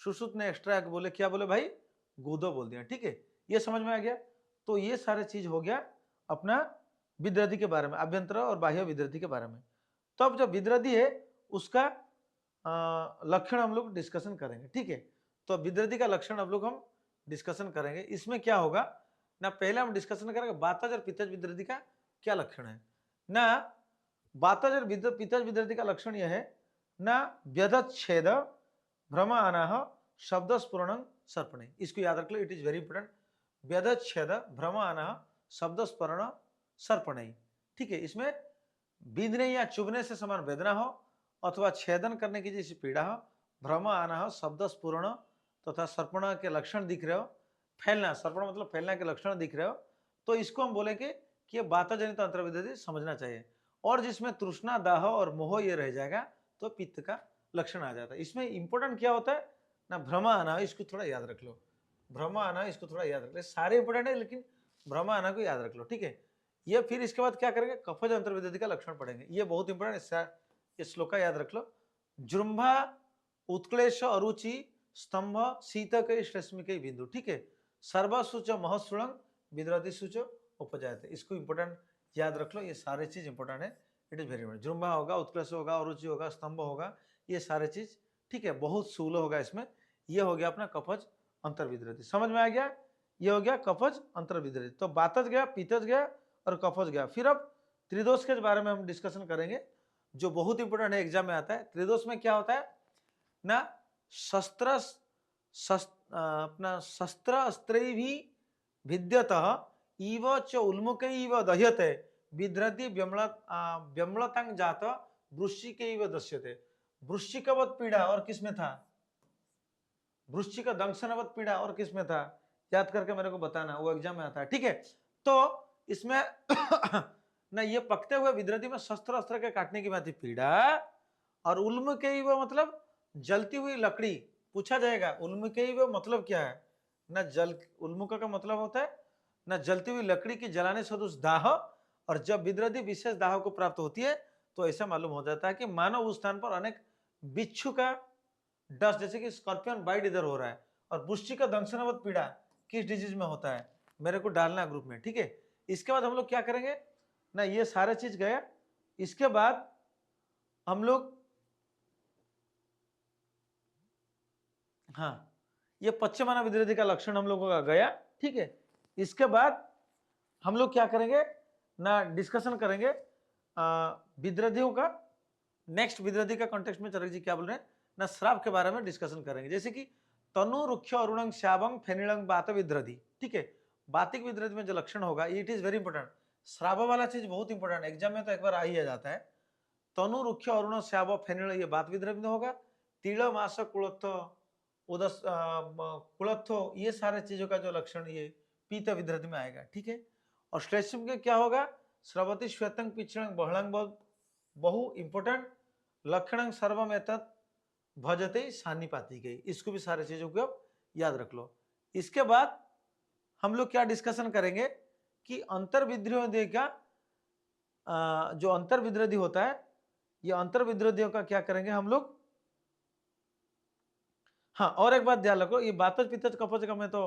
सुश्रुत ने एक्स्ट्रा एक बोले, क्या बोले भाई, गुदो बोल दिया। ठीक है, ये समझ में आ गया। तो ये सारे चीज हो गया अपना विद्रधि के बारे में, आभ्यंतर और बाह्य विद्रधि के बारे में। तो अब जो विद्रधि है उसका लक्षण हम लोग डिस्कशन करेंगे। ठीक है, तो विद्रधि का लक्षण अब लोग हम डिस्कशन करेंगे। इसमें क्या होगा ना, पहले हम डिस्कशन करेंगे वातज और पित्तज विद्रधि का क्या लक्षण है ना। वातज और पित्तज विद्रधि का लक्षण यह है ना, व्यधच्छेद, भ्रम अनाह, शब्द स्फुरणं, सर्पणे, इसको याद रख लो, इट इज वेरी इंपॉर्टेंट। व्यध छेद भ्रम अनह शब्द स्मरण सर्पणे, ठीक है। इसमें बींधने या चुभने से समान वेदना हो अथवा छेदन करने की जैसी पीड़ा हो, भ्रम आना हो, शब्द स्फुरण तथा सर्पण के लक्षण दिख रहे हो, फैलना, सर्पण मतलब फैलना के लक्षण दिख रहे हो, तो इसको हम बोलेंगे कि ये वातजनित अंतर्विद्युति समझना चाहिए। और जिसमें तृष्णा, दाह और मोह ये रह जाएगा तो पित्त का लक्षण आ जाता है। इसमें इंपॉर्टेंट क्या होता है ना, भ्रम आना, इसको थोड़ा याद रख लो, भ्रम आना, इसको थोड़ा याद रख लो, सारे इंपॉर्टेंट है लेकिन भ्रम आना को याद रख लो, ठीक है। ये फिर इसके बाद क्या करेंगे, कफज अंतर्विद्युति का लक्षण पढ़ेंगे, ये बहुत इंपॉर्टेंट, इस श्लोक का याद रख लो। जृंभा उत्क्लेश अरुचि स्तंभ शीतक श्लेष्मिक बिंदु, ठीक है। सर्वसूच महत्सुणंग विद्रति सूच उपजायते, इसको इंपॉर्टेंट याद रख लो, ये सारे चीज इंपॉर्टेंट है, इट इज वेरी इंपॉर्टेंट। जृंभा होगा, उत्क्लेश होगा, अरुचि होगा, स्तंभ होगा, ये सारे चीज, ठीक है। बहुत स्थूल होगा इसमें, ये हो गया अपना कफज अंतर्विद्रति, समझ में आ गया, ये हो गया कफज अंतर्विद्रति। तो बातज गया, पीतज गया और कफज गया। फिर अब त्रिदोष के बारे में हम डिस्कशन करेंगे, जो बहुत इंपॉर्टेंट है, एग्जाम में आता है। त्रिदोष में क्या होता है ना, अपना शस्त्र अस्त्र भी भिद्यतः इव च उन्मुख इव दह्यते विद्रति व्यम्लतांग जात वृश्चिक इव दस्यते। वृश्चिकवत पीड़ा और किसमें था, वृश्चिक दंशनवत पीड़ा और किसमें था, याद करके मेरे को बताना, वो एग्जाम में आता है, ठीक है। तो इसमें ना ये पकते हुए विद्रति में शस्त्र अस्त्र के काटने की बात पीड़ा, और उल्म के वो मतलब जलती हुई लकड़ी, पूछा जाएगा उल्म के वो मतलब क्या है ना, जल, उल्मुख का मतलब होता है ना जलती हुई लकड़ी की जलाने सदृश दाह, और जब विद्रति विशेष दाह को प्राप्त होती है तो ऐसा मालूम हो जाता है कि मानव उस स्थान पर अनेक बिच्छू का डस्ट, जैसे कि स्कॉर्पियन बाइट इधर हो रहा है, और वृश्चिक का दंशनवत पीड़ा किस डिजीज में होता है, मेरे को डालना ग्रुप में, ठीक है। इसके बाद हम लोग क्या करेंगे ना, ये सारे चीज गया, इसके बाद हम लोग, हाँ, ये पश्चिमाना विद्रति का लक्षण हम लोगों का गया, ठीक है। इसके बाद हम लोग क्या करेंगे ना, डिस्कशन करेंगे विद्रधियों का। नेक्स्ट विद्रधि का कॉन्टेक्स्ट में चरक जी क्या बोल रहे हैं ना, श्राप के बारे में डिस्कशन करेंगे, जैसे कि तनु रुक्ष अरुणंग श्यावंग फेनिलंग बात विद्रधि, ठीक है। बातिक विद्रधि में जो लक्षण होगा, इट इज वेरी इंपॉर्टेंट, श्राव वाला चीज बहुत इंपॉर्टेंट, एग्जाम में तो एक बार आ ही जाता है। तनु रुक्ष अरुण श्याव फेनिल, ये बात विद्रधि में होगा। तिल मास कुलत्थ उदस कुलत्थो, ये सारे चीजों का जो लक्षण ये पीत विद्रधि में आएगा, ठीक है। और श्लेष्म के क्या होगा, स्रवती श्वेतंग पिछड़ंग बहलंग, बहु इंपोर्टेंट, लक्षण सर्वम एतत् भजते सान्निपाती गई, इसको भी सारे चीजों को आप याद रख लो। इसके बाद हम लोग क्या डिस्कशन करेंगे कि अंतर्विद्रोधी का जो अंतर्विद्रोधी होता है, ये अंतर्विद्रोधियों का क्या करेंगे हम लोग। हाँ, और एक बात ध्यान रखो, ये बातज पित्तज कफज का मैं तो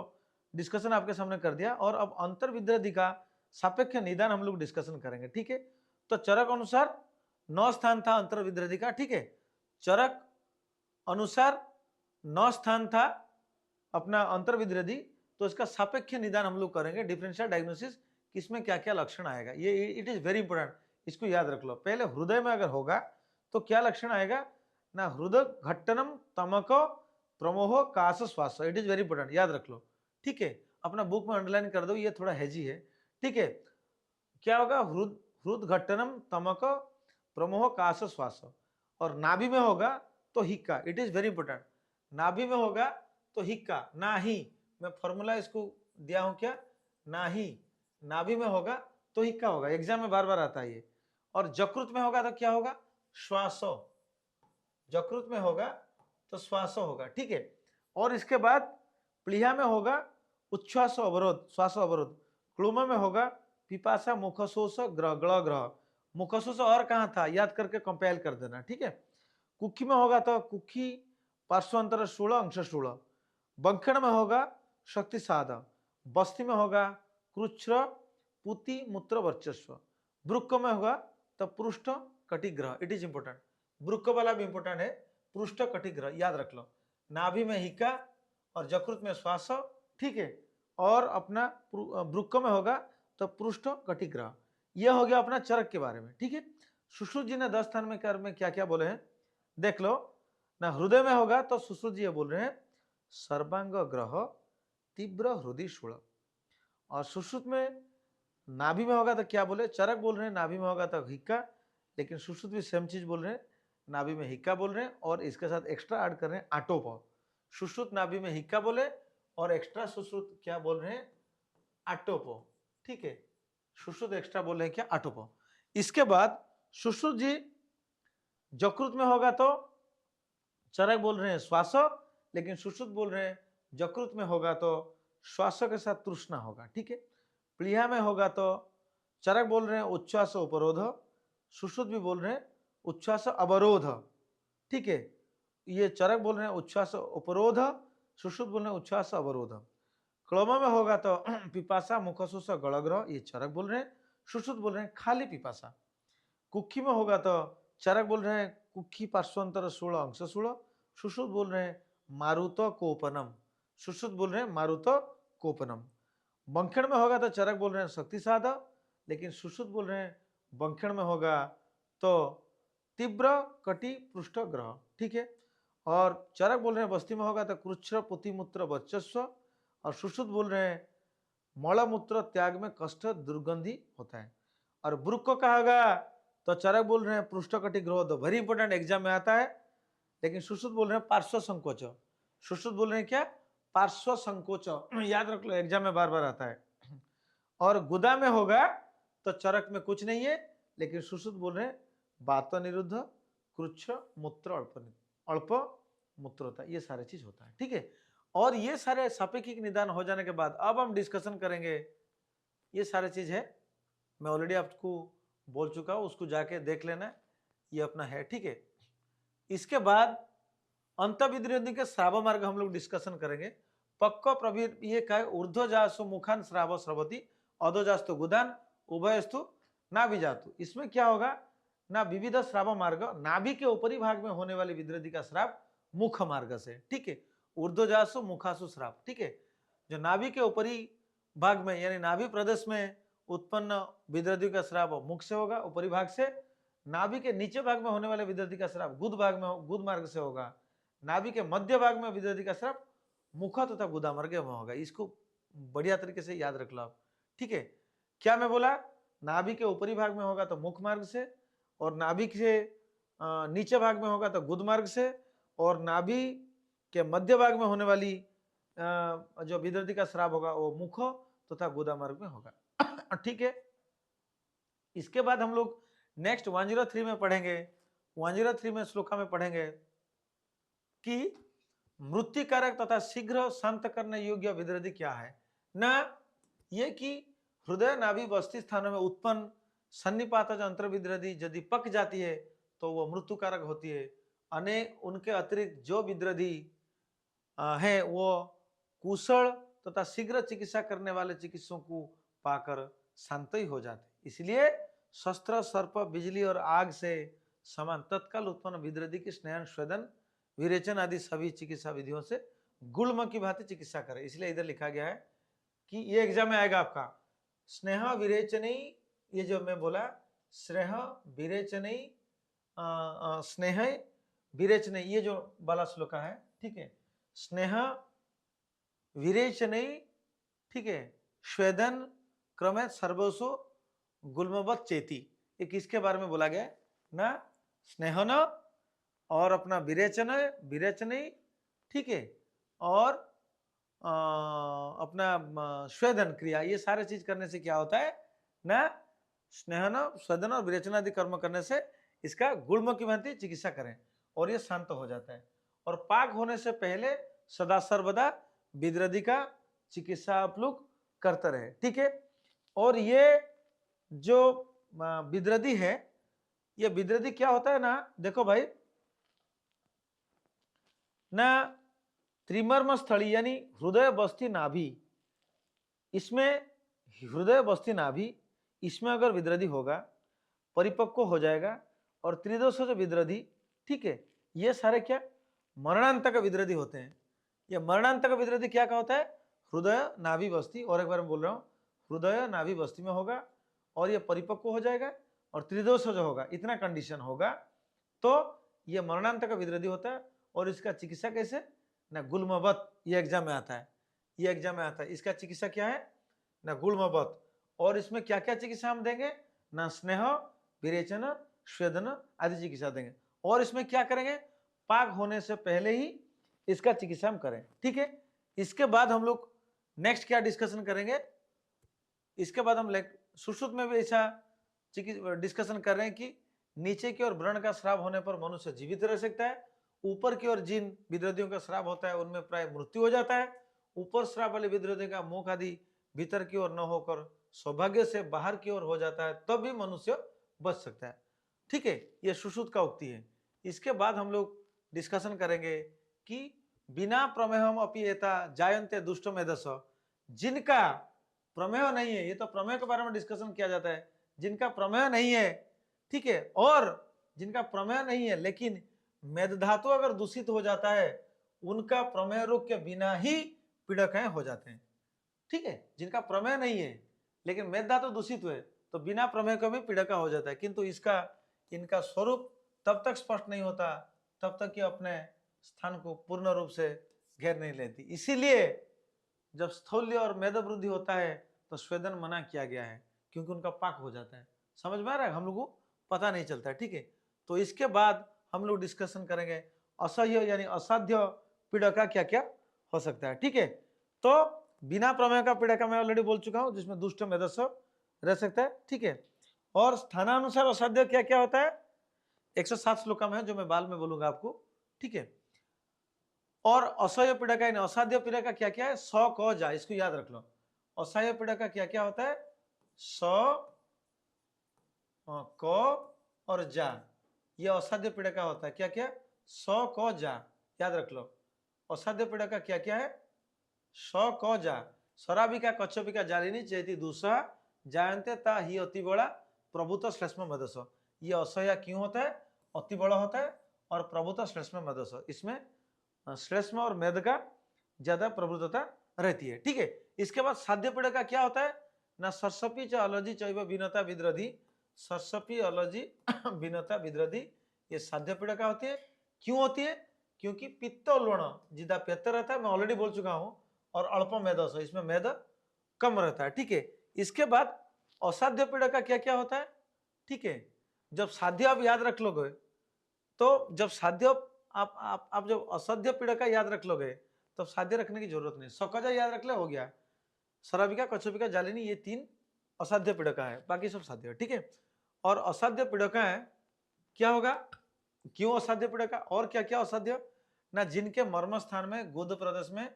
डिस्कशन आपके सामने कर दिया, और अब अंतर्विद्रोधी का सापेक्ष निदान हम लोग डिस्कशन करेंगे, ठीक है। तो चरक अनुसार 9 स्थान था अंतर्विद्रोधी का, ठीक है। चरक अनुसार 9 स्थान था अपना अंतर्विद्रोधी, तो इसका सापेक्ष निदान हम लोग करेंगे, डिफरेंशियल डायग्नोसिस, किसमें क्या क्या लक्षण आएगा, ये इट इज वेरी इंपॉर्टेंट, इसको याद रख लो। पहले हृदय में अगर होगा तो क्या लक्षण आएगा ना, हृदय घट्टनम तमक प्रमोह काश श्वास, इट इज वेरी इंपॉर्टेंट, याद रख लो, ठीक है। अपना बुक में अंडरलाइन कर दो, ये थोड़ा हैजी है, ठीक है। क्या होगा, हृद घट्टनम तमक प्रमोह काश श्वास, और नाभि में होगा तो हिक्का, इट इज वेरी इंपॉर्टेंट, नाभि में होगा तो हिक्का, ना ही, मैं फॉर्मूला इसको दिया हूं क्या, ना ही, नाभि में होगा तो हिक्का होगा, एग्जाम में बार बार आता है ये। और जकृत में होगा तो क्या होगा, श्वासो, जकृत में होगा तो श्वासो होगा, ठीक है। और इसके बाद प्लीहा में होगा उच्छ्वास अवरोध, श्वास अवरोध, क्लुम में होगा पिपासा मुखशोष ग्रह, ग्रह ग्रह, मुखशोष और कहाँ था याद करके कंपेल कर देना, ठीक है। कुखी में होगा तो कुखी पार्श्वांतर स्थूल अंश स्थूल, बंखण में होगा शक्ति साधा, बस्ती में होगा कृच्र पुति मूत्र वर्चस्व, वृक्क में होगा तो पृष्ठ कटिग्रह, इट इज इंपॉर्टेंट, वृक्क वाला भी इंपॉर्टेंट है, पृष्ठ कटिग्रह याद रख लो। नाभि में हिक्का और जकृत में श्वास, ठीक है। और अपना वृक्क में होगा तो पृष्ठ कटिग्रह, यह हो गया अपना चरक के बारे में, ठीक है। सुश्रुत जी ने 10 स्थान में क्या क्या बोले हैं देख लो ना, हृदय में होगा तो सुश्रुत जी ये बोल रहे हैं सर्वांग ग्रह तीव्र हृदय शूल। और सुश्रुत में नाभि में होगा तो क्या बोले, चरक बोल रहे हैं, नाभि में होगा तो हिक्का, लेकिन सुश्रुत भी सेम चीज बोल रहे हैं, नाभि में हिक्का बोल रहे हैं और इसके साथ एक्स्ट्रा ऐड कर रहे हैं आटोप। सुश्रुत नाभि में हिक्का बोले और एक्स्ट्रा सुश्रुत क्या बोल रहे हैं, आटोपो। ठीक है, सुश्रुत एक्स्ट्रा बोल रहे हैं क्या, आटोपो। इसके बाद सुश्रुत जी जकृत में होगा तो चरक बोल रहे हैं श्वास, लेकिन सुश्रुत बोल रहे हैं जकृत में होगा तो श्वास के साथ तृष्णा होगा। ठीक है, प्लीहा में होगा तो चरक बोल रहे हैं उच्छ्वास उपरोध, सुश्रुत भी बोल रहे हैं उच्छ्वास अवरोध। ठीक है, ये चरक बोल रहे हैं उच्छ्वास उपरोध, सुश्रुत बोल रहे हैं उच्छ्वास अवरोध। क्लोमा में होगा तो पिपासा मुखशोष गलग्रह, ये चरक बोल रहे हैं, सुश्रुत बोल रहे हैं खाली पिपासा। कुक्षी में होगा तो चरक बोल रहे हैं कुक्षी पार्श्वंतर शूल अंश शूल, सुश्रुत बोल रहे हैं मारुत कोपनम, सुश्रुत बोल रहे हैं मारुत कोपनम। बंखण में होगा तो चरक बोल रहे हैं शक्ति साध, लेकिन सुश्रुत बोल रहे हैं बंखण में होगा तो तीव्र कटि पृष्ठ ग्रह। ठीक है, और चरक बोल रहे हैं बस्ती में होगा तो कृच्छ पुतिमूत्र वर्चस्व, और सुश्रुत बोल रहे हैं मलमूत्र त्याग में कष्ट दुर्गंधी होता है। और ब्रुक को कहा तो चरक बोल रहे हैं पृष्ठकटि ग्रह, तो वेरी इंपॉर्टेंट एग्जाम में आता है, लेकिन सुश्रुत बोल रहे हैं पार्श्व संकोच। सुश्रुत बोल रहे हैं क्या, पार्श्व संकोच, याद रख लो एग्जाम में बार बार आता है। और गुदा में होगा तो चरक में कुछ नहीं है, लेकिन सुश्रुत बोल रहे हैं वात निरुद्ध कृच्छ मूत्र अल्प मूत्र होता है, ये सारे चीज होता है। ठीक है, और ये सारे सापेक्षिक निदान हो जाने के बाद अब हम डिस्कशन करेंगे, ये सारे चीज है, मैं ऑलरेडी आपको बोल चुका हूं, उसको जाके देख लेना, ये अपना है। ठीक है, इसके बाद अंतविद्रोधी के श्राव मार्ग हम लोग डिस्कशन करेंगे। पक्का प्रवीर ये क्या है, ऊर्ध्वजासु मुखान श्राव स्रवती, अधोजास्तु गुदान, उभयस्तु नाभिजातु। इसमें क्या होगा ना, विविध श्राव मार्ग, नाभि के ऊपरी भाग में होने वाली विद्रोधी का श्राव मुख मार्ग से। ठीक है, ऊर्ध्वजासु मुखासु श्राव। ठीक है, जो नाभि के ऊपरी भाग में यानी नाभि प्रदेश में उत्पन्न विद्रोधी का श्राव मुख से होगा, ऊपरी भाग से। नाभि के नीचे भाग में होने वाले विद्रोधी का श्राव गुद भाग में, गुद मार्ग से होगा। नाभि के मध्य भाग में विद्रोधी का श्राव मुख तथा गुदा मार्ग में होगा। इसको बढ़िया तरीके से याद रख लो आप। ठीक है, क्या मैं बोला, नाभि के ऊपरी भाग में होगा तो मुख मार्ग से, और नाभि के नीचे भाग में होगा तो गुद मार्ग से, और नाभि के मध्य भाग में होने वाली जो विद्रोधी का श्राव होगा वो मुख तथा गुदा मार्ग में होगा। ठीक है, इसके बाद हम लोग नेक्स्ट 103 में पढ़ेंगे, 103 में श्लोका में पढ़ेंगे कि मृत्युकारक तथा शीघ्र शांत करने योग्य विद्रोधी क्या है ना, ये कि हृदय नाभि बस्ती स्थानों में उत्पन्न सन्निपात अंतर विद्रोधी यदि पक जाती है तो वो मृत्युकारक होती है। अनेक उनके अतिरिक्त जो विद्रोधी है वो कुशल तथा शीघ्र चिकित्सा करने वाले चिकित्सकों को पाकर शांत ही हो जाते। इसलिए शस्त्र सर्प बिजली और आग से समान तत्काल उत्पन्न विद्रोधी की स्नेहन स्वेदन विरेचन आदि सभी चिकित्सा विधियों से गुल्म की भांति चिकित्सा करे। इसलिए इधर लिखा गया है कि ये एग्जाम में आएगा आपका, स्नेह विरेचनी, ये जो मैं बोला स्नेह विरेचनी, स्नेह विरेचनी, ये जो वाला श्लोका है। ठीक है, स्नेह विरेचनी, ठीक है, स्वेदन क्रमे सर्वसु गुल्मवत चेती, ये किसके बारे में बोला गया ना, स्नेहन और अपना विरेचन विरेचनी। ठीक है, और अपना स्वेदन क्रिया, ये सारे चीज करने से क्या होता है ना, स्नेहन स्वेदन और विरेचन आदि कर्म करने से इसका गुल्म की भांति चिकित्सा करें और ये शांत हो जाता है। और पाक होने से पहले सदा सर्वदा विद्रोधी का चिकित्सा आप लोग करते रहे। ठीक है, और ये जो विद्रोधी है, ये विद्रोधी क्या होता है ना, देखो भाई ना, त्रिमर्म स्थली यानी हृदय बस्ती नाभि, इसमें हृदय बस्ती नाभि, इसमें अगर विद्रोधी होगा परिपक्व हो जाएगा, और त्रिदोष जो विद्रोधी, ठीक है, ये सारे क्या मरणांतक विद्रोधी होते हैं। ये मरणांतक विद्रोधी क्या का होता है, हृदय नाभि बस्ती, और एक बार मैं बोल रहा हूं, हृदय नाभि बस्ती में होगा और ये परिपक्व हो जाएगा और त्रिदोष जो होगा, इतना कंडीशन होगा तो ये मरणांतक विद्रोधी होता है। और इसका चिकित्सा कैसे ना गुल्मवत, ये एग्जाम में आता है, ये एग्जाम में आता है। इसका चिकित्सा क्या है ना गुल्मवत। और इसमें क्या क्या चिकित्सा हम देंगे ना स्नेह, विरेचन, स्वेदन आदि चिकित्सा देंगे। और इसमें क्या करेंगे पाक होने से पहले ही इसका चिकित्सा हम करें, ठीक है। इसके बाद हम लोग नेक्स्ट क्या डिस्कशन करेंगे, इसके बाद हम सुश्रुत में भी ऐसा डिस्कशन कर रहे हैं कि नीचे की ओर व्रण का श्राप होने पर मनुष्य जीवित रह सकता है, ऊपर की ओर जिन विद्रोधियों का श्राप होता है उनमें प्राय मृत्यु हो जाता है। ऊपर श्राप वाले विद्रोधियों का मुख आदि भीतर की ओर न होकर सौभाग्य से बाहर की ओर हो जाता है, तब भी मनुष्य बच सकता है, ठीक है। यह सुश्रुत का उक्ति है। इसके बाद हम लोग डिस्कशन करेंगे कि बिना प्रमेहम अपि एता जायन्ते दुष्ट मेधस, जिनका प्रमेय नहीं है, ये तो प्रमेय के बारे में डिस्कशन किया जाता है, जिनका प्रमेय नहीं है, ठीक है, और जिनका प्रमेय नहीं है लेकिन मेद धातु अगर दूषित हो जाता है उनका प्रमेय रोग के बिना ही पीड़कें हो जाते हैं, ठीक है। जिनका प्रमेय नहीं है लेकिन मेद धातु दूषित हुए तो बिना प्रमेय का भी पीड़का हो जाता है, किंतु इसका इनका स्वरूप तब तक स्पष्ट नहीं होता तब तक कि अपने स्थान को पूर्ण रूप से घेर नहीं लेती। इसीलिए जब स्थौल्य और मेद वृद्धि होता है तो स्वेदन मना किया गया है, क्योंकि उनका पाक हो जाता है। समझ में आ रहा है, हम लोग को पता नहीं चलता है, ठीक है। तो इसके बाद हम लोग डिस्कशन करेंगे असह्य यानी असाध्य पीड़का क्या क्या हो सकता है, ठीक है। तो बिना प्रमेय का पीड़का मैं ऑलरेडी बोल चुका हूं, जिसमें दुष्ट मेधस्व रह सकता है, ठीक है। और स्थानानुसार असाध्य क्या क्या होता है 107 श्लोका में है, जो मैं बाल में बोलूंगा आपको, ठीक है। और असह्य पीड़ा का असाध्य पीड़ा का क्या क्या है स क जा, इसको याद रख लो। असह्य पीड़ा का क्या क्या होता है स क और जा, ये असाध्य पीड़ा का होता है क्या क्या स क जा, याद रख लो। असाध्य पीड़ा का क्या क्या है स क जा, शराबिका कच्छपिका जालिनी चेती दूसरा जायन्ते ता ही अति बड़ा प्रभुत श्लेष्म मदस। ये असह्य क्यों होता है अति बड़ा होता है और प्रभुत श्लेष्म मदस, इसमें श्लेष्म और मेद का ज्यादा प्रभुत्वता रहती है, ठीक है। इसके बाद साध्य पीड़ा का क्या होता है ना सर्षपी च अलर्जी चैव विनता विद्रधि, सर्षपी अलर्जी विनता विद्रधि, ये साध्य पीड़ा का होती है। क्यों होती है क्योंकि पित्त लवण जिदा पित्त रहता है, मैं ऑलरेडी बोल चुका हूं, और अल्प मेदस, इसमें मेद कम रहता है, ठीक है। इसके बाद असाध्य पीड़ा का क्या क्या होता है, ठीक है। जब साध्य आप याद रख लोगे तो जब साध्य आप जब असाध्य पीड़ा का याद रख लोगे तो साध्य रखने की जरूरत नहीं, सकजा याद रख ले हो गया। शराबिका कच्छपिका जालिनी ये 3 असाध्य पीड़का है, बाकी सब साध्य है, ठीक है। और असाध्य पीड़का है क्या होगा, क्यों असाध्य पीड़का और क्या क्या असाध्य ना जिनके मर्म स्थान में गोद प्रदेश में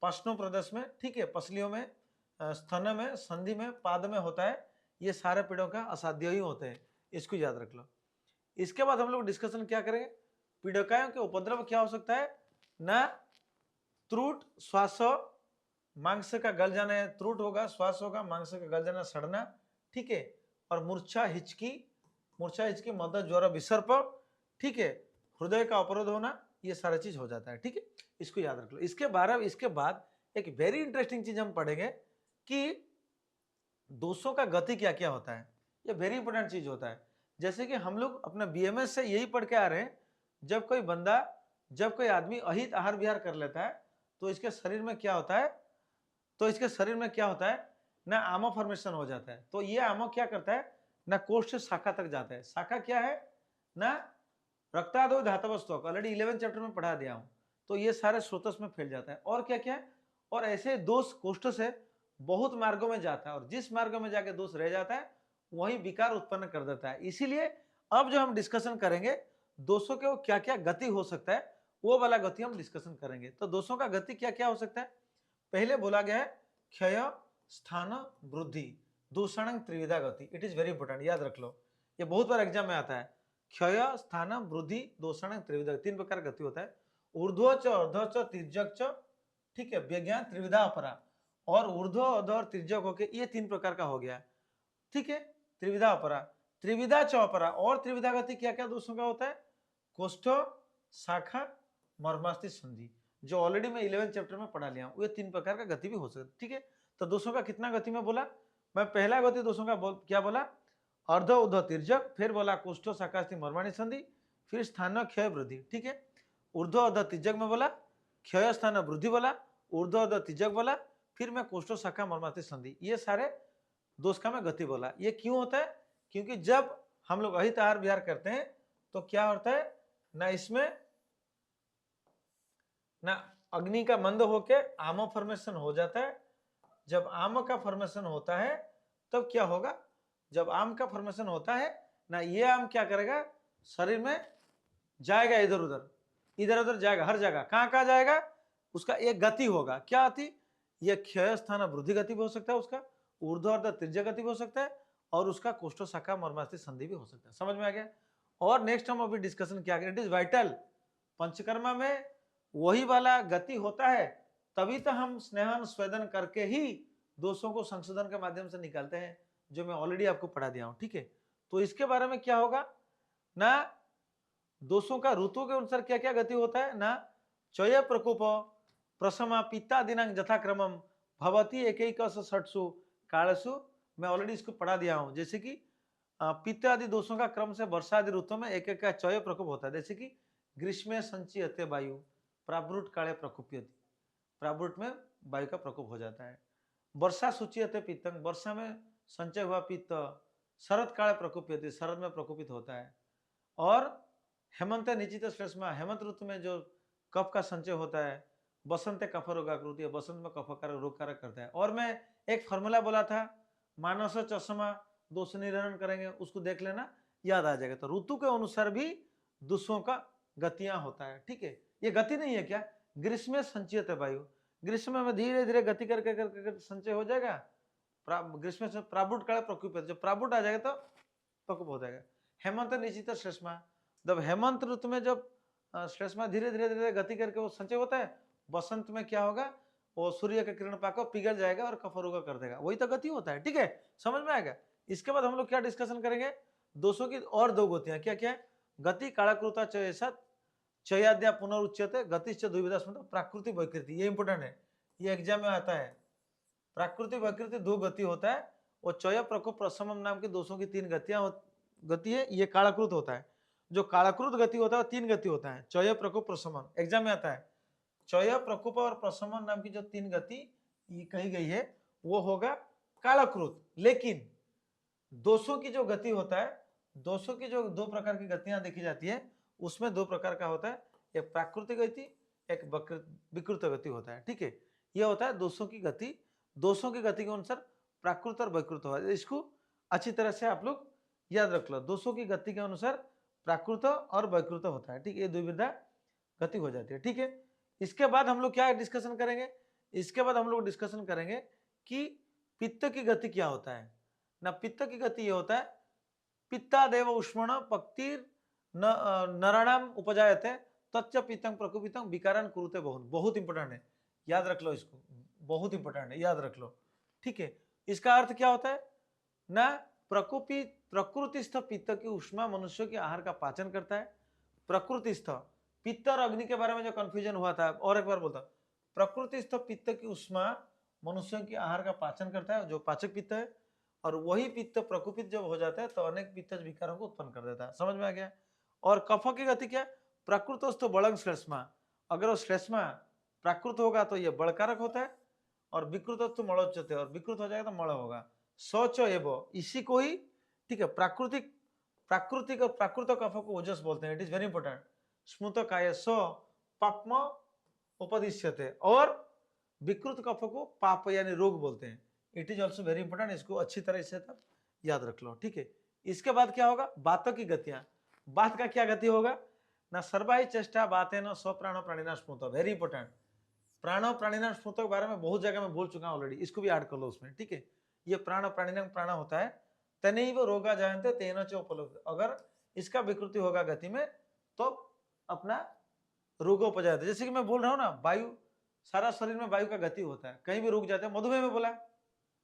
पश्नो प्रदेश में, ठीक है, पसलियों में स्तन में संधि में पाद में होता है, ये सारे पीड़ों का असाध्य ही होते हैं, इसको याद रख लो। इसके बाद हम लोग डिस्कशन क्या करेंगे पीड़काओं के उपद्रव क्या हो सकता है ना त्रुट श्वास मांस का गल जाना है, त्रुट होगा श्वास होगा मांस का गल जाना सड़ना, ठीक है। और मूर्छा हिचकी मद ज्वर विसर्प, ठीक है, हृदय का अवरोध होना, ये सारा चीज हो जाता है, ठीक है। इसको याद रख लो। इसके बाद एक वेरी इंटरेस्टिंग चीज हम पढ़ेंगे कि दोषों का गति क्या क्या होता है, ये वेरी इंपॉर्टेंट चीज होता है। जैसे कि हम लोग अपने बीएमएस से यही पढ़ के आ रहे हैं, जब कोई आदमी अहित आहार विहार कर लेता है तो इसके शरीर में क्या होता है ना आमो फॉर्मेशन हो जाता है। तो ये आमो क्या करता है ना कोष्ठ शाखा तक जाता है। शाखा क्या है ना रक्तादो धातवस्तक, ऑलरेडी 11 चैप्टर में पढ़ा दिया हूं। तो ये सारे स्रोतस में फैल जाता है। और क्या क्या है, और ऐसे दोष कोष्ठ से बहुत मार्गों में जाता है, और जिस मार्ग में जाके दोष रह जाता है वही विकार उत्पन्न कर देता है। इसीलिए अब जो हम डिस्कशन करेंगे दोषों के क्या क्या गति हो सकता है, वो वाला गति हम डिस्कशन करेंगे। तो दोषों का गति क्या क्या हो सकता है, पहले बोला गया है क्षय स्थान वृद्धि दूषण त्रिविधा गति। इट इज वेरी इंपॉर्टेंट, याद रख लो, ये बहुत बार एग्जाम में आता है। क्षय स्थान वृद्धि दूषण त्रिविधा, 3 प्रकार गति होता है, ऊर्ध्व च अर्ध च तिर्यक च, ठीक है, विज्ञान त्रिविधा अपरा, और ऊर्ध्व अध और तिर्यक होके ये 3 प्रकार का हो गया, ठीक है। त्रिविधा अपरा, त्रिविधा च अपरा, और त्रिविधा गति क्या क्या दोषों का होता है कोष्ठ शाखा मर्मास्थि संधि, जो ऑलरेडी मैं 11 चैप्टर में पढ़ा लिया हूं। ये 3 प्रकार का गति भी हो सकता है, ठीक है। तो दोषों का कितना गति में बोला मैं, पहला गति दोषों का क्या बोला अर्ध उर्ध्व तिर्यक, फिर बोला कोष्ठ शाखास्थि मर्माणी संधि, फिर स्थान क्षय वृद्धि, ठीक है। ऊर्ध्व अध तिर्यक में बोला क्षय स्थान वृद्धि बोला, ऊर्ध्व तिजक बोला, फिर मैं कोष्ठ शाखा मर्मार्थी संधि, ये सारे दोष का मैं गति बोला। ये क्यों होता है? क्योंकि जब हम लोग अहित आहार विहार करते हैं तो क्या होता है ना, इसमें ना अग्नि का मंद होके आम फॉर्मेशन हो जाता है। जब आम का फॉर्मेशन होता है तब क्या होगा, जब आम का फॉर्मेशन होता है ना, ये आम क्या करेगा, शरीर में जाएगा, इधर उधर इधर उधर जाएगा, हर जगह कहां जाएगा, उसका एक गति होगा। क्या आती, यह क्षय स्थान वृद्धि गति भी हो सकता है, उसका ऊर्ध्व त्रिज्य गति भी हो सकता है, और उसका कोष्ठ शाखा मर्मास्थि संधि भी हो सकता है। समझ में आ गया? और नेक्स्ट हम अभी डिस्कशन क्या करें, इट इज वाइटल, पंचकर्मा में वही वाला गति होता है, तभी तो हम स्नेहन स्वेदन करके ही दोषों को संशोधन के माध्यम से निकालते हैं, जो मैं ऑलरेडी आपको पढ़ा दिया हूं। ठीक है, तो इसके बारे में क्या होगा ना, दोषों का ऋतु के अनुसार क्या क्या गति होता है ना, चय प्रकोप प्रसमा पिता दिनांक यथाक्रमम भवती एक षट्सु कालसु, मैं ऑलरेडी इसको पढ़ा दिया हूं। जैसे कि पित्त आदि दोषों का क्रम से वर्षा आदि ऋतु में एक एक का चय प्रकोप होता है। जैसे कि ग्रीष्म संचयते वायु प्रावृट काले प्रकोप्यति, प्रावृट में वायु का प्रकोप हो जाता है। वर्षा सूच्यते पित्तंग, वर्षा में संचय हुआ पित्त शरद काले प्रकोप्यति, शरद में प्रकोपित होता है। और हेमंत निचित श्लेष्मा, हेमंत ऋतु में जो कफ का संचय होता है। बसंत कफ रोगाकृति, बसंत में कफ कारक रोग कारक करता है। और मैं एक फॉर्मूला बोला था, मानस चश्मा दोष निवारण करेंगे, उसको देख लेना, याद आ जाएगा। तो ऋतु के अनुसार भी दोषों का गतियां होता है। ठीक है, ये गति नहीं है क्या, ग्रीष्म संचयत वायु, ग्रीष्म में धीरे धीरे गति करके करके संचय हो जाएगा। ग्रीष्म से प्रावुट काल प्रकोप, जब प्रावुट आ जाएगा तो प्रकोप हो जाएगा। हेमंत निश्चित श्लेष्मा, जब हेमंत ऋतु में जब श्लेष्मा धीरे धीरे धीरे गति करके वो संचय होता है, बसंत में क्या होगा, वो सूर्य के किरण पाकर पिघल जाएगा और कफ रोग कर देगा, वही तो गति होता है। ठीक है, समझ में आएगा? इसके बाद हम लोग क्या डिस्कशन करेंगे, दोषों की और दो गतियां, क्या क्या है, गति कालकृता चयसत चयाद्या पुनरुच्यते गतिश्च द्विविधा स्मृत प्राकृतिक वैकृति, ये इंपोर्टेंट है, ये एग्जाम में आता है। प्राकृतिक वैकृति दो गति होता है, वो चय प्रकोप प्रशमन नाम के दोषों की तीन गति है, ये कालकृत होता है। जो कालकृत गति होता है तीन गति होता है, चय प्रकोप प्रशमन, एग्जाम में आता है। चय प्रकोप और प्रशमन नाम की जो तीन गति ये कही गई है वो होगा कालकृत। लेकिन दोषों की जो गति होता है, दोषों की जो दो प्रकार की गतियां देखी जाती है, उसमें दो प्रकार का होता है, एक प्राकृतिक गति, एक विकृत गति होता है। ठीक है, यह होता है दोषों की गति, दोषों की गति के अनुसार प्राकृत और विकृत होता है। इसको अच्छी तरह से आप लोग याद रख लो, दोषों की गति के अनुसार प्राकृत और विकृत होता है। ठीक है, ये द्विविधा गति हो जाती है। ठीक है, इसके बाद हम लोग क्या डिस्कशन करेंगे, इसके बाद हम लोग डिस्कशन करेंगे कि पित्त की गति क्या होता है ना। पित्त की गति ये होता है, पित्तादेव उष्मण पक्तिर नराणाम उपजायते तच्च पित्तंग प्रकोपितंग विकारान कुरुते बहुत, बहुत इंपॉर्टेंट है, याद रख लो इसको, बहुत इंपॉर्टेंट है, याद रख लो। ठीक है, इसका अर्थ क्या होता है ना, प्रकोपित प्रकृतिस्थ पित्त की उष्मा मनुष्य के आहार का पाचन करता है। प्रकृतिस्थ पित्त और अग्नि के बारे में जो कंफ्यूजन हुआ था, और एक बार बोलता, प्रकृतिस्थ पित्त की उष्मा मनुष्य के आहार का पाचन करता है, जो पाचक पित्त है, और वही पित्त प्रकोपित जब हो जाता है तो अनेक पित्तज विकारों को उत्पन्न कर देता है। समझ में आ गया? और कफ की गति क्या, प्रकृतस्थो बलंग श्लेष्मा, अगर वो श्लेष्मा प्राकृत होगा तो ये बलकारक होता है, और विकृतस्थो मलोच्यते, और विकृत हो जाएगा तो मल होगा। शौच एवं, इसी को ही, ठीक है, प्राकृतिक प्राकृतिक और प्राकृत कफ को ओजस बोलते हैं, इट इज वेरी इंपॉर्टेंट। स्मृत काय स पापम उपदिश्यते, और विकृत कफ को पाप यानी रोग बोलते हैं, it is also very important, इसको अच्छी तरह से तब याद रख लो। ठीक है, इसके बाद क्या होगा, बातों की गतियां, बात का क्या गति होगा ना, सर्वाही चेष्टा बातें न स्वप्राणो प्राणिना स्मृत, वेरी इंपॉर्टेंट। प्राणो प्राणिना स्मृत के बारे में बहुत जगह मैं बोल चुका हूं ऑलरेडी, इसको भी ऐड कर लो उसमें। ठीक है, ये प्राण प्राणिना प्राण होता है, तनैव रोगा जायन्ते तेन च उपलब्ध, अगर इसका विकृति होगा गति में तो अपना रोगोपजायते, जैसे कि मैं बोल रहा हूं ना, वायु सारा शरीर में वायु का गति होता है, कहीं भी रुक जाते हैं, मधुमेह में बोला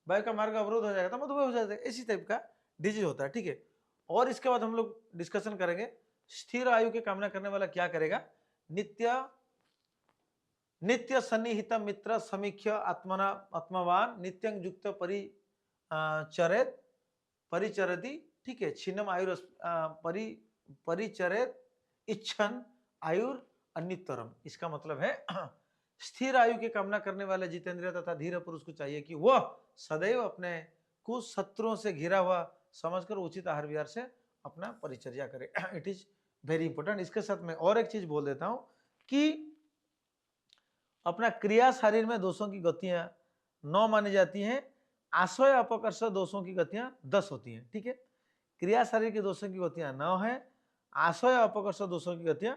वायु का मार्ग अवरोध हो जाएगा तो मधुमेह हो जाता है, इसी टाइप का डिजीज होता है। ठीक है, और इसके बाद हम लोग डिस्कशन करेंगे स्थिर आयु की कामना करने वाला क्या करेगा, नित्य नित्य सन्निहित मित्र समीक्ष आत्मना आत्मवान नित्यं युक्त परिचरेत परिचरति। ठीक है, छिन्नम आयुर परिचरेत इच्छन आयुर अन्यतरम, इसका मतलब है स्थिर आयु की कामना करने वाले जितेंद्रिय तथा धीर पुरुष को चाहिए कि वह सदैव अपने को शत्रुओं से घिरा हुआ समझकर उचित आहार विहार से अपना परिचर्या करे। It is very important. इसके साथ मैं और एक चीज बोल देता हूं कि अपना क्रिया शरीर में दोषों की गतियां 9 मानी जाती हैं, आशय अपकर्ष दोषों की गतियां 10 होती हैं। ठीक है, क्रिया शरीर के दोषों की गतियां 9 है, आशय अपकर्ष दोषों की गतियां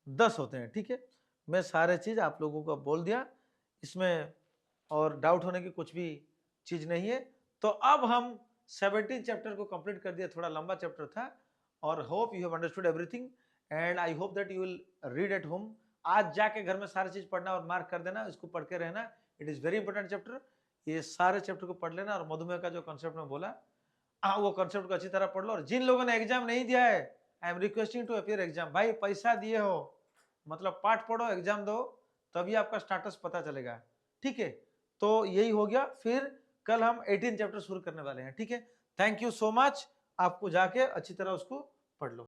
10 होते हैं। ठीक है, मैं सारे चीज आप लोगों को बोल दिया, इसमें और डाउट होने की कुछ भी चीज नहीं है। तो अब हम 17 चैप्टर को कंप्लीट कर दिया, थोड़ा लंबा चैप्टर था, और hope you have understood everything and I hope that you will read at home. आज जाके घर में सारी चीज पढ़ना और मार्क कर देना, इसको पढ़ के रहना। It is very important chapter, ये सारे चैप्टर को पढ़ लेना। और मधुमेह का जो कॉन्सेप्ट में बोला, वो कॉन्सेप्ट को अच्छी तरह पढ़ लो। और जिन लोगों ने एग्जाम नहीं दिया है, I am requesting to appear exam. भाई पैसा दिए हो, मतलब पाठ पढ़ो, एग्जाम दो, तभी आपका स्टेटस पता चलेगा। ठीक है, तो यही हो गया। फिर कल हम 18 चैप्टर शुरू करने वाले हैं। ठीक है, थैंक यू सो मच। आपको जाके अच्छी तरह उसको पढ़ लो।